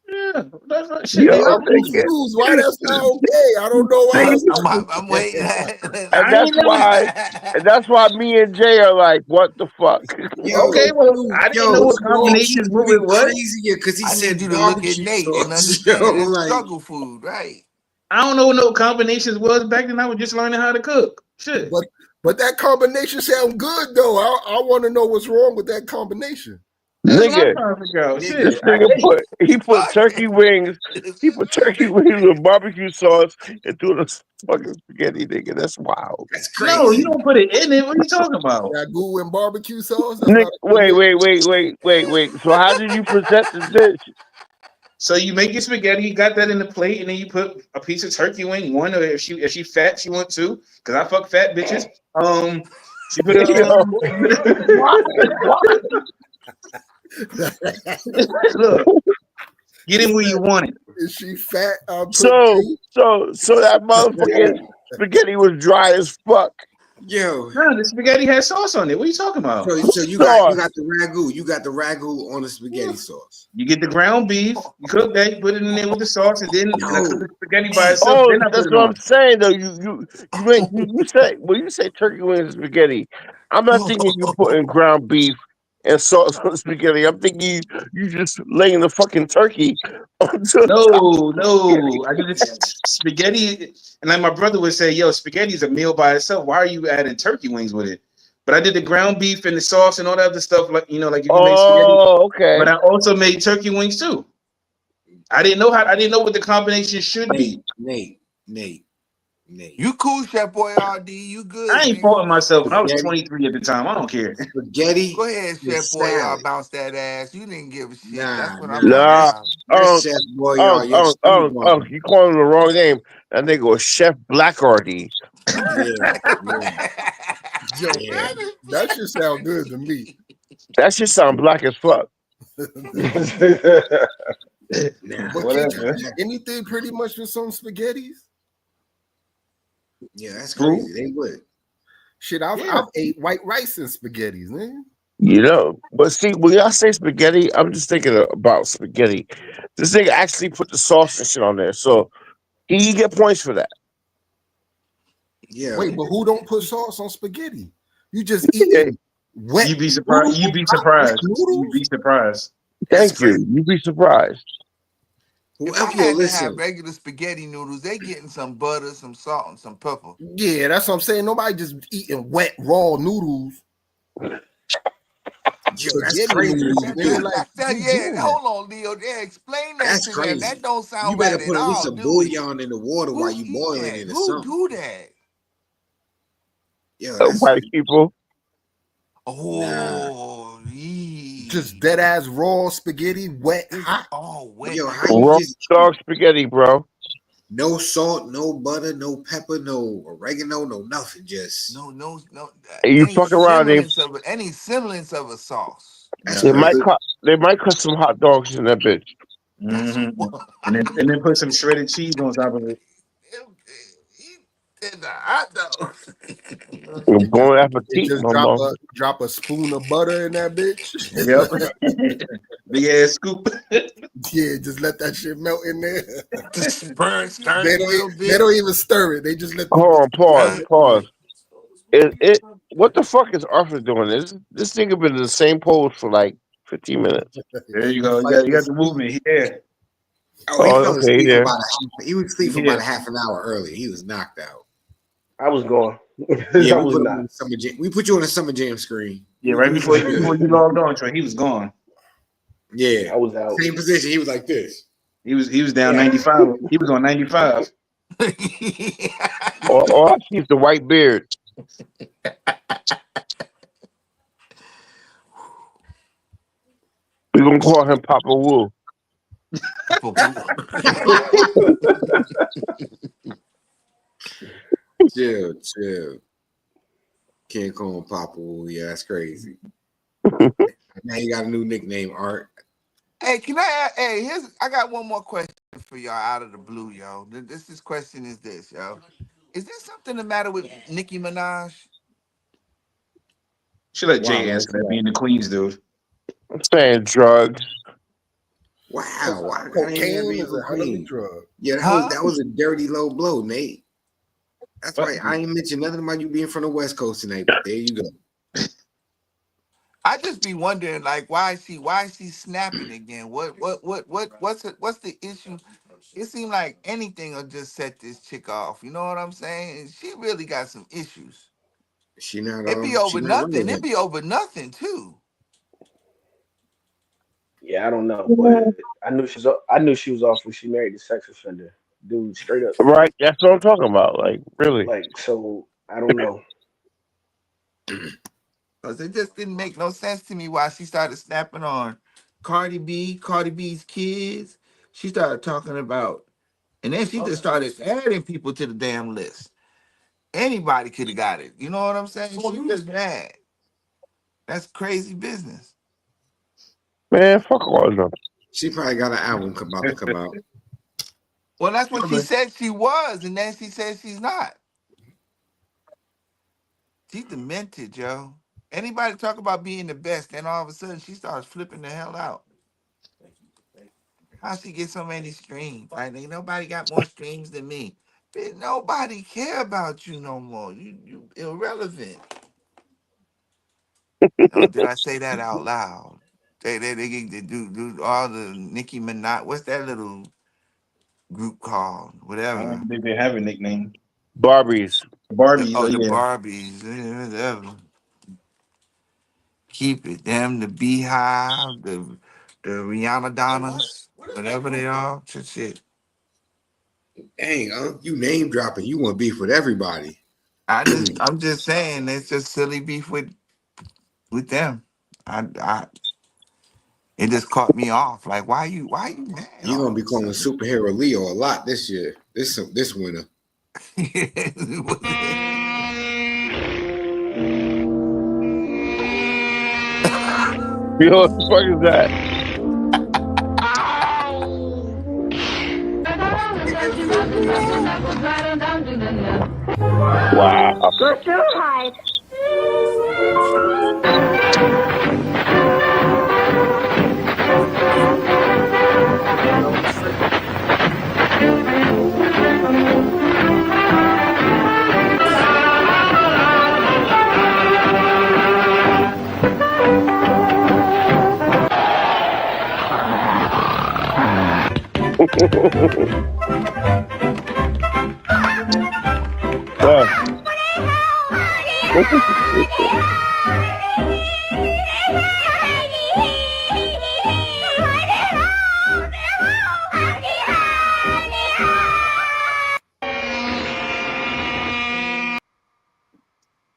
Speaker 2: Yeah, that's right. Shit,
Speaker 4: I'm confused. Why that's not okay? I don't know why.
Speaker 15: I'm waiting.
Speaker 14: And that's why me and Jay are like, what the fuck?
Speaker 2: Okay, well, I didn't know what combinations were with what.
Speaker 1: Crazier because he said
Speaker 15: you to look at Nate and understand it's struggle food, right?
Speaker 2: I don't know what no combinations was back then. I was just learning how to cook. Shit.
Speaker 4: But that combination sounds good though. I want to know what's wrong with that combination.
Speaker 2: That's what I'm
Speaker 14: Nigga,
Speaker 2: trying to figure out.
Speaker 15: Nigga,
Speaker 2: Shit,
Speaker 14: this nigga he put
Speaker 15: fuck
Speaker 14: turkey wings. He put turkey wings with barbecue sauce and threw the fucking spaghetti, nigga. That's wild.
Speaker 1: That's
Speaker 2: no, you
Speaker 1: crazy.
Speaker 2: don't put it in it. What are you talking about?
Speaker 4: Ragu and barbecue sauce. That's
Speaker 14: Nick,
Speaker 4: not a
Speaker 14: wait. So how did you present the dish?
Speaker 2: So you make your spaghetti, you got that in the plate, and then you put a piece of turkey wing. One, or if she fat, she want two. Cause I fuck fat bitches. She put a
Speaker 14: Yo, why?
Speaker 2: look, get in where you want it.
Speaker 4: Is she fat? I'll put
Speaker 14: So
Speaker 4: two.
Speaker 14: that motherfucking spaghetti was dry as fuck.
Speaker 1: Yo.
Speaker 2: No, the spaghetti has sauce on it. What are you talking about?
Speaker 1: So you got the ragu. You got the ragu on the spaghetti sauce.
Speaker 2: You get the ground beef, you cook that, you put it in there with the sauce, and I cook the spaghetti by itself.
Speaker 14: Oh,
Speaker 2: Then I put
Speaker 14: that's
Speaker 2: it
Speaker 14: what
Speaker 2: on.
Speaker 14: I'm saying though. You say when you say turkey wings and spaghetti, I'm not thinking you putting ground beef and sauce on spaghetti. I'm thinking you just laying the fucking turkey onto
Speaker 2: No. I did it spaghetti, and like my brother would say, "Yo, spaghetti is a meal by itself. Why are you adding turkey wings with it?" But I did the ground beef and the sauce and all that other stuff, like like if you make spaghetti.
Speaker 14: Oh, okay.
Speaker 2: But I also made turkey wings too. I didn't know what the combination should be.
Speaker 1: Nate.
Speaker 15: You cool, Chef Boyardee. You good,
Speaker 2: I ain't
Speaker 15: nigga.
Speaker 2: faulting myself. When I was
Speaker 1: Spaghetti.
Speaker 2: 23 at the time, I don't care.
Speaker 1: Spaghetti
Speaker 15: Go ahead, Chef
Speaker 1: is
Speaker 15: Boyard,
Speaker 1: salad.
Speaker 15: bounce that ass. You didn't give a shit. That's what I'm talking
Speaker 14: Nah.
Speaker 15: about.
Speaker 1: That's Chef Boyard. You're
Speaker 14: You calling him the wrong name. That nigga was Chef Blackhardy.
Speaker 4: Yo, that should sound good to me.
Speaker 14: That shit sound black as fuck.
Speaker 4: But
Speaker 12: Whatever.
Speaker 4: anything pretty much with some spaghettis.
Speaker 1: Yeah, that's crazy. They would.
Speaker 4: Shit, I've ate white rice and spaghettis, man.
Speaker 14: You know, but see, when y'all say spaghetti, I'm just thinking about spaghetti. This nigga actually put the sauce and shit on there, so he get points for that.
Speaker 1: Yeah.
Speaker 4: Wait, but who don't put sauce on spaghetti? You just eat wet.
Speaker 2: You'd be surprised. You'd be surprised. You'd be surprised.
Speaker 14: Thank you. You'd be surprised.
Speaker 15: If I had to have regular spaghetti noodles, they getting some butter, some salt, and some pepper.
Speaker 4: Yeah, that's what I'm saying. Nobody just eating wet raw noodles.
Speaker 1: Yo, that's crazy.
Speaker 15: Hold on, Leo. Yeah, explain that
Speaker 1: That's
Speaker 15: to
Speaker 1: crazy.
Speaker 15: them. That don't sound
Speaker 1: You better
Speaker 15: right
Speaker 1: put
Speaker 15: at
Speaker 1: at least
Speaker 15: all,
Speaker 1: some
Speaker 15: do
Speaker 1: bouillon in the water while you
Speaker 15: eat
Speaker 1: boiling
Speaker 15: that?
Speaker 1: it or
Speaker 15: Who
Speaker 1: something.
Speaker 15: do that?
Speaker 1: Yo, that's
Speaker 14: White people.
Speaker 15: Oh,
Speaker 4: just dead ass raw spaghetti, wet, hot.
Speaker 15: Oh, wet.
Speaker 1: Yo, how you
Speaker 14: Raw
Speaker 1: just
Speaker 14: dog spaghetti, bro.
Speaker 1: no salt, no butter, no pepper, no oregano, no nothing. Just
Speaker 15: no.
Speaker 14: And you fuck around,
Speaker 15: Any semblance of a sauce.
Speaker 1: That's
Speaker 14: they might
Speaker 1: crazy.
Speaker 14: cut some hot dogs in that bitch.
Speaker 2: Mm-hmm. And then put some shredded cheese on top of it.
Speaker 15: In the hot dog.
Speaker 14: I'm going
Speaker 4: It
Speaker 14: appetit,
Speaker 4: just
Speaker 14: mama.
Speaker 4: drop a spoon of butter in that bitch.
Speaker 2: Yep. Big ass scoop.
Speaker 4: Yeah, just let that shit melt in there.
Speaker 15: Just stir it a little bit.
Speaker 4: They don't even stir it. They just let the
Speaker 14: Hold on, pause. What the fuck is Arthur doing? This nigga been in the same pose for like 15 minutes.
Speaker 2: There you go. You got the movement. Yeah.
Speaker 1: Oh, he fell asleep
Speaker 14: there.
Speaker 1: he was asleep for about a half an hour early. He was knocked out.
Speaker 12: I was gone.
Speaker 1: Yeah,
Speaker 12: I was not.
Speaker 1: We put you on a summer jam screen.
Speaker 2: Yeah, right before you logged on, Trey, he was gone.
Speaker 1: Yeah,
Speaker 12: I was out.
Speaker 1: Same position. He was like this.
Speaker 2: He was down 95. He was on 95.
Speaker 14: Or I keep the white beard. We're gonna call him Papa Wu.
Speaker 1: Chill. Can't call him Papa Wu. Yeah, that's crazy. Now you got a new nickname, Art.
Speaker 15: Hey, I got one more question for y'all out of the blue, yo. This question is this, yo. Is there something the matter with Nicki Minaj?
Speaker 2: She let Jay answer that, being the Queens dude.
Speaker 14: I'm saying drugs.
Speaker 1: Wow, why
Speaker 4: cocaine is a hell of a drug.
Speaker 1: Yeah, that was a dirty low blow, Nate. That's right. I ain't mentioned nothing about you being from the West Coast tonight, but there you go.
Speaker 15: I just be wondering, like, why is she snapping again? What's the issue? It seemed like anything will just set this chick off. You know what I'm saying? She really got some issues.
Speaker 1: She not.
Speaker 15: It be over nothing. It be over nothing too.
Speaker 12: Yeah, I don't know, but I knew she was off when she married the sex offender dude. Straight up,
Speaker 14: Right, that's what I'm talking about. Like, really.
Speaker 12: like so. I don't know.
Speaker 15: Because it just didn't make no sense to me why she started snapping on Cardi B, Cardi B's kids. She started talking about, and then she just started adding people to the damn list. Anybody could have got it. You know what I'm saying? She just mad. That's crazy business.
Speaker 14: Man, fuck all of them.
Speaker 1: She probably got an album about to come out.
Speaker 15: Well, that's what she said she was, and then she said she's not. She's demented, Joe. Anybody talk about being the best, then all of a sudden she starts flipping the hell out. How she get so many streams? Like, ain't nobody got more streams than me. Bitch, nobody care about you no more. You irrelevant. Oh, did I say that out loud? They do all the Nicki Minaj. What's that little group called?
Speaker 2: I
Speaker 15: Whatever.
Speaker 2: don't think they have a nickname.
Speaker 14: Barbies.
Speaker 2: Barbies.
Speaker 15: The
Speaker 2: Yeah.
Speaker 15: Barbies. Whatever. Keep it. Them, the Beehive, the Rihanna Donnas, whatever they are. Shit.
Speaker 1: Dang, you name dropping. You want beef with everybody.
Speaker 15: I'm just saying, it's just silly beef with them. It just caught me off. Like, why you mad?
Speaker 1: You're gonna be calling superhero Leo a lot this year. This winter.
Speaker 14: Yo, what the fuck is that? Wow.
Speaker 13: Go to hide.
Speaker 14: Yeah.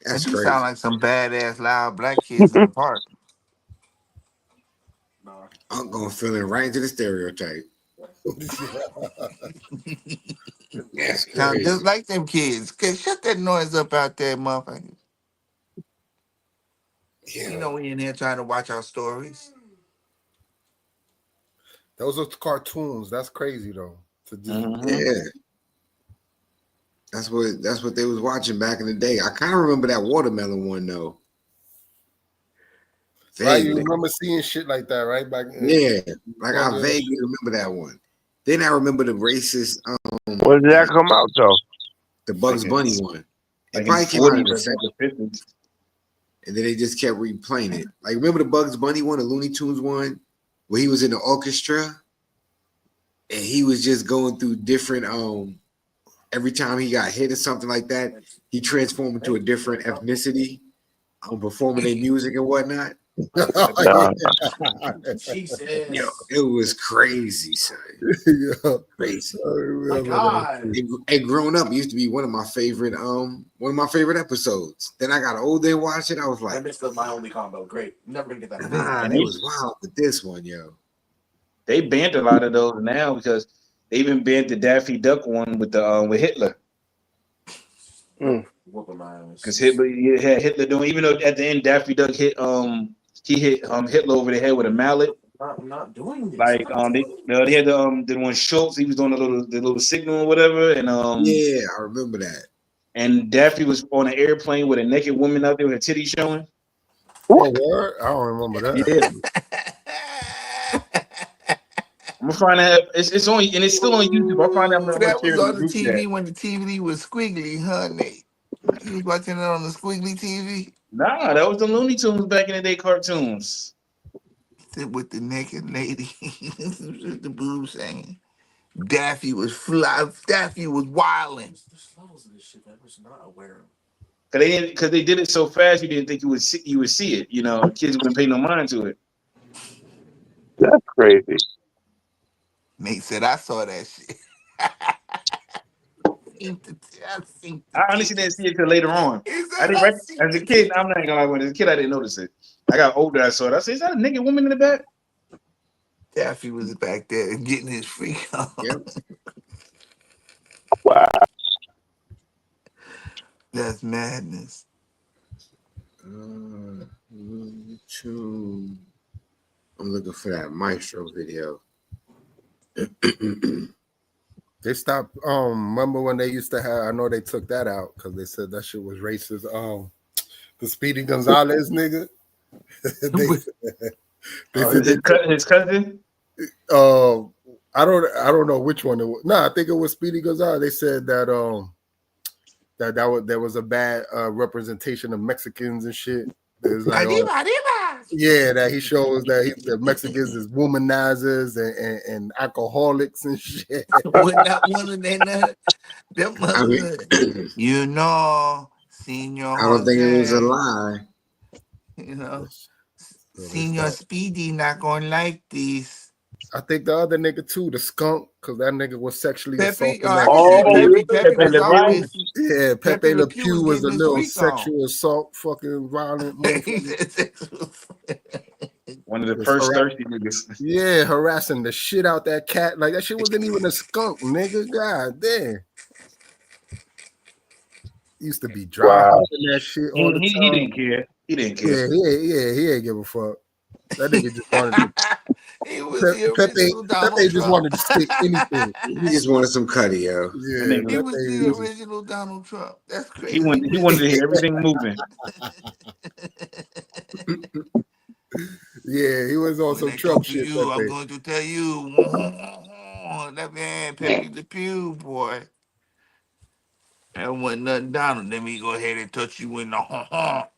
Speaker 1: That's
Speaker 15: You
Speaker 1: crazy.
Speaker 15: sound like some badass loud black kids in the park.
Speaker 1: I'm gonna fill in right into the stereotype. That's
Speaker 15: Sound
Speaker 1: crazy.
Speaker 15: just like them kids. Shut that noise up out there, motherfucker.
Speaker 1: Yeah.
Speaker 15: You know we in here trying to watch our stories.
Speaker 4: Those are cartoons. That's crazy though. To just,
Speaker 1: Yeah. That's what they was watching back in the day. I kind of remember that watermelon one though.
Speaker 4: right, you
Speaker 1: Vaguely.
Speaker 4: remember seeing shit like that, right? Back
Speaker 1: Yeah. Like I vaguely remember that one. Then I remember the racist
Speaker 14: When did that come out though?
Speaker 1: the Bugs Bunny one. It
Speaker 2: Like in
Speaker 1: probably
Speaker 2: the
Speaker 1: came out in
Speaker 2: 40s
Speaker 1: the
Speaker 2: or
Speaker 1: second.
Speaker 2: the 50s.
Speaker 1: And then they just kept replaying it. Like remember the Bugs Bunny one, the Looney Tunes one, where he was in the orchestra and he was just going through different every time he got hit or something like that, he transformed into a different ethnicity, performing their music and whatnot.
Speaker 5: Jesus.
Speaker 1: Yo, it was crazy, son. Crazy.
Speaker 5: My God.
Speaker 1: And growing up, it used to be one of my favorite episodes. Then I got older and watched it. I was like,
Speaker 5: That was my only combo. Great. Never gonna get that.
Speaker 1: it was wild with this one, yo.
Speaker 2: They banned a lot of those now because they even banned the Daffy Duck one with the with Hitler. Because Hitler had Hitler doing, even though at the end Daffy Duck hit Hitler over the head with a mallet.
Speaker 5: I'm not doing this.
Speaker 2: Like they had the one Schultz, he was doing the little signal or whatever, and
Speaker 1: yeah, I remember that.
Speaker 2: And Daffy was on an airplane with a naked woman out there with her titty showing.
Speaker 4: Oh, word? I don't remember that.
Speaker 2: Yeah. I'm gonna find out. It's on, and it's still on YouTube. I'll find out.
Speaker 15: That was on the TV when the TV was squiggly, huh, Nate? You was watching it on the squiggly TV?
Speaker 2: Nah, that was the Looney Tunes back in the day cartoons.
Speaker 15: With the naked lady, the boob saying, Daffy was wilding.
Speaker 5: There's levels of this shit that I was not aware of.
Speaker 2: Because they did it so fast, you didn't think you would see it. You know, kids wouldn't pay no mind to it.
Speaker 14: That's crazy.
Speaker 15: Nate said, I saw that shit.
Speaker 2: I honestly didn't see it till later on.
Speaker 15: He said,
Speaker 2: I didn't as a kid. I'm not gonna lie. When as a kid, I didn't notice it. I got older, I saw it. I said, "Is that a naked woman in the back?"
Speaker 15: Daffy was back there getting his freak on.
Speaker 1: Yep.
Speaker 14: Wow.
Speaker 15: That's madness.
Speaker 1: YouTube. I'm looking for that Maestro video.
Speaker 4: They stopped. Remember when they used to have? I know they took that out because they said that shit was racist. The Speedy Gonzalez nigga. they said
Speaker 2: his cousin.
Speaker 4: I don't know which one it was. No, I think it was Speedy Gonzalez. They said that there was a bad representation of Mexicans and shit. There's like yeah, that he shows that the Mexicans is womanizers and alcoholics and shit.
Speaker 15: Wasn't that one of them? You know, Senor
Speaker 1: I don't think it was a
Speaker 15: Jose,
Speaker 1: lie.
Speaker 15: You know, Senor Speedy not gonna like this.
Speaker 4: I think the other nigga too, the skunk, because that nigga was sexually assaulting.
Speaker 15: Pepe was always.
Speaker 4: Yeah, Pepe Le Pew was a
Speaker 15: getting his
Speaker 4: little
Speaker 15: freak
Speaker 4: sexual assault, fucking violent motherfucker.
Speaker 2: One of the first thirsty niggas.
Speaker 4: Yeah, harassing the shit out that cat. Like that shit wasn't even a skunk, nigga. God damn. Used to be dry humping that shit all the time.
Speaker 2: He didn't care. He didn't care.
Speaker 4: Yeah, he ain't give a fuck. That nigga just wanted to. Pepe just wanted to stick anything.
Speaker 1: He just wanted some cutty, yo.
Speaker 4: Yeah,
Speaker 15: He was the original Donald Trump. That's crazy.
Speaker 2: He wanted to hear everything moving.
Speaker 4: Yeah, he was on some Trump shit.
Speaker 15: I'm going to tell you, that man Pepe Le Pew, boy. That wasn't nothing Donald. Let me go ahead and touch you in the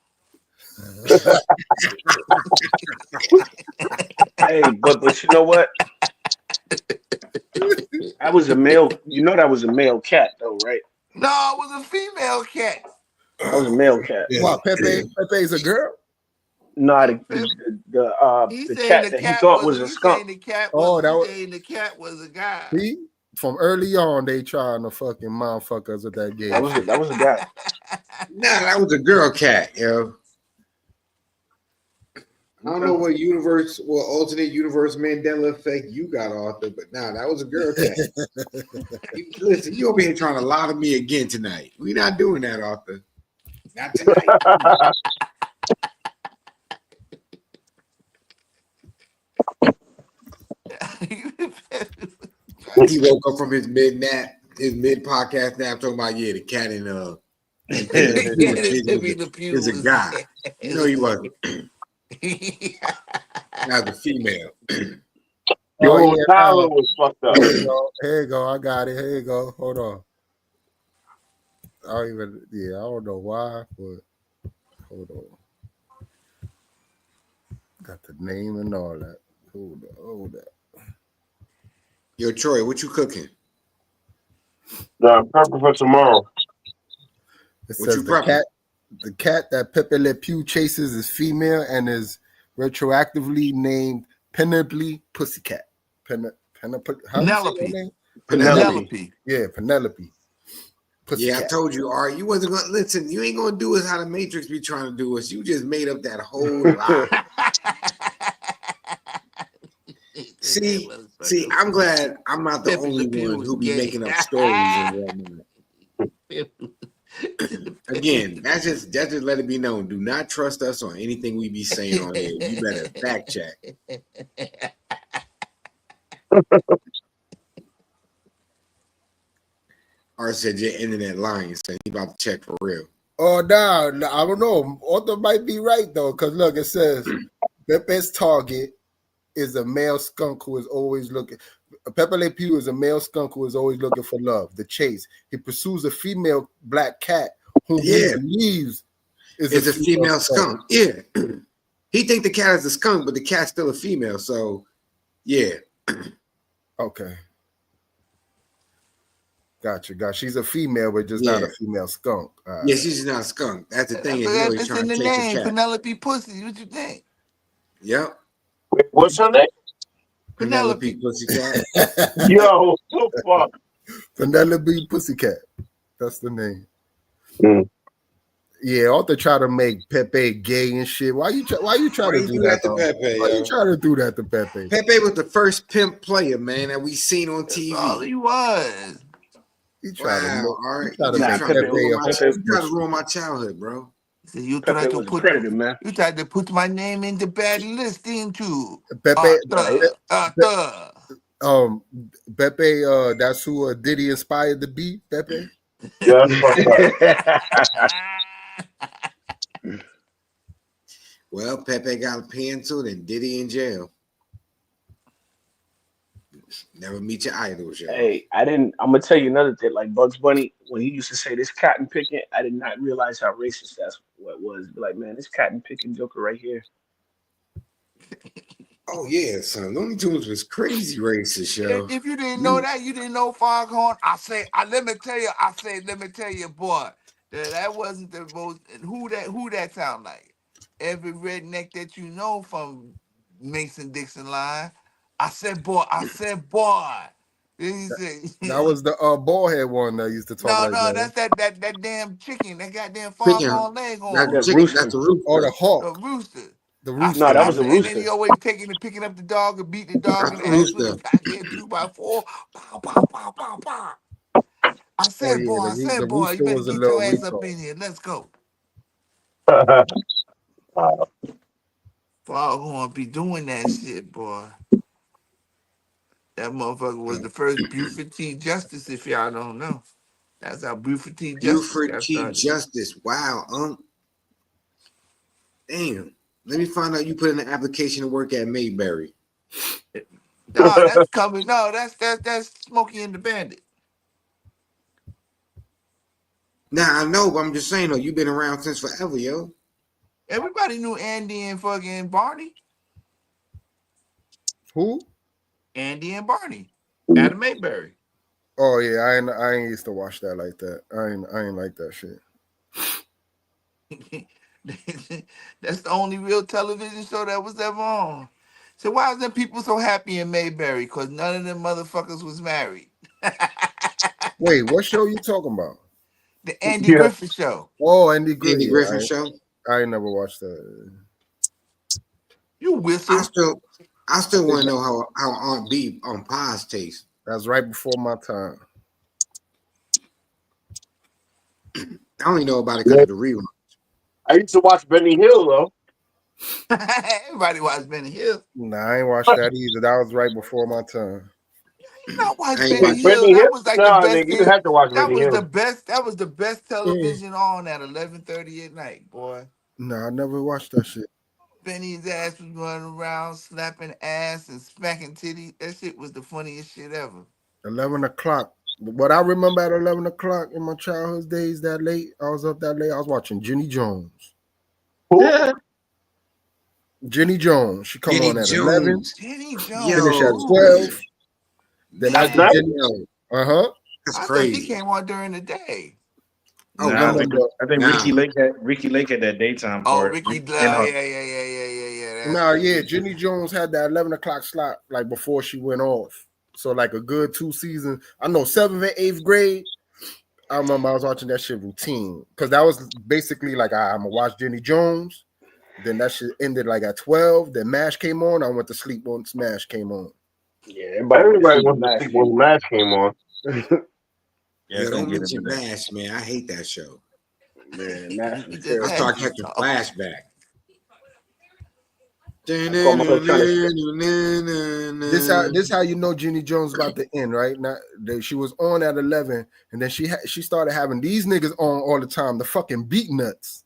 Speaker 12: Hey, but you know what? That was a male. You know that was a male cat, though, right?
Speaker 15: No, it was a female cat.
Speaker 12: That was a male cat.
Speaker 4: What? Pepe's a girl?
Speaker 12: No, the cat that he thought was a skunk.
Speaker 15: The cat was a guy.
Speaker 4: See? From early on, they trying to fucking motherfuckers with that game.
Speaker 12: That was a guy.
Speaker 1: Nah, that was a girl cat, yo. I don't know what alternate universe Mandela effect you got, Arthur, but nah, that was a girl cat. Listen, you over here trying to lie to me again tonight. We're not doing that, Arthur. Not tonight. He woke up from his mid podcast nap, talking about the cat in is a guy. You know he wasn't. That was a female.
Speaker 14: Yo, Tyler was fucked up.
Speaker 4: Here you go. I got it. Here you go. Hold on. I don't know why, but hold on. Got the name and all that. Hold on.
Speaker 1: Yo, Troy, what you cooking?
Speaker 14: I'm prepping for tomorrow.
Speaker 4: It says the cat that Pepe Le Pew chases is female and is retroactively named Penelope Pussycat.
Speaker 15: Penelope.
Speaker 4: Yeah, Penelope. Pussycat.
Speaker 1: Yeah, I told you, Art. You wasn't gonna listen. You ain't gonna do us how the Matrix be trying to do us. You just made up that whole lie. See, I'm glad I'm not the only one who be making up stories and whatnot. Again, that's just let it be known. Do not trust us on anything we be saying on here. You better fact check. Art said your internet lying, so you about to check for real.
Speaker 4: Oh no, I don't know. Arthur might be right though, because look, it says Pepe's target is a male skunk who is always looking. Pepe Le Pew is a male skunk who is always looking for love, the chase. He pursues a female black cat who he believes is a female skunk.
Speaker 1: Yeah. He think the cat is a skunk, but the cat's still a female. So, yeah.
Speaker 4: Okay. Gotcha. She's a female, but just not a female skunk.
Speaker 1: Yeah, she's not a skunk. That's the thing.
Speaker 15: That's in the name, Penelope Pussy. What you think?
Speaker 1: Yep.
Speaker 14: Wait, what's her name?
Speaker 1: Penelope Pussycat.
Speaker 14: Yo, what the fuck?
Speaker 4: Penelope Pussycat. That's the name.
Speaker 14: Mm.
Speaker 4: Yeah, ought to try to make Pepe gay and shit. Why you try to do that
Speaker 1: to
Speaker 4: though?
Speaker 1: Pepe,
Speaker 4: Why
Speaker 1: yo?
Speaker 4: you try to do that to Pepe?
Speaker 1: Pepe was the first pimp player, man, that we seen on TV.
Speaker 15: That's all he was.
Speaker 4: He tried to
Speaker 1: Wow, all right.
Speaker 4: try to
Speaker 12: Nah,
Speaker 4: make
Speaker 1: trying to
Speaker 12: Pepe,
Speaker 1: ruin
Speaker 12: Pepe,
Speaker 1: ruin my childhood, bro.
Speaker 15: So you
Speaker 12: Pepe
Speaker 15: tried to
Speaker 12: was a
Speaker 15: put
Speaker 12: predator, man.
Speaker 15: my name in the bad listing too.
Speaker 4: Pepe.
Speaker 15: Arthur.
Speaker 4: Pepe. That's who Diddy inspired to be. Pepe.
Speaker 14: Yeah, that's fucked up.
Speaker 1: Well, Pepe got canceled and Diddy in jail. Never meet your idols, yo.
Speaker 12: Hey, I'm gonna tell you another thing. Like Bugs Bunny, when he used to say this cotton picking, I did not realize how racist that's what it was. Be like, man, this cotton picking joker right here.
Speaker 1: Oh yeah, son. Looney Tunes was crazy racist, yo.
Speaker 15: If you didn't know that, you didn't know Foghorn. Let me tell you, boy, that wasn't the most. Who that sound like? Every redneck that you know from Mason Dixon line. I said, boy. Then he said,
Speaker 4: That was the bald head one that used to talk like that.
Speaker 15: that's that damn chicken, that goddamn
Speaker 1: Chicken.
Speaker 15: Foghorn Leghorn.
Speaker 1: That's chicken. That's the rooster.
Speaker 4: Or the hawk.
Speaker 15: The rooster.
Speaker 4: The rooster.
Speaker 12: No, that was the
Speaker 15: And then
Speaker 12: rooster.
Speaker 15: he always picking up the dog and beating the dog in
Speaker 1: That's
Speaker 15: the
Speaker 1: the
Speaker 15: ass with a
Speaker 1: rooster.
Speaker 15: goddamn 2x4. Pow, pow, pow, pow, pow. I said,
Speaker 4: yeah,
Speaker 15: boy,
Speaker 4: the
Speaker 15: you
Speaker 4: rooster
Speaker 15: better
Speaker 4: was a
Speaker 15: get your
Speaker 4: little
Speaker 15: ass up
Speaker 4: retard.
Speaker 15: in here. Let's go.
Speaker 14: Wow.
Speaker 15: Foghorn be doing that shit, boy. That motherfucker was the first Buford T. Justice, if y'all don't know. That's how Buford T. Justice
Speaker 1: Buford
Speaker 15: got
Speaker 1: T.
Speaker 15: started.
Speaker 1: Justice. Wow, damn. Let me find out you put in an application to work at Mayberry.
Speaker 15: No, that's coming. No, that's Smokey and the Bandit.
Speaker 1: Nah, I know, but I'm just saying though, you've been around since forever, yo.
Speaker 15: Everybody knew Andy and fucking Barney.
Speaker 4: Who?
Speaker 15: Andy and Barney. Adam Mayberry.
Speaker 4: Oh yeah, I ain't used to watch that like that. I ain't like that shit.
Speaker 15: That's the only real television show that was ever on. So why is them people so happy in Mayberry? Because none of them motherfuckers was married.
Speaker 4: Wait, what show you talking about?
Speaker 15: The Andy Griffith Show.
Speaker 4: Oh, Andy Griffith.
Speaker 1: Andy Griffith Show.
Speaker 4: I ain't never watched that.
Speaker 15: You whistle.
Speaker 1: I still want to know how Aunt B on pies tastes.
Speaker 4: That's right before my time.
Speaker 1: I only know about it because of the rerun.
Speaker 14: I used to watch Benny Hill though.
Speaker 15: Everybody watched Benny Hill.
Speaker 4: Nah, I ain't watched that either. That was right before my time.
Speaker 15: You not watch
Speaker 1: I ain't
Speaker 15: Benny
Speaker 1: watch
Speaker 15: Hill. That was like
Speaker 14: Nah,
Speaker 15: the best
Speaker 14: nigga, you
Speaker 15: thing.
Speaker 14: had to watch
Speaker 15: That
Speaker 14: Benny
Speaker 15: was
Speaker 14: Hill.
Speaker 15: the best. That was the best television on at 11:30 at night, boy.
Speaker 4: Nah, I never watched that shit.
Speaker 15: Benny's ass was running around slapping ass and smacking titty. That shit was the funniest shit ever.
Speaker 4: 11 o'clock. What I remember at 11 o'clock in my childhood days, that late, I was up that late. I was watching Jenny Jones.
Speaker 14: Who?
Speaker 4: Jenny Jones. She come
Speaker 1: Jenny
Speaker 4: on at
Speaker 1: Jones.
Speaker 4: 11.
Speaker 15: Jenny Jones.
Speaker 4: Finish at 12. Then
Speaker 14: At
Speaker 4: after
Speaker 14: night?
Speaker 4: Jenny,
Speaker 1: That's
Speaker 15: I thought
Speaker 1: crazy.
Speaker 15: she came on during the day.
Speaker 1: Oh,
Speaker 2: Nah,
Speaker 1: no,
Speaker 2: I think
Speaker 1: nah.
Speaker 2: Ricky Lake had that daytime
Speaker 15: Oh,
Speaker 2: part.
Speaker 15: Ricky
Speaker 2: And
Speaker 15: Blah.
Speaker 2: her-
Speaker 15: Yeah. That's
Speaker 4: Nah,
Speaker 15: right.
Speaker 4: yeah, Jenny Jones had that 11 o'clock slot like before she went off. So like a good 2 seasons. I know 7th and 8th grade. I remember I was watching that shit routine because that was basically like I'm gonna watch Jenny Jones. Then that shit ended like at 12. Then MASH came on. I went to sleep once MASH came on.
Speaker 12: Yeah,
Speaker 14: Everybody wants to see when the match came on.
Speaker 1: Yeah, don't mention MASH, man. I hate that show.
Speaker 12: Man, MASH was
Speaker 15: Just
Speaker 1: I
Speaker 12: terrible.
Speaker 15: had
Speaker 1: start
Speaker 15: you
Speaker 1: catching
Speaker 15: talk.
Speaker 1: flashback.
Speaker 12: call myself trying
Speaker 4: This how you know Jenny Jones about to end, right? Now she was on at 11, and then she started having these niggas on all the time. The fucking beat nuts.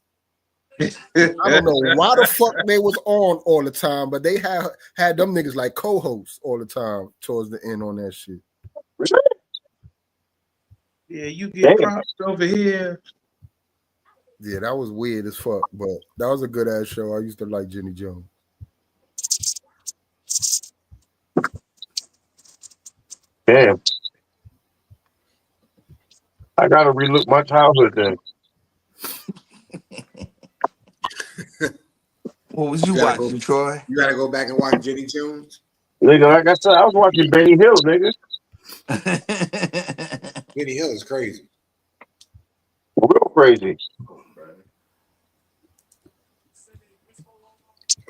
Speaker 4: I don't know why the fuck they was on all the time, but they had them niggas like co-hosts all the time towards the end on that shit.
Speaker 2: Yeah, you get props over here.
Speaker 4: Yeah, that was weird as fuck, but that was a good ass show. I used to like Jenny Jones.
Speaker 14: Damn. I gotta relook my childhood then.
Speaker 15: What was you
Speaker 1: gotta
Speaker 15: watching,
Speaker 1: go,
Speaker 15: Troy?
Speaker 1: You gotta go back and watch Jenny Jones.
Speaker 14: Nigga, like I said, I was watching Benny Hill, nigga.
Speaker 1: Benny Hill is crazy.
Speaker 14: Real crazy.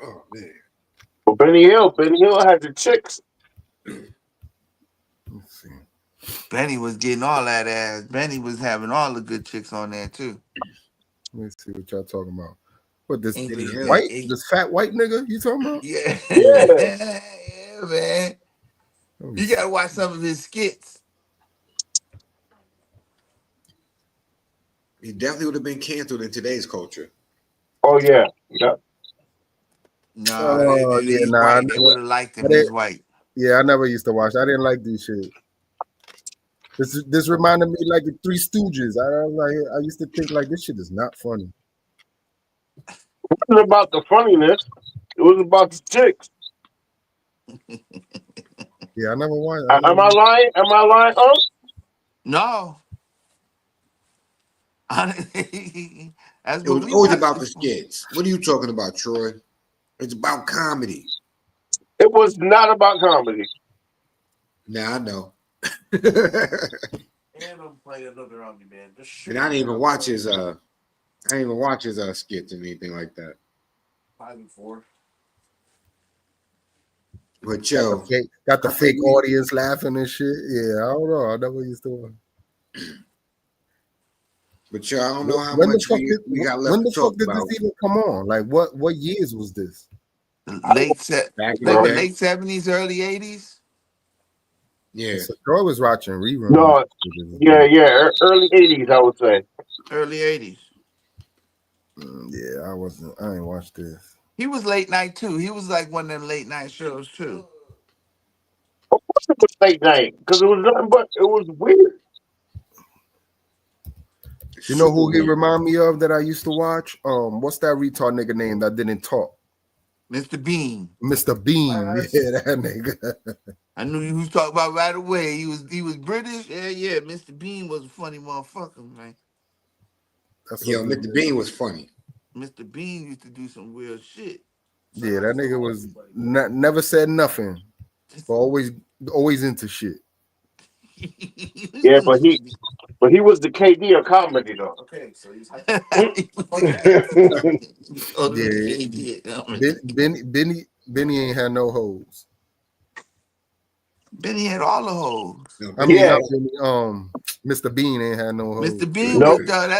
Speaker 1: Oh man.
Speaker 14: But Benny Hill had the chicks.
Speaker 4: Let's see.
Speaker 15: Benny was getting all that ass. Benny was having all the good chicks on there too.
Speaker 4: Let me see what y'all talking about. What this
Speaker 15: Benny Hill.
Speaker 4: white, this fat white nigga you talking about?
Speaker 15: Yeah.
Speaker 14: Yeah.
Speaker 15: Yeah, man.
Speaker 4: Let me
Speaker 15: You
Speaker 4: see.
Speaker 15: gotta watch some of his skits.
Speaker 1: He definitely would have been canceled in today's culture.
Speaker 14: Oh yeah. Yep.
Speaker 15: No,
Speaker 4: Oh yeah,
Speaker 15: he's
Speaker 4: nah.
Speaker 15: white. They would have liked him.
Speaker 4: I
Speaker 15: He's
Speaker 4: didn't-
Speaker 15: white.
Speaker 4: yeah, I never used to watch. I didn't like these shit. This reminded me like the Three Stooges. I used to think like this shit is not funny.
Speaker 14: It wasn't about the funniness. It was about the chicks.
Speaker 4: Yeah, I never watched.
Speaker 14: Am I lying? Am I lying? Oh,
Speaker 15: No. That's
Speaker 1: It
Speaker 15: what
Speaker 1: was
Speaker 15: we
Speaker 1: always
Speaker 15: watched
Speaker 1: about the
Speaker 15: it for.
Speaker 1: skits. What are you talking about, Troy? It's about comedy.
Speaker 14: it was not about comedy.
Speaker 1: Now I know.
Speaker 5: And I'm playing another on you, man. Just shoot.
Speaker 1: And I didn't even watch his skits and anything like that.
Speaker 5: 5 and 4.
Speaker 1: But yo,
Speaker 4: Got the
Speaker 1: I think
Speaker 4: fake
Speaker 1: we-
Speaker 4: audience laughing and shit. Yeah, I don't know. I never used to watch.
Speaker 1: But yo, I don't know how
Speaker 4: When the
Speaker 1: much
Speaker 4: fuck
Speaker 1: we got left
Speaker 4: when
Speaker 1: to
Speaker 4: the fuck
Speaker 1: talk
Speaker 4: did
Speaker 1: about.
Speaker 4: this even come on? Like what years was this?
Speaker 1: Back in
Speaker 15: They
Speaker 1: the
Speaker 15: were
Speaker 1: day.
Speaker 15: late 70s, early 80s.
Speaker 1: Yeah.
Speaker 4: So Troy was watching reruns.
Speaker 14: No. Yeah. Early '80s, I would say.
Speaker 15: Early 80s.
Speaker 4: Yeah, I ain't watched this.
Speaker 15: He was late night too. He was like one of them late night shows too.
Speaker 14: Of course it was late night because it was nothing but it was weird.
Speaker 4: You know who he remind me of that I used to watch? What's that retard nigga name that didn't talk?
Speaker 15: Mr. Bean.
Speaker 4: Mr. Bean. Yeah, that nigga.
Speaker 15: I knew you was talking about right away. He was British. Yeah. Mr. Bean was a funny motherfucker, man.
Speaker 1: Yo, Mr. Bean was funny.
Speaker 15: Mr. Bean used to do some real shit.
Speaker 4: Yeah, that nigga was never said nothing, but always into shit.
Speaker 14: Yeah, but he was the KD of comedy though.
Speaker 5: Okay, so he's
Speaker 4: Yeah, Benny ain't had no hoes.
Speaker 15: Benny had all the hoes.
Speaker 4: I mean, not Benny, Mr. Bean ain't had no hoes.
Speaker 15: Mr. Bean was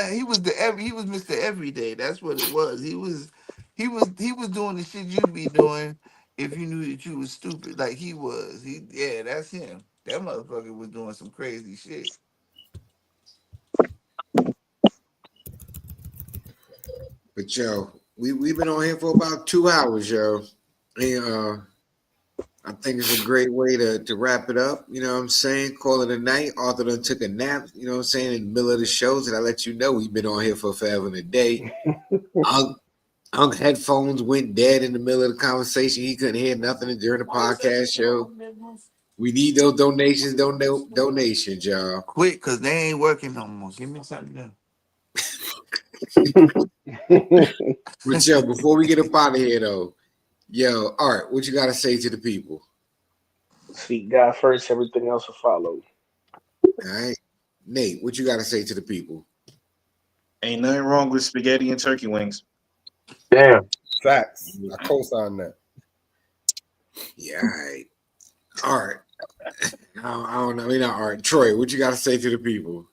Speaker 15: he was Mr. Everyday. That's what it was. He was doing the shit you be doing if you knew that you was stupid. Like he was. That's him. That motherfucker was doing some crazy shit.
Speaker 1: But yo, we've been on here for about 2 hours, yo. And I think it's a great way to wrap it up. You know what I'm saying? Call it a night. Arthur done took a nap, you know what I'm saying, in the middle of the shows. And I let you know we've been on here for forever and a day. Unk headphones went dead in the middle of the conversation. He couldn't hear nothing during the podcast show. We need those donations, donations, y'all.
Speaker 15: Quick, because they ain't working no more. Give me something new.
Speaker 1: But yo, before we get up out of here though, yo, Art, what you gotta say to the people?
Speaker 12: Seek God first, everything else will follow.
Speaker 1: All right. Nate, what you gotta say to the people?
Speaker 2: Ain't nothing wrong with spaghetti and turkey wings.
Speaker 14: Damn.
Speaker 4: Facts. I co-sign that.
Speaker 1: Yeah, all right. Art. I don't know. I mean, not Art. Troy, what you gotta say to the people?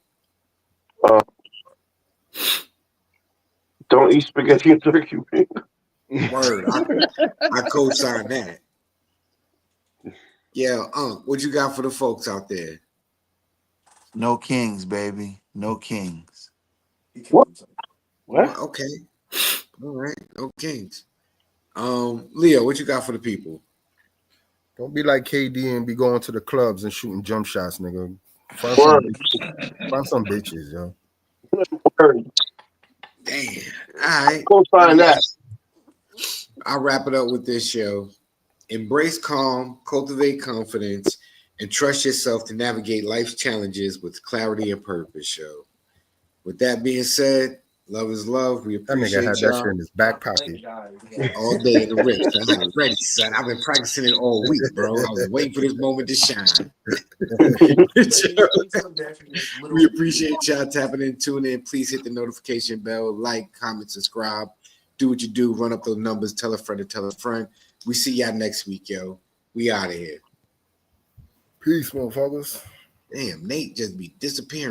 Speaker 14: Don't eat spaghetti and turkey wings.
Speaker 1: Word. I co-sign that. Yeah, what you got for the folks out there?
Speaker 15: No kings, baby. No kings.
Speaker 12: What?
Speaker 1: Okay. All right. No kings. Leo, what you got for the people?
Speaker 4: Don't be like KD and be going to the clubs and shooting jump shots, nigga. Find some bitches, yo.
Speaker 1: Damn. All right.
Speaker 14: Co-sign that.
Speaker 1: I'll wrap it up with this show. Embrace calm, cultivate confidence, and trust yourself to navigate life's challenges with clarity and purpose, show. With that being said, Love is love. We
Speaker 4: That nigga had
Speaker 1: appreciate
Speaker 4: that shit
Speaker 1: y'all
Speaker 4: in his back pocket.
Speaker 1: all day in the wrist. I had it ready, son. I've been practicing it all week, bro. I was waiting for this moment to shine. We appreciate y'all tapping in, tuning in. Please hit the notification bell, like, comment, subscribe. Do what you do. Run up those numbers. Tell a friend to tell a friend. We see y'all next week, yo. We out of here.
Speaker 4: Peace, motherfuckers.
Speaker 1: Damn, Nate just be disappearing.